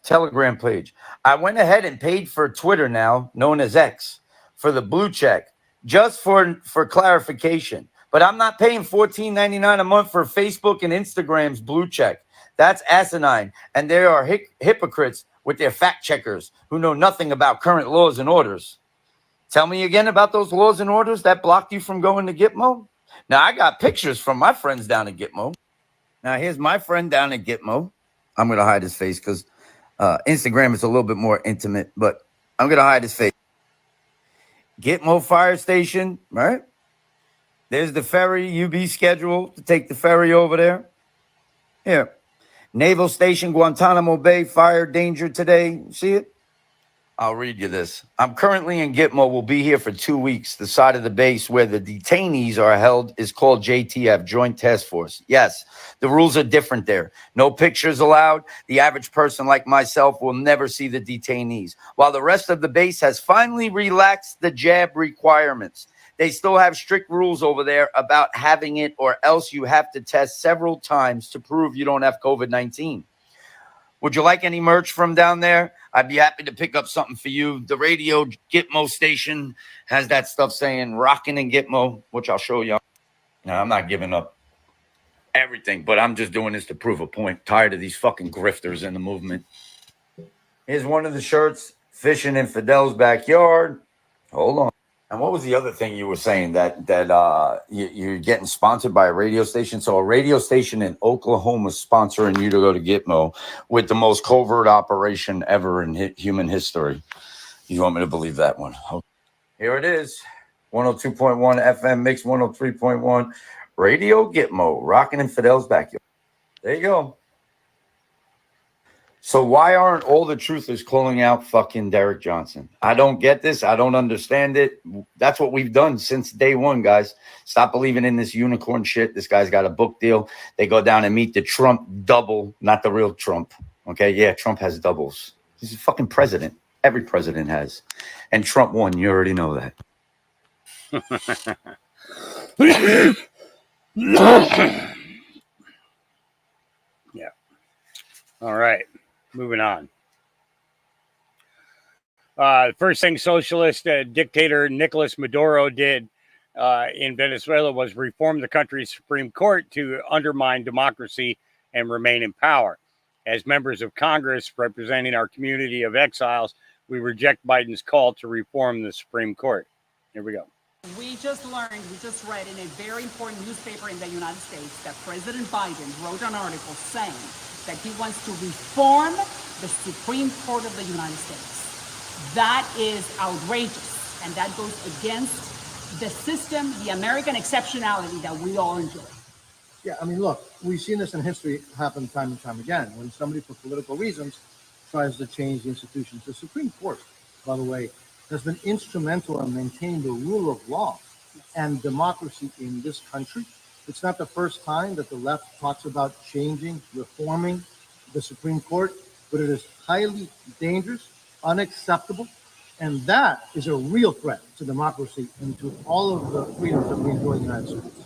Speaker 3: Telegram page. I went ahead and paid for Twitter now, known as X, for the blue check, just for clarification. But I'm not paying $14.99 a month for Facebook and Instagram's blue check. That's asinine. And they are hypocrites with their fact checkers who know nothing about current laws and orders. Tell me again about those laws and orders that blocked you from going to Gitmo. Now, I got pictures from my friends down at Gitmo. Now, here's my friend down at Gitmo. I'm going to hide his face because Instagram is a little bit more intimate, but I'm going to hide his face. Gitmo Fire Station, right? There's the ferry. You be scheduled to take the ferry over there. Here. Naval Station, Guantanamo Bay, fire danger today. See it? I'll read you this. I'm currently in Gitmo. We'll be here for 2 weeks. The side of the base where the detainees are held is called JTF, Joint Task Force. Yes, the rules are different there. No pictures allowed. The average person like myself will never see the detainees. While the rest of the base has finally relaxed the jab requirements, they still have strict rules over there about having it, or else you have to test several times to prove you don't have COVID-19. Would you like any merch from down there? I'd be happy to pick up something for you. The radio Gitmo station has that stuff saying rockin' in Gitmo, which I'll show you. Now, I'm not giving up everything, but I'm just doing this to prove a point. Tired of these fucking grifters in the movement. Here's one of the shirts, fishing in Fidel's backyard. Hold on. And what was the other thing you were saying, that you're getting sponsored by a radio station? So a radio station in Oklahoma sponsoring you to go to Gitmo with the most covert operation ever in human history. You want me to believe that one? Okay. Here it is. 102.1 FM mix, 103.1 Radio Gitmo, rocking in Fidel's backyard. There you go. So why aren't all the truthers calling out fucking Derek Johnson? I don't get this. I don't understand it. That's what we've done since day one, guys. Stop believing in this unicorn shit. This guy's got a book deal. They go down and meet the Trump double, not the real Trump. Okay, yeah, Trump has doubles. He's a fucking president. Every president has. And Trump won. You already know that.
Speaker 1: Yeah. All right. Moving on. First thing socialist dictator Nicolas Maduro did in Venezuela was reform the country's Supreme Court to undermine democracy and remain in power. As members of Congress representing our community of exiles, we reject Biden's call to reform the Supreme Court. Here we go.
Speaker 15: We just read in a very important newspaper in the United States that President Biden wrote an article saying that he wants to reform the Supreme Court of the United States. That is outrageous, and that goes against the system, the American exceptionality that we all enjoy.
Speaker 16: Yeah, I mean, look, we've seen this in history happen time and time again. When somebody, for political reasons, tries to change the institutions. The Supreme Court, by the way, has been instrumental in maintaining the rule of law and democracy in this country. It's not the first time that the left talks about changing, reforming the Supreme Court, but it is highly dangerous, unacceptable, and that is a real threat to democracy and to all of the freedoms that we enjoy in the United States.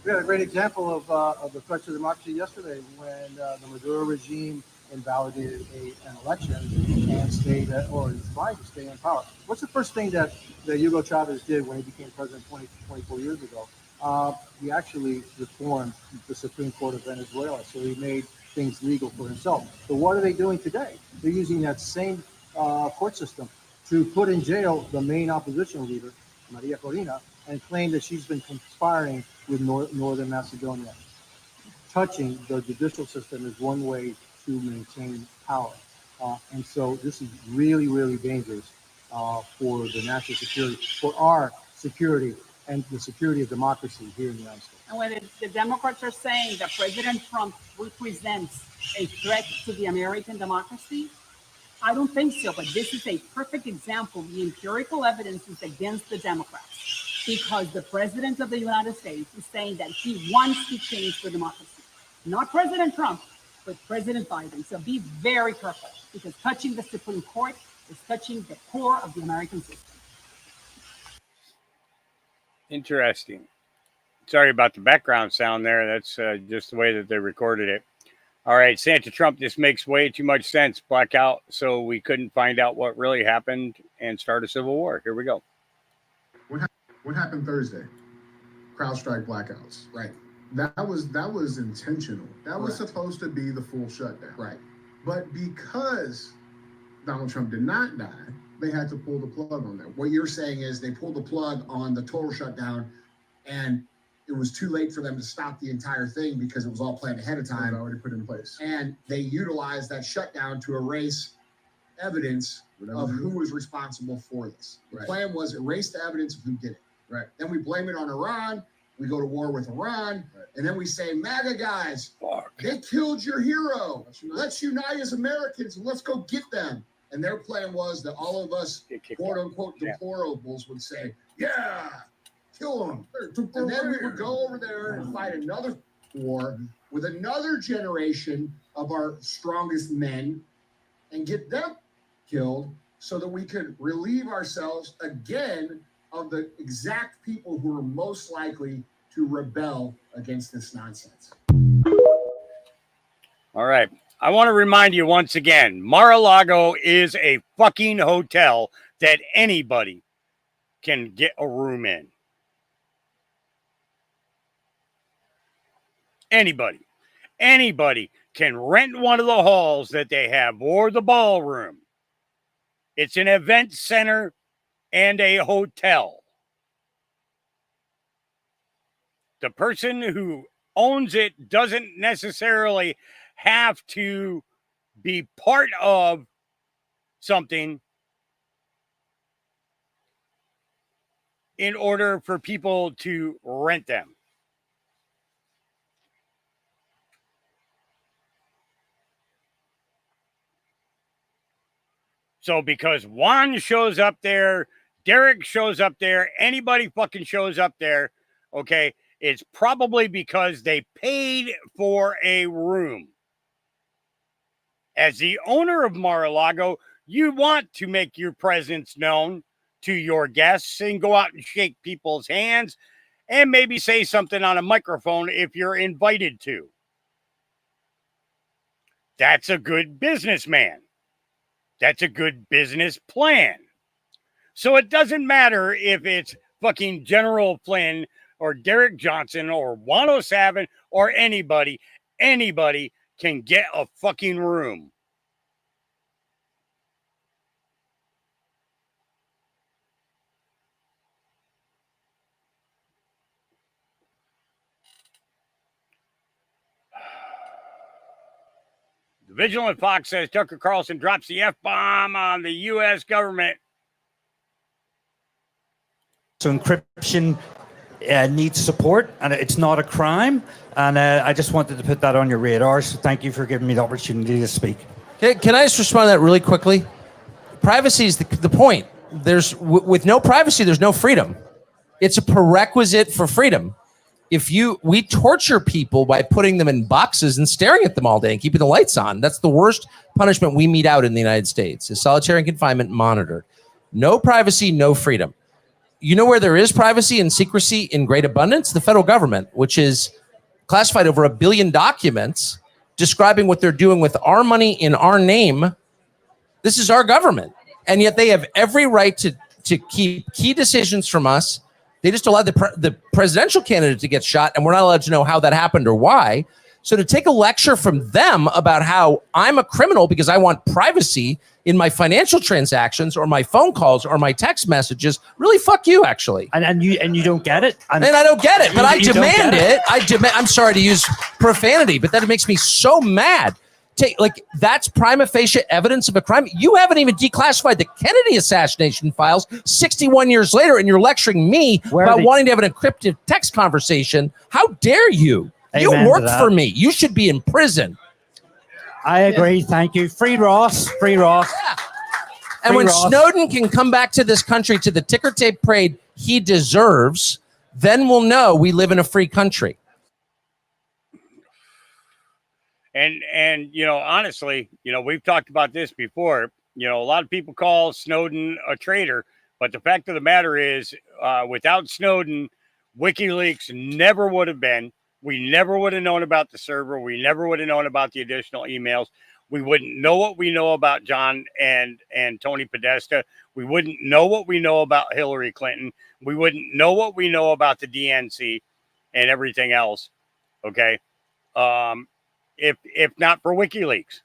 Speaker 16: We had a great example of the threat to democracy yesterday when the Maduro regime invalidated an election and stayed, or tried to stay in power. What's the first thing that Hugo Chavez did when he became president 24 years ago? He actually reformed the Supreme Court of Venezuela, so he made things legal for himself. So what are they doing today? They're using that same court system to put in jail the main opposition leader, Maria Corina, and claim that she's been conspiring with Northern Macedonia. Touching the judicial system is one way to maintain power. And so this is really, really dangerous for the national security, for our security and the security of democracy here in the United States.
Speaker 15: And when the Democrats are saying that President Trump represents a threat to the American democracy, I don't think so, but this is a perfect example. The empirical evidence is against the Democrats because the President of the United States is saying that he wants to change for democracy. Not President Trump, but President Biden. So be very careful because touching the Supreme Court is touching the core of the American system.
Speaker 1: Interesting. Sorry about the background sound there. That's just the way that they recorded it. All right, Santa Trump, this makes way too much sense. Blackout, so we couldn't find out what really happened and start a civil war. Here we go.
Speaker 19: What happened Thursday? CrowdStrike blackouts. Right. That was intentional. That was supposed to be the full shutdown. Right. But because Donald Trump did not die, they had to pull the plug on that.
Speaker 20: What you're saying is they pulled the plug on the total shutdown, and it was too late for them to stop the entire thing because it was all planned ahead of time.
Speaker 19: Already put in place.
Speaker 20: And they utilized that shutdown to erase evidence of who was responsible for this. The plan was erase the evidence of who did it.
Speaker 19: Right.
Speaker 20: Then we blame it on Iran. We go to war with Iran. And then we say, MAGA guys, they killed your hero. Let's unite as Americans and let's go get them. And their plan was that all of us, quote unquote, deplorables would say, yeah, kill them. And then we would go over there and fight another war with another generation of our strongest men and get them killed so that we could relieve ourselves again of the exact people who are most likely to rebel against this nonsense.
Speaker 1: All right. I want to remind you once again, Mar-a-Lago is a fucking hotel that anybody can get a room in. Anybody can rent one of the halls that they have or the ballroom. It's an event center and a hotel. The person who owns it doesn't necessarily have to be part of something in order for people to rent them. So because Juan shows up there, Derek shows up there, anybody fucking shows up there, okay, it's probably because they paid for a room. As the owner of Mar-a-Lago, You want to make your presence known to your guests and go out and shake people's hands and maybe say something on a microphone if you're invited to. That's a good businessman. That's a good business plan. So it doesn't matter if it's fucking General Flynn or Derek Johnson or Juan O'Savin or anybody. Anybody can get a fucking room. The Vigilant Fox says Tucker Carlson drops the F-bomb on the U.S. government.
Speaker 17: So encryption needs support, and it's not a crime. And I just wanted to put that on your radar. So thank you for giving me the opportunity to speak.
Speaker 21: Can I just respond to that really quickly? Privacy is the point. With no privacy, there's no freedom. It's a prerequisite for freedom. We torture people by putting them in boxes and staring at them all day and keeping the lights on. That's the worst punishment we mete out in the United States, is solitary confinement monitored. No privacy, no freedom. You know where there is privacy and secrecy in great abundance? The federal government, which is classified over 1 billion documents describing what they're doing with our money in our name. This is our government. And yet they have every right to keep key decisions from us. They just allowed the presidential candidate to get shot, and we're not allowed to know how that happened or why. So to take a lecture from them about how I'm a criminal because I want privacy in my financial transactions or my phone calls or my text messages, really fuck you, actually.
Speaker 17: And you don't get it?
Speaker 21: And I don't get it, but I demand it. I'm sorry to use profanity, but that makes me so mad. That's prima facie evidence of a crime. You haven't even declassified the Kennedy assassination files 61 years later, and you're lecturing me about wanting to have an encrypted text conversation. How dare you? You work for me. You should be in prison.
Speaker 17: I agree. Thank you. Free Ross. Free Ross.
Speaker 21: Yeah. And when Snowden can come back to this country to the ticker tape parade he deserves, then we'll know we live in a free country.
Speaker 1: And honestly, we've talked about this before. A lot of people call Snowden a traitor, but the fact of the matter is, without Snowden, WikiLeaks never would have been. We never would have known about the server. We never would have known about the additional emails. We wouldn't know what we know about John and Tony Podesta. We wouldn't know what we know about Hillary Clinton. We wouldn't know what we know about the DNC and everything else. Okay. If not for WikiLeaks,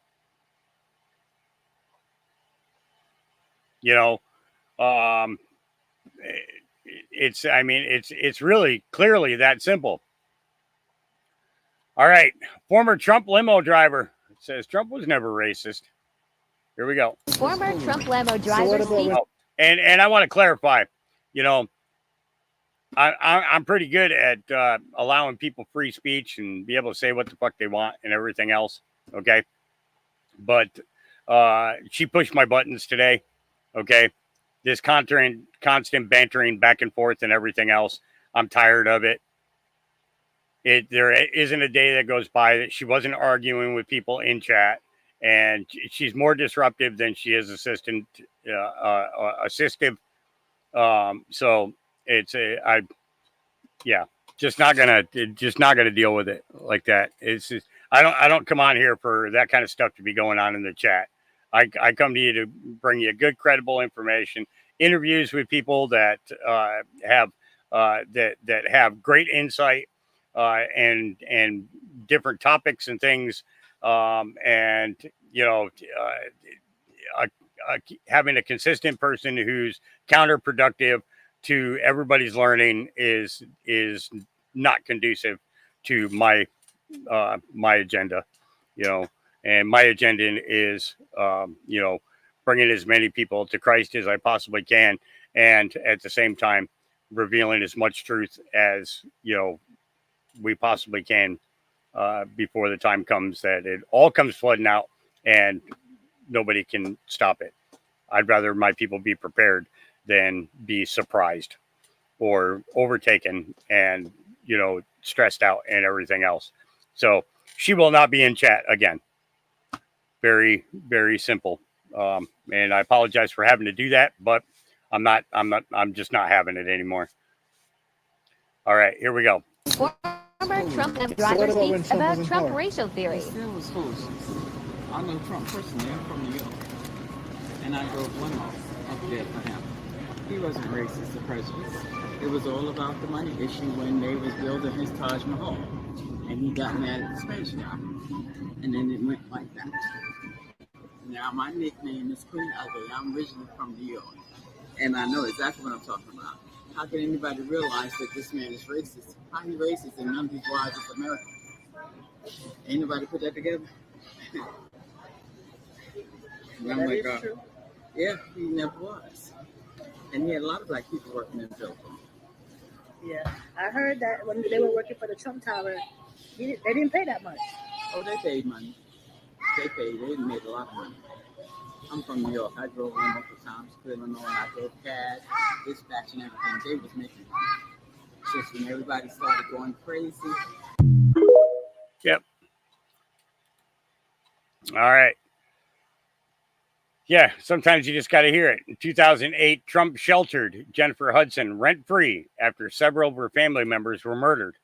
Speaker 1: it's really clearly that simple. All right. Former Trump limo driver says Trump was never racist. Here we go.
Speaker 22: Former Trump limo driver.
Speaker 1: And I want to clarify, I'm pretty good at allowing people free speech and be able to say what the fuck they want and everything else. Okay. But she pushed my buttons today. Okay. This constant bantering back and forth and everything else. I'm tired of it. There isn't a day that goes by that she wasn't arguing with people in chat, and she's more disruptive than she is assistive. So it's just not gonna deal with it like that. It's just, I don't come on here for that kind of stuff to be going on in the chat. I come to you to bring you good, credible information, interviews with people that have great insight. And different topics and things, having a consistent person who's counterproductive to everybody's learning is not conducive to my agenda, and my agenda is bringing as many people to Christ as I possibly can, and at the same time revealing as much truth as we possibly can before the time comes that it all comes flooding out and nobody can stop it. I'd rather my people be prepared than be surprised or overtaken and, stressed out and everything else. So she will not be in chat again. Very, very simple. And I apologize for having to do that, but I'm just not having it anymore. All right, here we go.
Speaker 22: Former Trump driver speaks about Trump racial theory.
Speaker 4: I know Trump personally. I'm from New York. And I drove limo up there for him. He wasn't racist or prejudiced. It was all about the money issue when they was building his Taj Mahal. And he got mad at the space yacht. And then it went like that. Now, my nickname is Queen Ugly. I'm originally from New York. And I know exactly what I'm talking about. How can anybody realize that this man is racist? How he racist and none of these wives is American? Ain't nobody put that together? And I'm like, yeah, he never was. And he had a lot of black people working in the building.
Speaker 5: Yeah, I heard that when they were working for the Trump Tower, they didn't pay that much.
Speaker 4: Oh, they paid money. They made a lot of money. I'm from New York. I drove in multiple times to Illinois. I drove cab, dispatch, and everything. They was making money. Just when everybody started going crazy.
Speaker 1: Yep. All right. Yeah, sometimes you just got to hear it. In 2008, Trump sheltered Jennifer Hudson rent-free after several of her family members were murdered.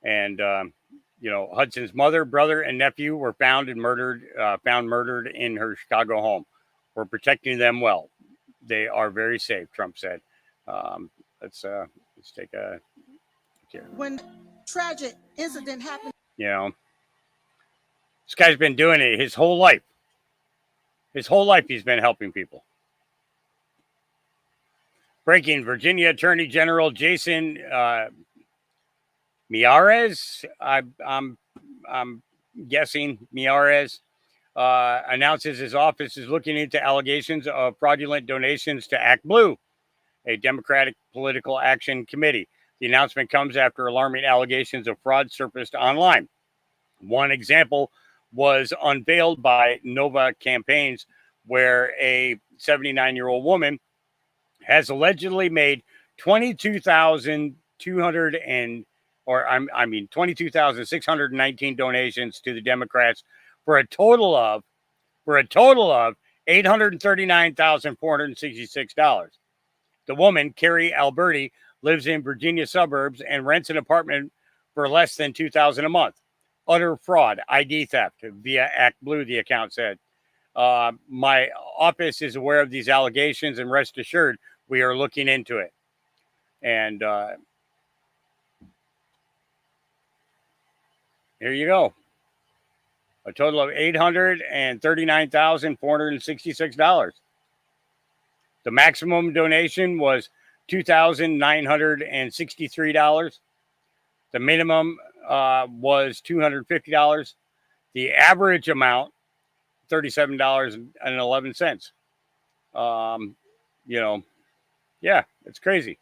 Speaker 1: And, Hudson's mother, brother, and nephew were found murdered in her Chicago home. We're protecting them well. They are very safe, Trump said. Let's take a look here.
Speaker 6: When tragic incident happened.
Speaker 1: This guy's been doing it his whole life. His whole life he's been helping people. Breaking: Virginia Attorney General Jason Miyares, I'm guessing Miyares, announces his office is looking into allegations of fraudulent donations to Act Blue, a Democratic political action committee. The announcement comes after alarming allegations of fraud surfaced online. One example was unveiled by Nova Campaigns, where a 79-year-old woman has allegedly made 22,619 donations to the Democrats for a total of $839,466. The woman, Carrie Alberti, lives in Virginia suburbs and rents an apartment for less than $2,000 a month. Utter fraud, ID theft via Act Blue, the account said. My office is aware of these allegations, and rest assured, we are looking into it. And here you go. A total of $839,466. The maximum donation was $2,963. The minimum was $250. The average amount, $37.11. Yeah, it's crazy.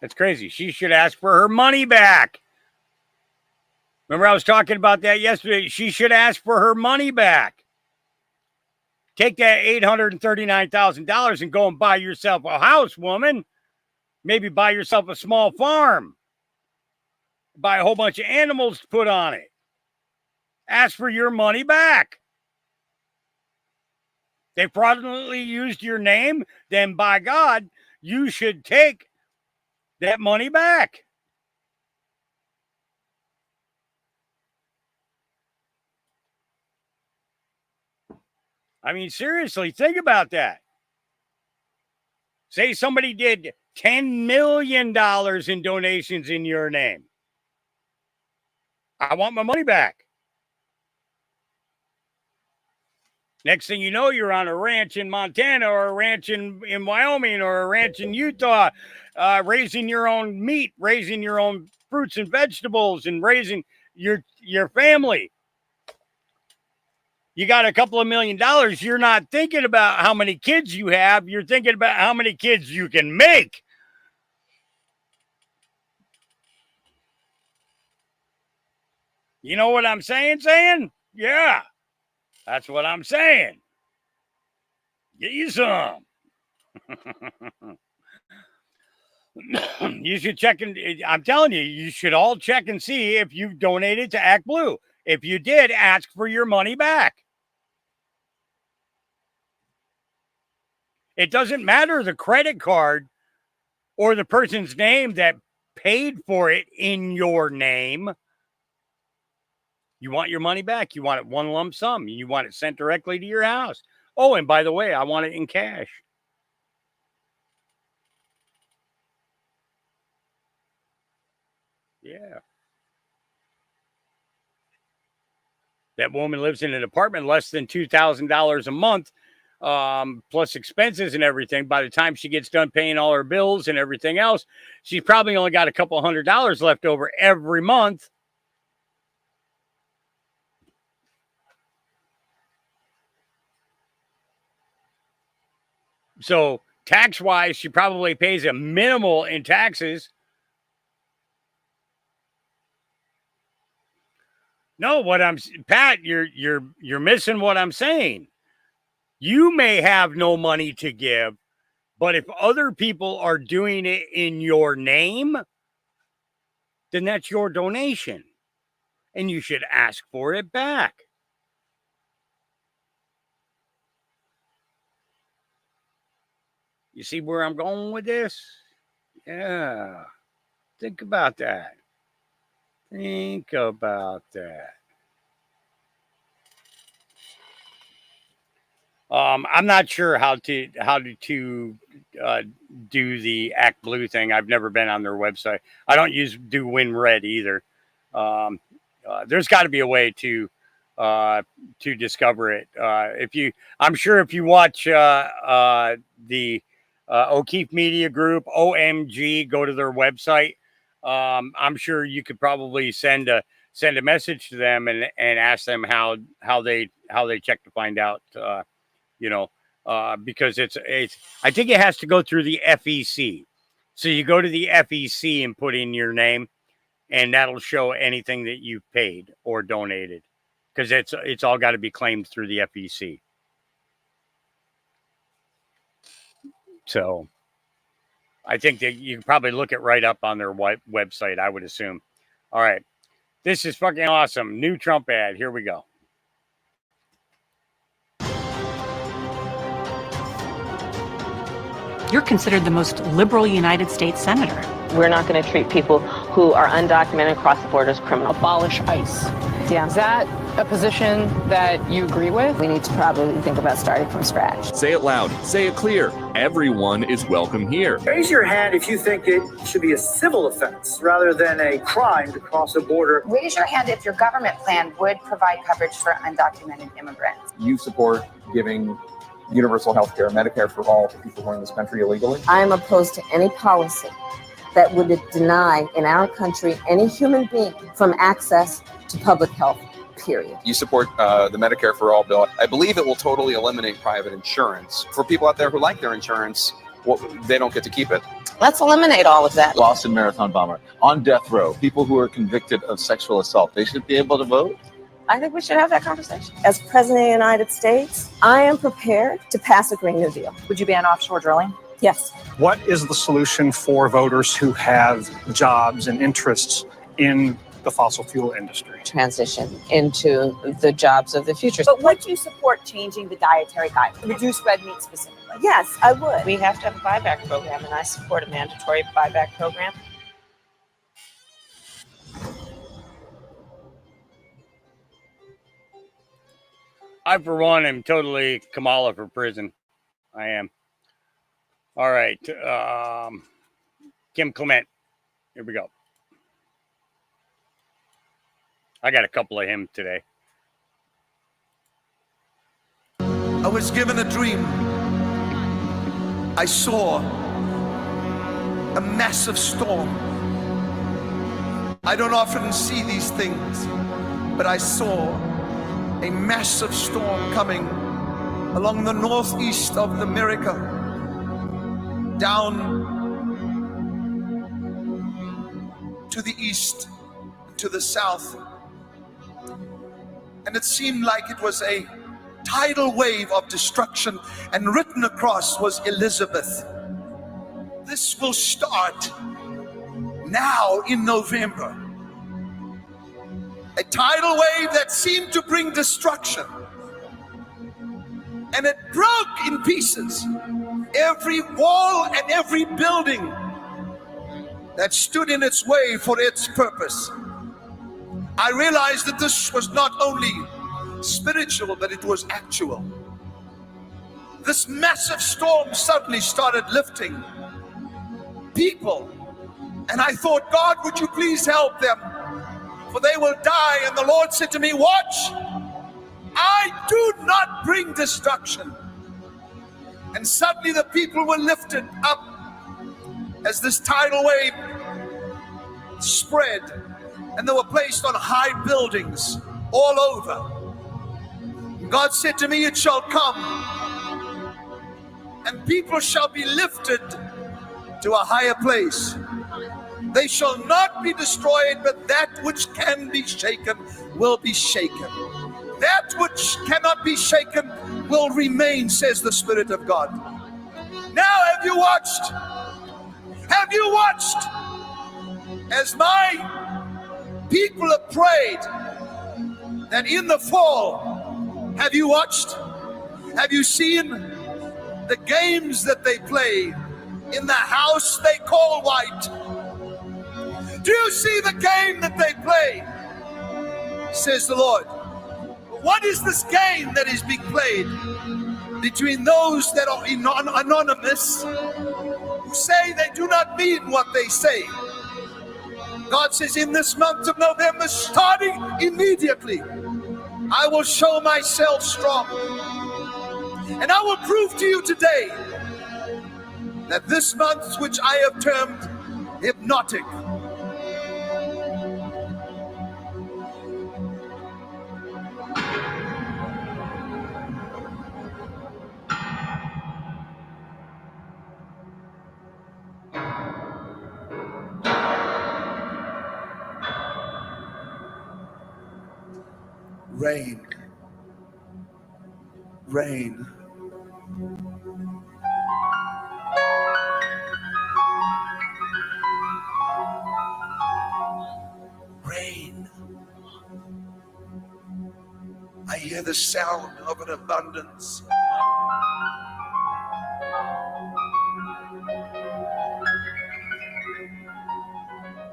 Speaker 1: It's crazy. She should ask for her money back. Remember, I was talking about that yesterday. She should ask for her money back. Take that $839,000 and go and buy yourself a house, woman. Maybe buy yourself a small farm. Buy a whole bunch of animals to put on it. Ask for your money back. They fraudulently used your name, then by God, you should take that money back. I mean, seriously, think about that. Say somebody did $10 million in donations in your name. I want my money back. Next thing you know, you're on a ranch in Montana or a ranch in Wyoming or a ranch in Utah, raising your own meat, raising your own fruits and vegetables, and raising your family. You got a couple of $1 million. You're not thinking about how many kids you have. You're thinking about how many kids you can make. You know what I'm saying? Yeah. That's what I'm saying. Get you some. You should check, and I'm telling you, you should all check and see if you've donated to Act Blue. If you did, ask for your money back. It doesn't matter the credit card or the person's name that paid for it in your name. You want your money back. You want it one lump sum. You want it sent directly to your house. Oh, and by the way, I want it in cash. Yeah. That woman lives in an apartment less than $2,000 a month, plus expenses and everything. By the time she gets done paying all her bills and everything else, she's probably only got a couple $100 left over every month. So tax-wise, she probably pays a minimal in taxes. No, Pat, you're missing what I'm saying. You may have no money to give, but if other people are doing it in your name, then that's your donation, and you should ask for it back. You see where I'm going with this? Yeah. Think about that. Think about that. I'm not sure how to do the Act Blue thing. I've never been on their website. I don't do WinRed either. There's got to be a way to discover it. I'm sure if you watch the O'Keefe Media Group, OMG, go to their website. I'm sure you could probably send a message to them and ask them how they check to find out, because it's I think it has to go through the FEC. So you go to the FEC and put in your name, and that'll show anything that you've paid or donated, because it's all got to be claimed through the FEC. So I think that you can probably look it right up on their website, I would assume. All right. This is fucking awesome. New Trump ad. Here we go.
Speaker 7: You're considered the most liberal United States senator.
Speaker 8: We're not going to treat people who are undocumented across the border as criminals.
Speaker 9: Abolish ICE.
Speaker 8: Yeah.
Speaker 9: Is that a position that you agree with?
Speaker 8: We need to probably think about starting from scratch.
Speaker 23: Say it loud. Say it clear. Everyone is welcome here.
Speaker 25: Raise your hand if you think it should be a civil offense rather than a crime to cross a border.
Speaker 26: Raise your hand if your government plan would provide coverage for undocumented immigrants.
Speaker 27: You support giving universal health care, Medicare for all to people who are in this country illegally?
Speaker 8: I am opposed to any policy that would deny in our country any human being from access to public health, period.
Speaker 27: You support the Medicare for all bill. I believe it will totally eliminate private insurance. For people out there who like their insurance, they don't get to keep it.
Speaker 8: Let's eliminate all of that.
Speaker 28: Boston Marathon bomber, on death row, people who are convicted of sexual assault, they should be able to vote?
Speaker 8: I think we should have that conversation. As President of the United States, I am prepared to pass a Green New Deal.
Speaker 26: Would you ban offshore drilling?
Speaker 25: Yes. What is the solution for voters who have jobs and interests in the fossil fuel industry?
Speaker 8: Transition into the jobs of the future.
Speaker 26: But would you support changing the dietary guidelines? Reduce red meat specifically?
Speaker 8: Yes, I would. We have to have a buyback program, and I support a mandatory buyback program.
Speaker 1: I, for one, am totally Kamala for prison. I am. All right. Kim Clement. Here we go. I got a couple of him today.
Speaker 29: I was given a dream. I saw a massive storm. I don't often see these things, but I saw a massive storm coming along the northeast of America, down to the east, to the south. And it seemed like it was a tidal wave of destruction, and written across was Elizabeth. This will start now in November. a tidal wave that seemed to bring destruction. And it broke in pieces every wall and every building that stood in its way for its purpose. I realized that this was not only spiritual, but it was actual. This massive storm suddenly started lifting people. And I thought, God, would you please help them? For they will die. And the Lord said to me, watch, I do not bring destruction. And suddenly the people were lifted up as this tidal wave spread. And they were placed on high buildings all over. God said to me, it shall come, and people shall be lifted to a higher place. They shall not be destroyed, but that which can be shaken will be shaken. That which cannot be shaken will remain, says the Spirit of God. Now have you watched? Have you watched as my people have prayed that in the fall, have you watched? Have you seen the games that they play in the house they call white? Do you see the game that they play? Says the Lord. What is this game that is being played between those that are anonymous, who say they do not mean what they say? God says, in this month of November, starting immediately, I will show myself strong. And I will prove to you today that this month, which I have termed hypnotic, rain, rain. Rain. I hear the sound of an abundance.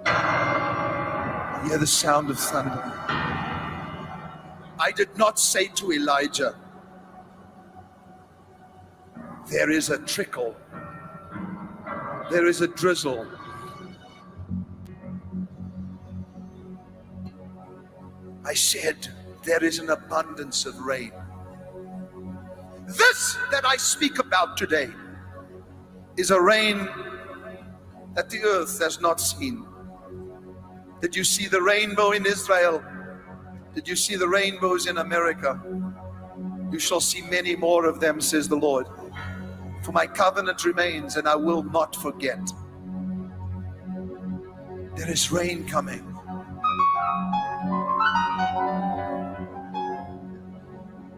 Speaker 29: I hear the sound of thunder. I did not say to Elijah, there is a trickle, there is a drizzle. I said, there is an abundance of rain. This that I speak about today is a rain that the earth has not seen. Did you see the rainbow in Israel? Did you see the rainbows in America? You shall see many more of them, says the Lord. For my covenant remains, and I will not forget. There is rain coming.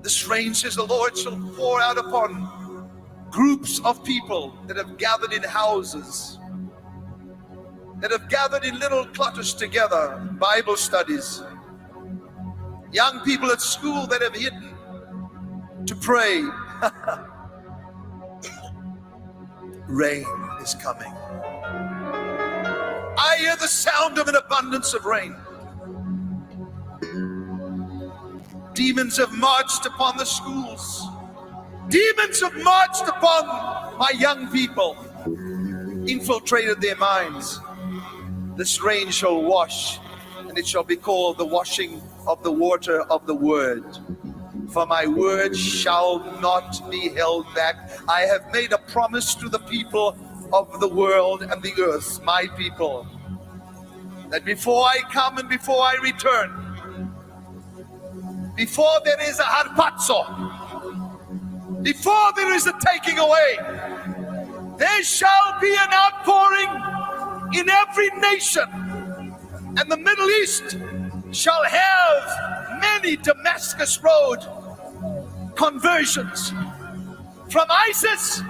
Speaker 29: This rain, says the Lord, shall pour out upon groups of people that have gathered in houses, that have gathered in little clusters together, Bible studies, young people at school that have hidden to pray. Rain is coming. I hear the sound of an abundance of rain. Demons have marched upon the schools. Demons have marched upon my young people, infiltrated their minds. This rain shall wash, and it shall be called the washing of the water of the word. For my word shall not be held back. I have made a promise to the people of the world and the earth, my people, that before I come and before I return, before there is a harpazo, before there is a taking away, there shall be an outpouring in every nation, and the Middle East shall have many Damascus Road conversions, from ISIS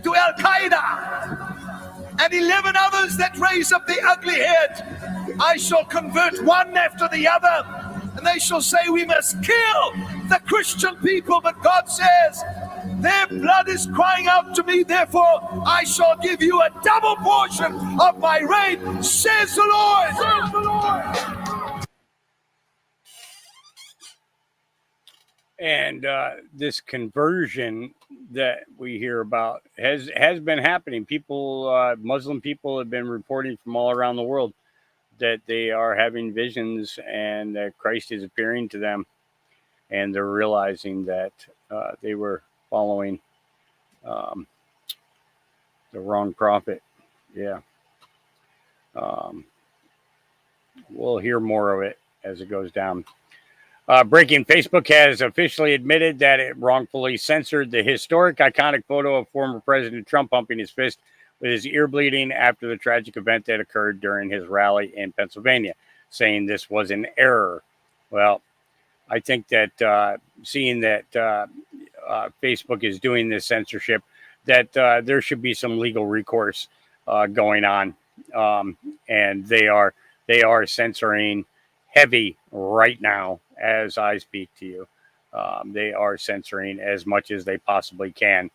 Speaker 29: to Al-Qaeda and 11 others that raise up the ugly head. I shall convert one after the other, and they shall say, we must kill the Christian people. But God says, their blood is crying out to me, therefore I shall give you a double portion of my rain, says the Lord. Says the Lord.
Speaker 1: And this conversion that we hear about has been happening. People, Muslim people, have been reporting from all around the world that they are having visions and that Christ is appearing to them, and they're realizing that they were following the wrong prophet. Yeah. We'll hear more of it as it goes down. Breaking: Facebook has officially admitted that it wrongfully censored the historic, iconic photo of former President Trump pumping his fist with his ear bleeding after the tragic event that occurred during his rally in Pennsylvania, saying this was an error. Well, I think that seeing that Facebook is doing this censorship, that there should be some legal recourse going on, and they are censoring heavy right now as I speak to you. They are censoring as much as they possibly can,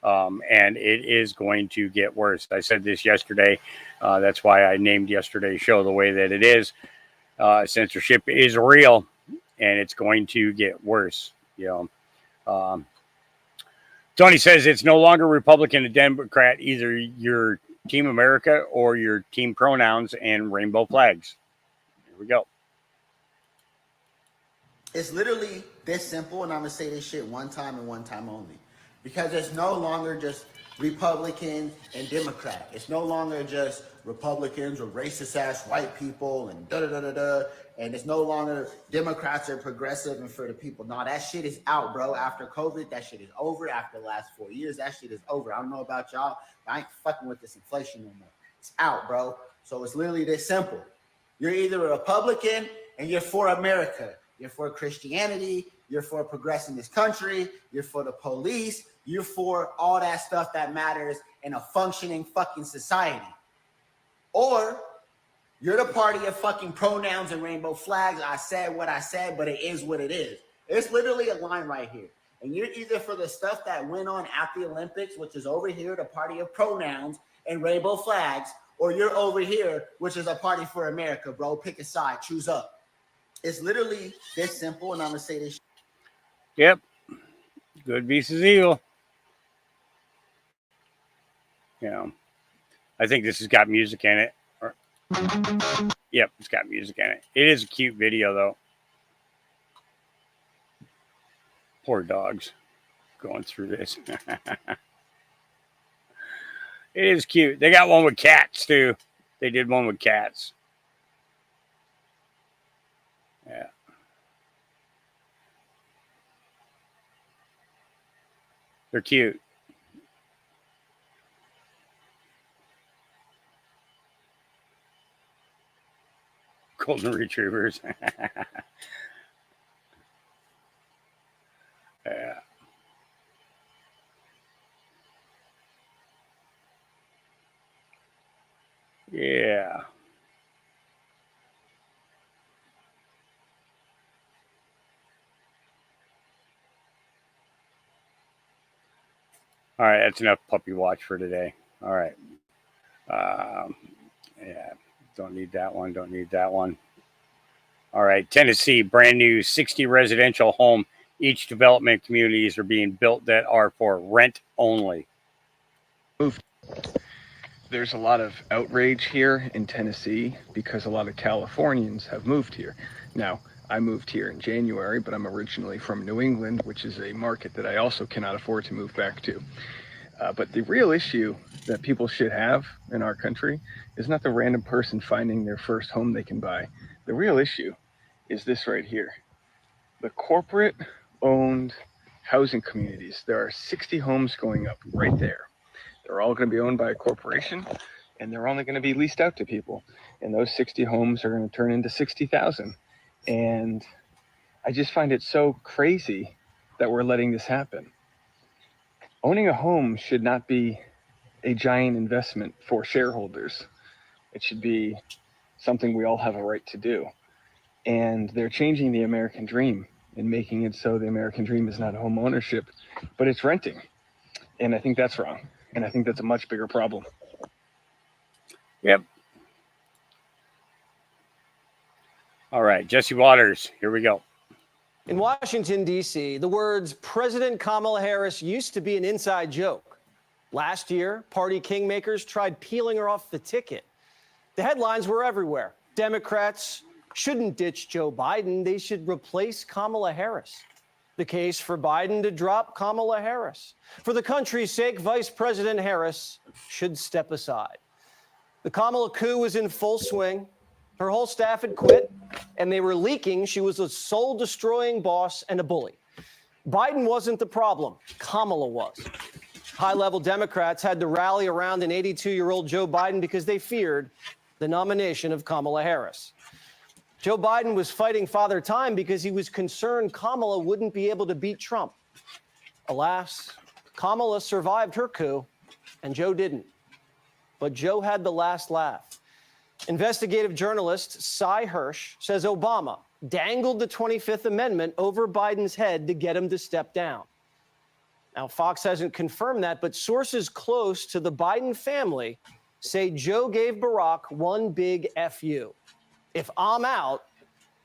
Speaker 1: and it is going to get worse. I said this yesterday. That's why I named yesterday's show the way that it is. Censorship is real, and it's going to get worse. Tony says it's no longer Republican and Democrat. Either your Team America or your team pronouns and rainbow flags. Here we go.
Speaker 2: It's literally this simple, and I'm going to say this shit one time and one time only. Because it's no longer just Republican and Democrat. It's no longer just Republicans or racist-ass white people and da-da-da-da-da. And it's no longer Democrats are progressive and for the people. No, that shit is out, bro. After COVID, that shit is over. After the last 4 years, that shit is over. I don't know about y'all, but I ain't fucking with this inflation no more. It's out, bro. So it's literally this simple. You're either a Republican and you're for America. You're for Christianity. You're for progressing this country. You're for the police. You're for all that stuff that matters in a functioning fucking society. Or you're the party of fucking pronouns and rainbow flags. I said what I said, but it is what it is. It's literally a line right here. And you're either for the stuff that went on at the Olympics, which is over here, the party of pronouns and rainbow flags, or you're over here, which is a party for America, bro. Pick a side, choose up. It's literally this simple, and I'm going to say this.
Speaker 1: Yep. Good versus evil. I think this has got music in it. Yep, it's got music in it. It is a cute video, though. Poor dogs going through this. It is cute. They got one with cats, too. They did one with cats. Yeah. They're cute. Golden retrievers. Yeah. Yeah. All right, that's enough puppy watch for today. All right. Yeah, don't need that one. Don't need that one. All right, Tennessee, brand new 60 residential home. Each development communities are being built that are for rent only.
Speaker 3: There's a lot of outrage here in Tennessee because a lot of Californians have moved here. Now, I moved here in January, but I'm originally from New England, which is a market that I also cannot afford to move back to. But the real issue that people should have in our country is not the random person finding their first home they can buy. The real issue is this right here. The corporate-owned housing communities. There are 60 homes going up right there. They're all going to be owned by a corporation, and they're only going to be leased out to people. And those 60 homes are going to turn into 60,000. And I just find it so crazy that we're letting this happen. Owning a home should not be a giant investment for shareholders. It should be something we all have a right to do. And they're changing the American dream and making it so the American dream is not home ownership, but it's renting. And I think that's wrong. And I think that's a much bigger problem.
Speaker 1: Yep. All right, Jesse Waters, here we go.
Speaker 10: In Washington, D.C., the words President Kamala Harris used to be an inside joke. Last year, party kingmakers tried peeling her off the ticket. The headlines were everywhere. Democrats shouldn't ditch Joe Biden. They should replace Kamala Harris. The case for Biden to drop Kamala Harris. For the country's sake, Vice President Harris should step aside. The Kamala coup was in full swing. Her whole staff had quit, and they were leaking she was a soul-destroying boss and a bully. Biden wasn't the problem. Kamala was. High-level Democrats had to rally around an 82-year-old Joe Biden because they feared the nomination of Kamala Harris. Joe Biden was fighting Father Time because he was concerned Kamala wouldn't be able to beat Trump. Alas, Kamala survived her coup, and Joe didn't. But Joe had the last laugh. Investigative journalist Cy Hirsch says Obama dangled the 25th Amendment over Biden's head to get him to step down. Now, Fox hasn't confirmed that, but sources close to the Biden family say Joe gave Barack one big FU. If I'm out,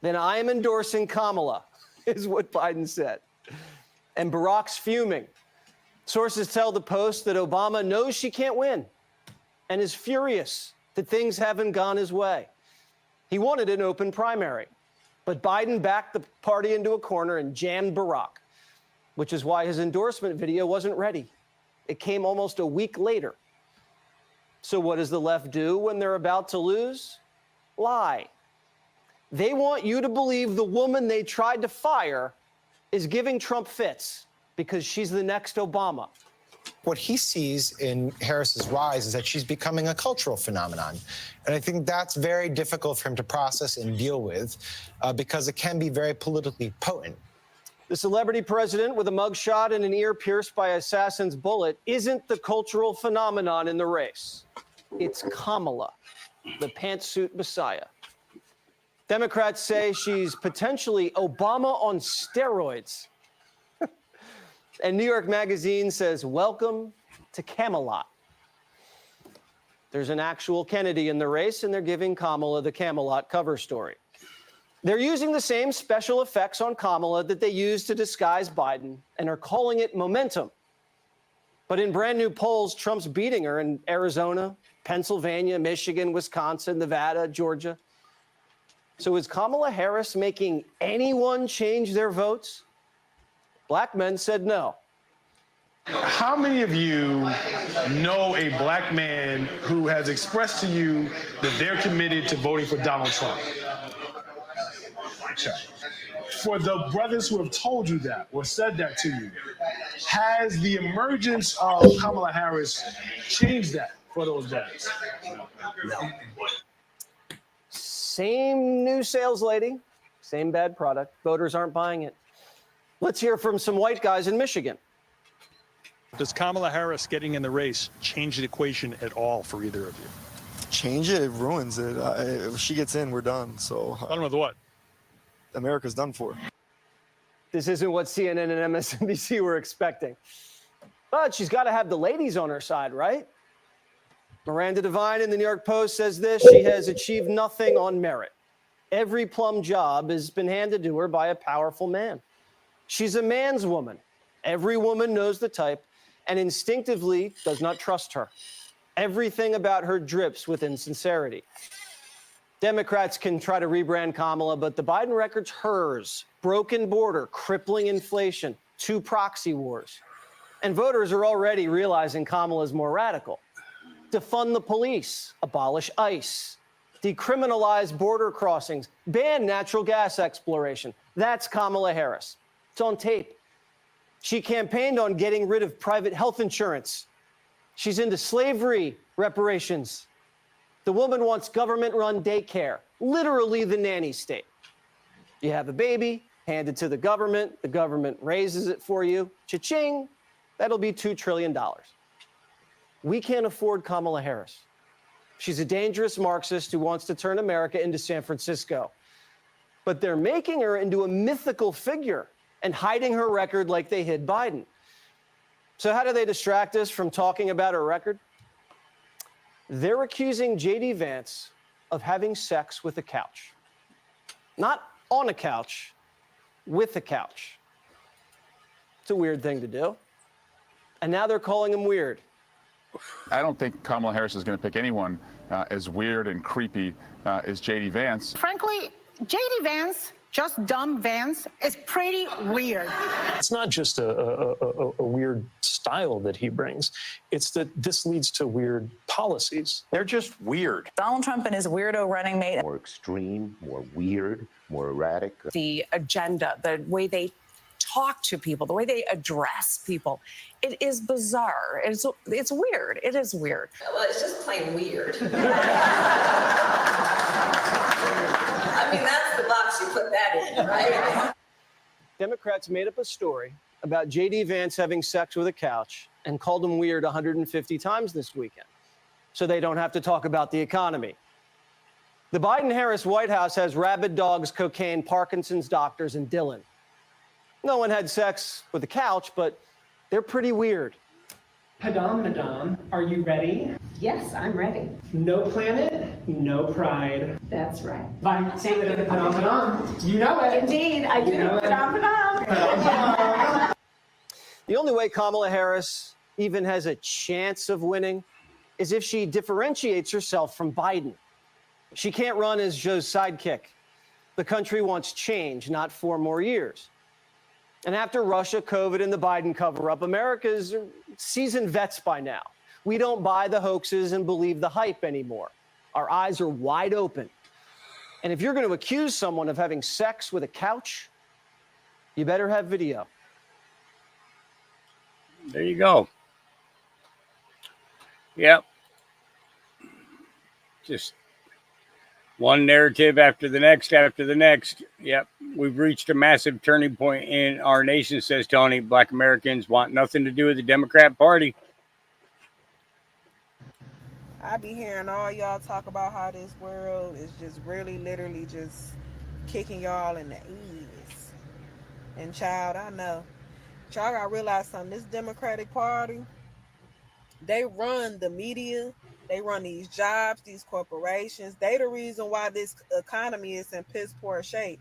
Speaker 10: then I am endorsing Kamala, is what Biden said. And Barack's fuming. Sources tell the Post that Obama knows she can't win and is furious that things haven't gone his way. He wanted an open primary, but Biden backed the party into a corner and jammed Barack, which is why his endorsement video wasn't ready. It came almost a week later. So what does the left do when they're about to lose? Lie. They want you to believe the woman they tried to fire is giving Trump fits because she's the next Obama.
Speaker 11: What he sees in Harris's rise is that she's becoming a cultural phenomenon. And I think that's very difficult for him to process and deal with because it can be very politically potent.
Speaker 10: The celebrity president with a mugshot and an ear pierced by an assassin's bullet isn't the cultural phenomenon in the race. It's Kamala, the pantsuit messiah. Democrats say she's potentially Obama on steroids. And New York Magazine says, welcome to Camelot. There's an actual Kennedy in the race, and they're giving Kamala the Camelot cover story. They're using the same special effects on Kamala that they used to disguise Biden and are calling it momentum. But in brand new polls, Trump's beating her in Arizona, Pennsylvania, Michigan, Wisconsin, Nevada, Georgia. So is Kamala Harris making anyone change their votes? Black men said no.
Speaker 12: How many of you know a black man who has expressed to you that they're committed to voting for Donald Trump? Okay. For the brothers who have told you that or said that to you, has the emergence of Kamala Harris changed that for those guys?
Speaker 10: No. Same new sales lady, same bad product. Voters aren't buying it. Let's hear from some white guys in Michigan.
Speaker 25: Does Kamala Harris getting in the race change the equation at all for either of you?
Speaker 13: Change it, it ruins it. If she gets in, we're done. So
Speaker 25: Done with what?
Speaker 13: America's done for.
Speaker 10: This isn't what CNN and MSNBC were expecting. But she's got to have the ladies on her side, right? Miranda Devine in the New York Post says this: she has achieved nothing on merit. Every plum job has been handed to her by a powerful man. She's a man's woman. Every woman knows the type and instinctively does not trust her. Everything about her drips with insincerity. Democrats can try to rebrand Kamala, but the Biden record's hers. Broken border, crippling inflation, 2 proxy wars. And voters are already realizing Kamala's more radical. Defund the police, abolish ICE, decriminalize border crossings, ban natural gas exploration. That's Kamala Harris. It's on tape. She campaigned on getting rid of private health insurance. She's into slavery reparations. The woman wants government-run daycare, literally the nanny state. You have a baby, hand it to the government raises it for you. Cha-ching, that'll be $2 trillion. We can't afford Kamala Harris. She's a dangerous Marxist who wants to turn America into San Francisco. But they're making her into a mythical figure and hiding her record like they hid Biden. So how do they distract us from talking about her record? They're accusing J.D. Vance of having sex with a couch. Not on a couch, with a couch. It's a weird thing to do. And now they're calling him weird.
Speaker 14: I don't think Kamala Harris is going to pick anyone as weird and creepy as J.D. Vance.
Speaker 6: Frankly, J.D. Vance, just dumb Vance, is pretty weird.
Speaker 25: It's not just a weird style that he brings. It's that this leads to weird policies.
Speaker 15: They're just weird.
Speaker 16: Donald Trump and his weirdo running mate.
Speaker 15: More extreme, more weird, more erratic.
Speaker 16: The agenda, the way they talk to people, the way they address people, it is bizarre. It's weird. It is weird.
Speaker 8: Well, it's just plain weird. I mean, that's the box you put that in, right?
Speaker 10: Democrats made up a story about J.D. Vance having sex with a couch and called him weird 150 times this weekend, so they don't have to talk about the economy. The Biden-Harris White House has rabid dogs, cocaine, Parkinson's doctors, and Dylan. No one had sex with a couch, but they're pretty weird.
Speaker 17: Madame, are you ready?
Speaker 8: Yes, I'm ready.
Speaker 17: No planet, no pride.
Speaker 8: That's right.
Speaker 17: Say it with Madame. You know it.
Speaker 8: Indeed, I do. Madame.
Speaker 10: The only way Kamala Harris even has a chance of winning is if she differentiates herself from Biden. She can't run as Joe's sidekick. The country wants change, not 4 more years. And after Russia, COVID, and the Biden cover-up, America's seasoned vets by now. We don't buy the hoaxes and believe the hype anymore. Our eyes are wide open. And if you're going to accuse someone of having sex with a couch, you better have video.
Speaker 1: There you go. Yep. Just one narrative after the next, after the next. Yep. We've reached a massive turning point in our nation, says Tony. Black Americans want nothing to do with the Democrat Party.
Speaker 18: I be hearing all y'all talk about how this world is just really literally just kicking y'all in the ears. And child, I know. Y'all gotta realize something. This Democratic Party, they run the media. They run these jobs, these corporations. They the reason why this economy is in piss poor shape.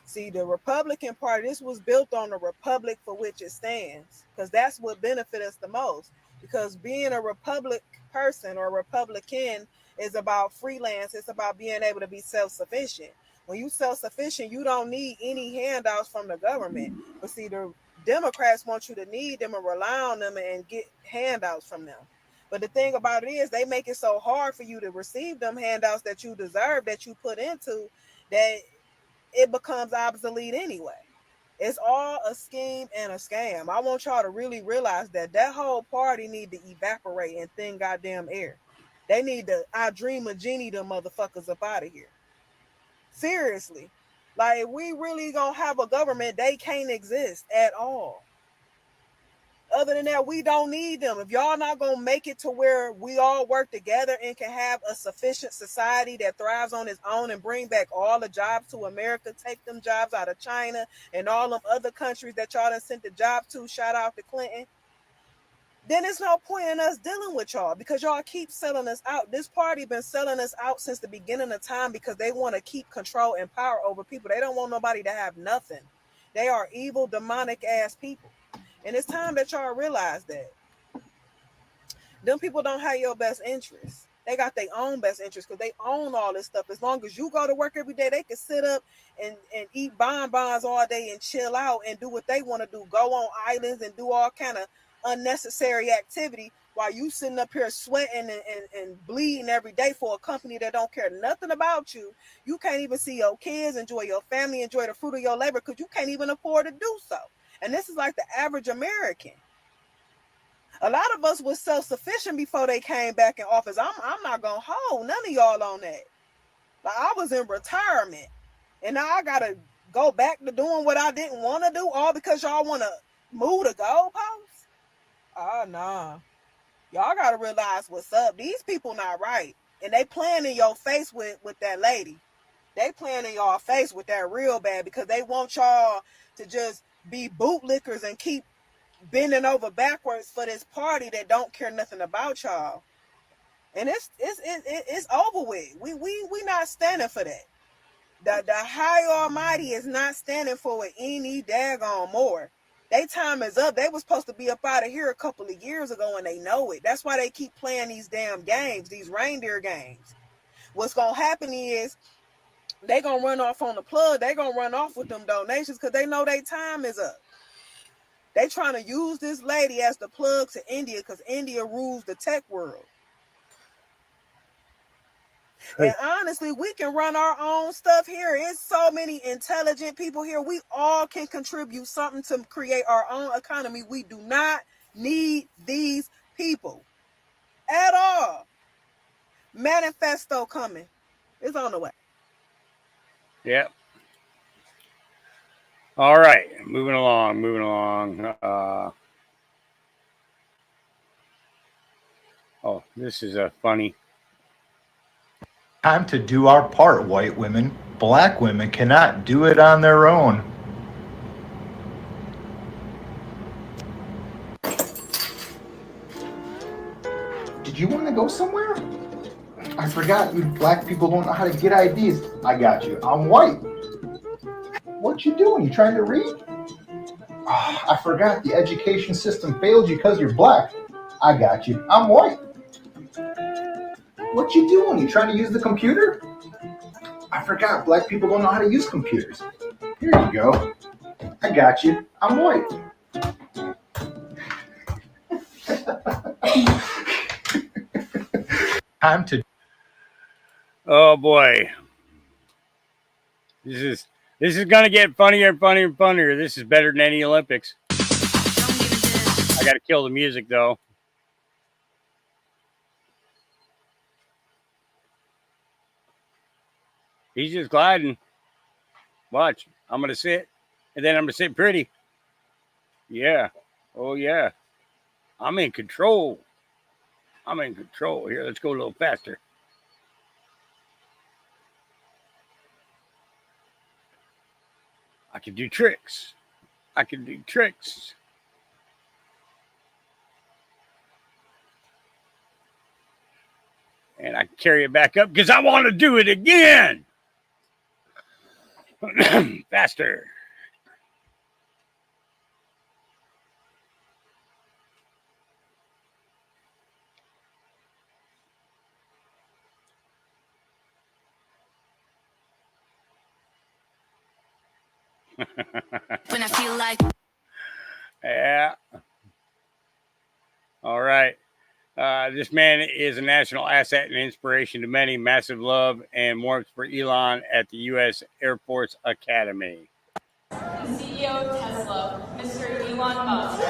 Speaker 18: See, the Republican Party, this was built on the republic for which it stands, because that's what benefits us the most. Because being a republic person or Republican is about freelance. It's about being able to be self-sufficient. When you self-sufficient, you don't need any handouts from the government. But see, the Democrats want you to need them and rely on them and get handouts from them. But the thing about it is they make it so hard for you to receive them handouts that you deserve, that you put into, that it becomes obsolete anyway. It's all a scheme and a scam. I want y'all to really realize that that whole party need to evaporate in thin goddamn air. They need to, I dream of Genie them motherfuckers up out of here. Seriously. Like, if we really gonna have a government, they can't exist at all. Other than that, we don't need them. If y'all not gonna make it to where we all work together and can have a sufficient society that thrives on its own and bring back all the jobs to America, take them jobs out of China and all them other countries that y'all done sent the job to, shout out to Clinton, then there's no point in us dealing with y'all, because y'all keep selling us out. This party been selling us out since the beginning of time because they want to keep control and power over people. They don't want nobody to have nothing. They are evil, demonic ass people. And it's time that y'all realize that. Them people don't have your best interests. They got their own best interests because they own all this stuff. As long as you go to work every day, they can sit up and eat bonbons all day and chill out and do what they want to do. Go on islands and do all kind of unnecessary activity while you sitting up here sweating and bleeding every day for a company that don't care nothing about you. You can't even see your kids, enjoy your family, enjoy the fruit of your labor because you can't even afford to do so. And this is like the average American. A lot of us was self-sufficient before they came back in office. I'm not gonna hold none of y'all on that. Like, I was in retirement and now I gotta go back to doing what I didn't want to do, all because y'all want to move the goalposts. Oh, nah. Y'all gotta realize what's up. These people not right. And they playing in your face with that lady. They playing in y'all face with that real bad because they want y'all to just be bootlickers and keep bending over backwards for this party that don't care nothing about y'all. And it's over with. We not standing for that. The high almighty is not standing for it any daggone more. They time is up. They was supposed to be up out of here a couple of years ago and they know it. That's why they keep playing these damn games, these reindeer games. What's gonna happen is they gonna run off on the plug. They gonna run off with them donations because they know their time is up. They trying to use this lady as the plug to India because India rules the tech world. And honestly, we can run our own stuff here. It's so many intelligent people here. We all can contribute something to create our own economy. We do not need these people at all. Manifesto coming. It's on the way.
Speaker 1: Yep. All right. Moving along. Oh, this is a funny.
Speaker 4: Time to do our part, white women. Black women cannot do it on their own. Did you want to go somewhere? I forgot you black people don't know how to get IDs. I got you. I'm white. What you doing? You trying to read? Oh, I forgot the education system failed you because you're black. I got you. I'm white. What you doing? You trying to use the computer? I forgot black people don't know how to use computers. Here you go. I got you. I'm white. Time to.
Speaker 1: Oh boy. This is gonna get funnier and funnier and funnier. This is better than any Olympics. I gotta kill the music though. He's just gliding. Watch. I'm going to sit. And then I'm going to sit pretty. Yeah. Oh, yeah. I'm in control. Here, let's go a little faster. I can do tricks. And I carry it back up because I want to do it again. Faster.
Speaker 5: When I feel like.
Speaker 1: Yeah. All right. This man is a national asset and inspiration to many. Massive love and warmth for Elon at the U.S. Air Force Academy.
Speaker 5: CEO of Tesla, Mr. Elon Musk.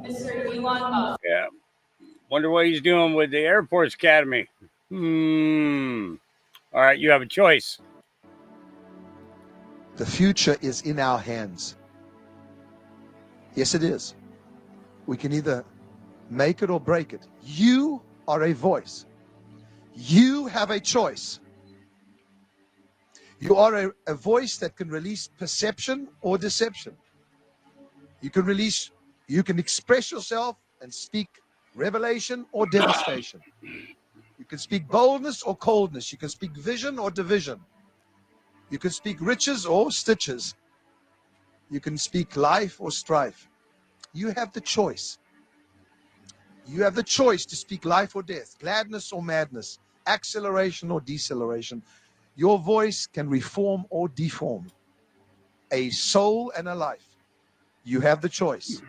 Speaker 5: Mr. Elon Musk.
Speaker 1: Yeah. Wonder what he's doing with the Air Force Academy. All right, you have a choice.
Speaker 7: The future is in our hands. Yes, it is. We can either make it or break it. You are a voice. You have a choice. You are a voice that can release perception or deception. You can express yourself and speak revelation or devastation. You can speak boldness or coldness. You can speak vision or division. You can speak riches or stitches. You can speak life or strife. You have the choice. You have the choice to speak life or death, gladness or madness, acceleration or deceleration. Your voice can reform or deform a soul and a life. You have the choice.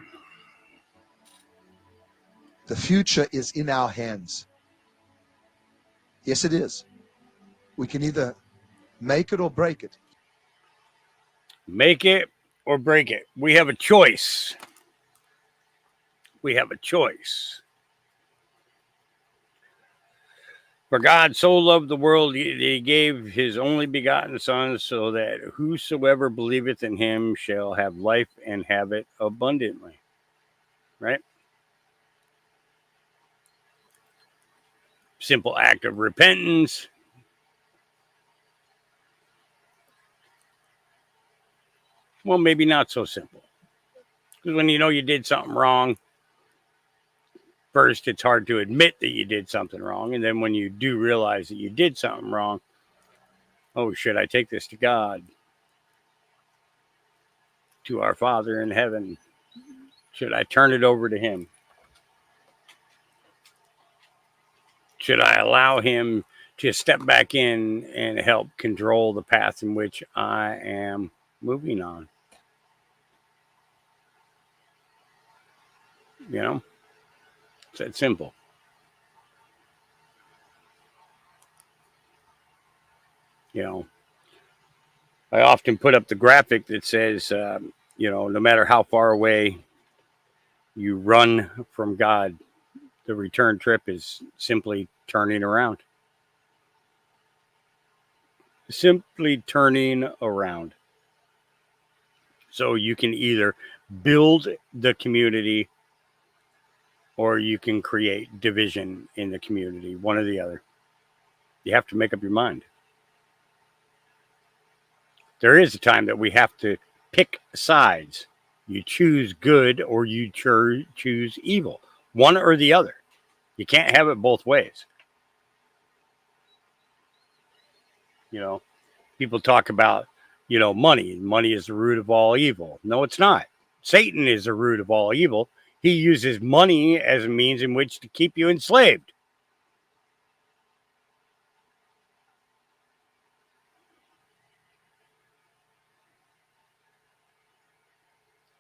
Speaker 7: The future is in our hands. Yes, it is. We can either make it or break it.
Speaker 1: Make it or break it. We have a choice. We have a choice. For God so loved the world, that he gave his only begotten Son, so that whosoever believeth in him shall have life and have it abundantly. Right? Simple act of repentance. Well, maybe not so simple. Because when you know you did something wrong, first, it's hard to admit that you did something wrong. And then when you do realize that you did something wrong, oh, should I take this to God? To our Father in heaven? Should I turn it over to him? Should I allow him to step back in and help control the path in which I am moving on? You know, it's that simple. You know, I often put up the graphic that says, you know, no matter how far away you run from God, the return trip is simply turning around. Simply turning around. So you can either build the community or you can create division in the community, one or the other. You have to make up your mind. There is a time that we have to pick sides. You choose good or you choose evil, one or the other. You can't have it both ways. You know, people talk about, you know, money. Money is the root of all evil. No, it's not. Satan is the root of all evil. He uses money as a means in which to keep you enslaved.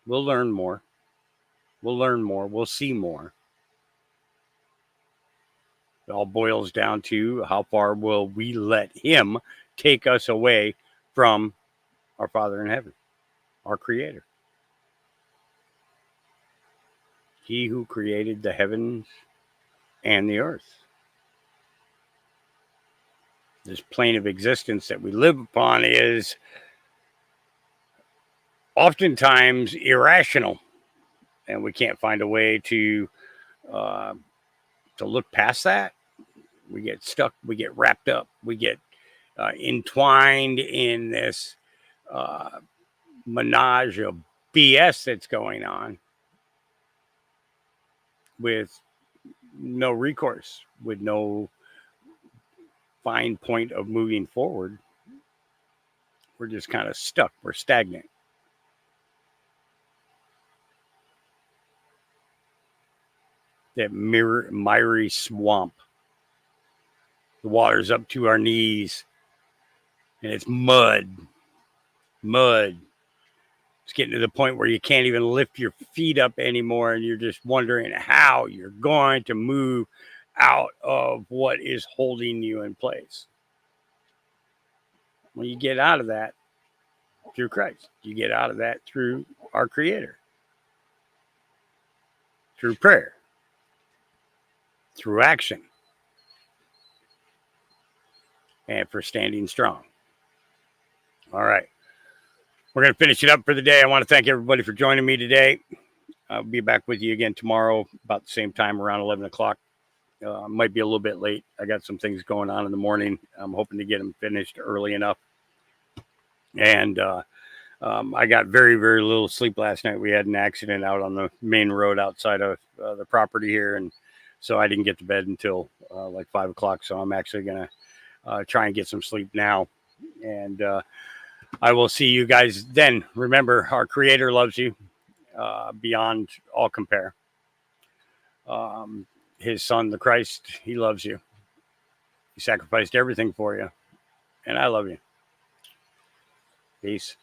Speaker 1: We'll learn more. We'll learn more. We'll see more. It all boils down to how far will we let him take us away from our Father in heaven, our Creator. He who created the heavens and the earth. This plane of existence that we live upon is oftentimes irrational, and we can't find a way to look past that. We get stuck, we get wrapped up, we get entwined in this menage of BS that's going on with no recourse, with no fine point of moving forward. We're just kind of stuck. We're stagnant. That miry swamp. The water's up to our knees, and it's mud. Mud. It's getting to the point where you can't even lift your feet up anymore, and you're just wondering how you're going to move out of what is holding you in place. Well, you get out of that through Christ. You get out of that through our Creator. Through prayer. Through action. And for standing strong. All right. We're going to finish it up for the day. I want to thank everybody for joining me today. I'll be back with you again tomorrow about the same time, around 11 o'clock. Might be a little bit late. I got some things going on in the morning. I'm hoping to get them finished early enough. And I got very, very little sleep last night. We had an accident out on the main road outside of the property here. And so I didn't get to bed until like 5 o'clock. So I'm actually going to try and get some sleep now. And I will see you guys then. Remember, our Creator loves you beyond all compare. His Son, the Christ, he loves you. He sacrificed everything for you. And I love you. Peace.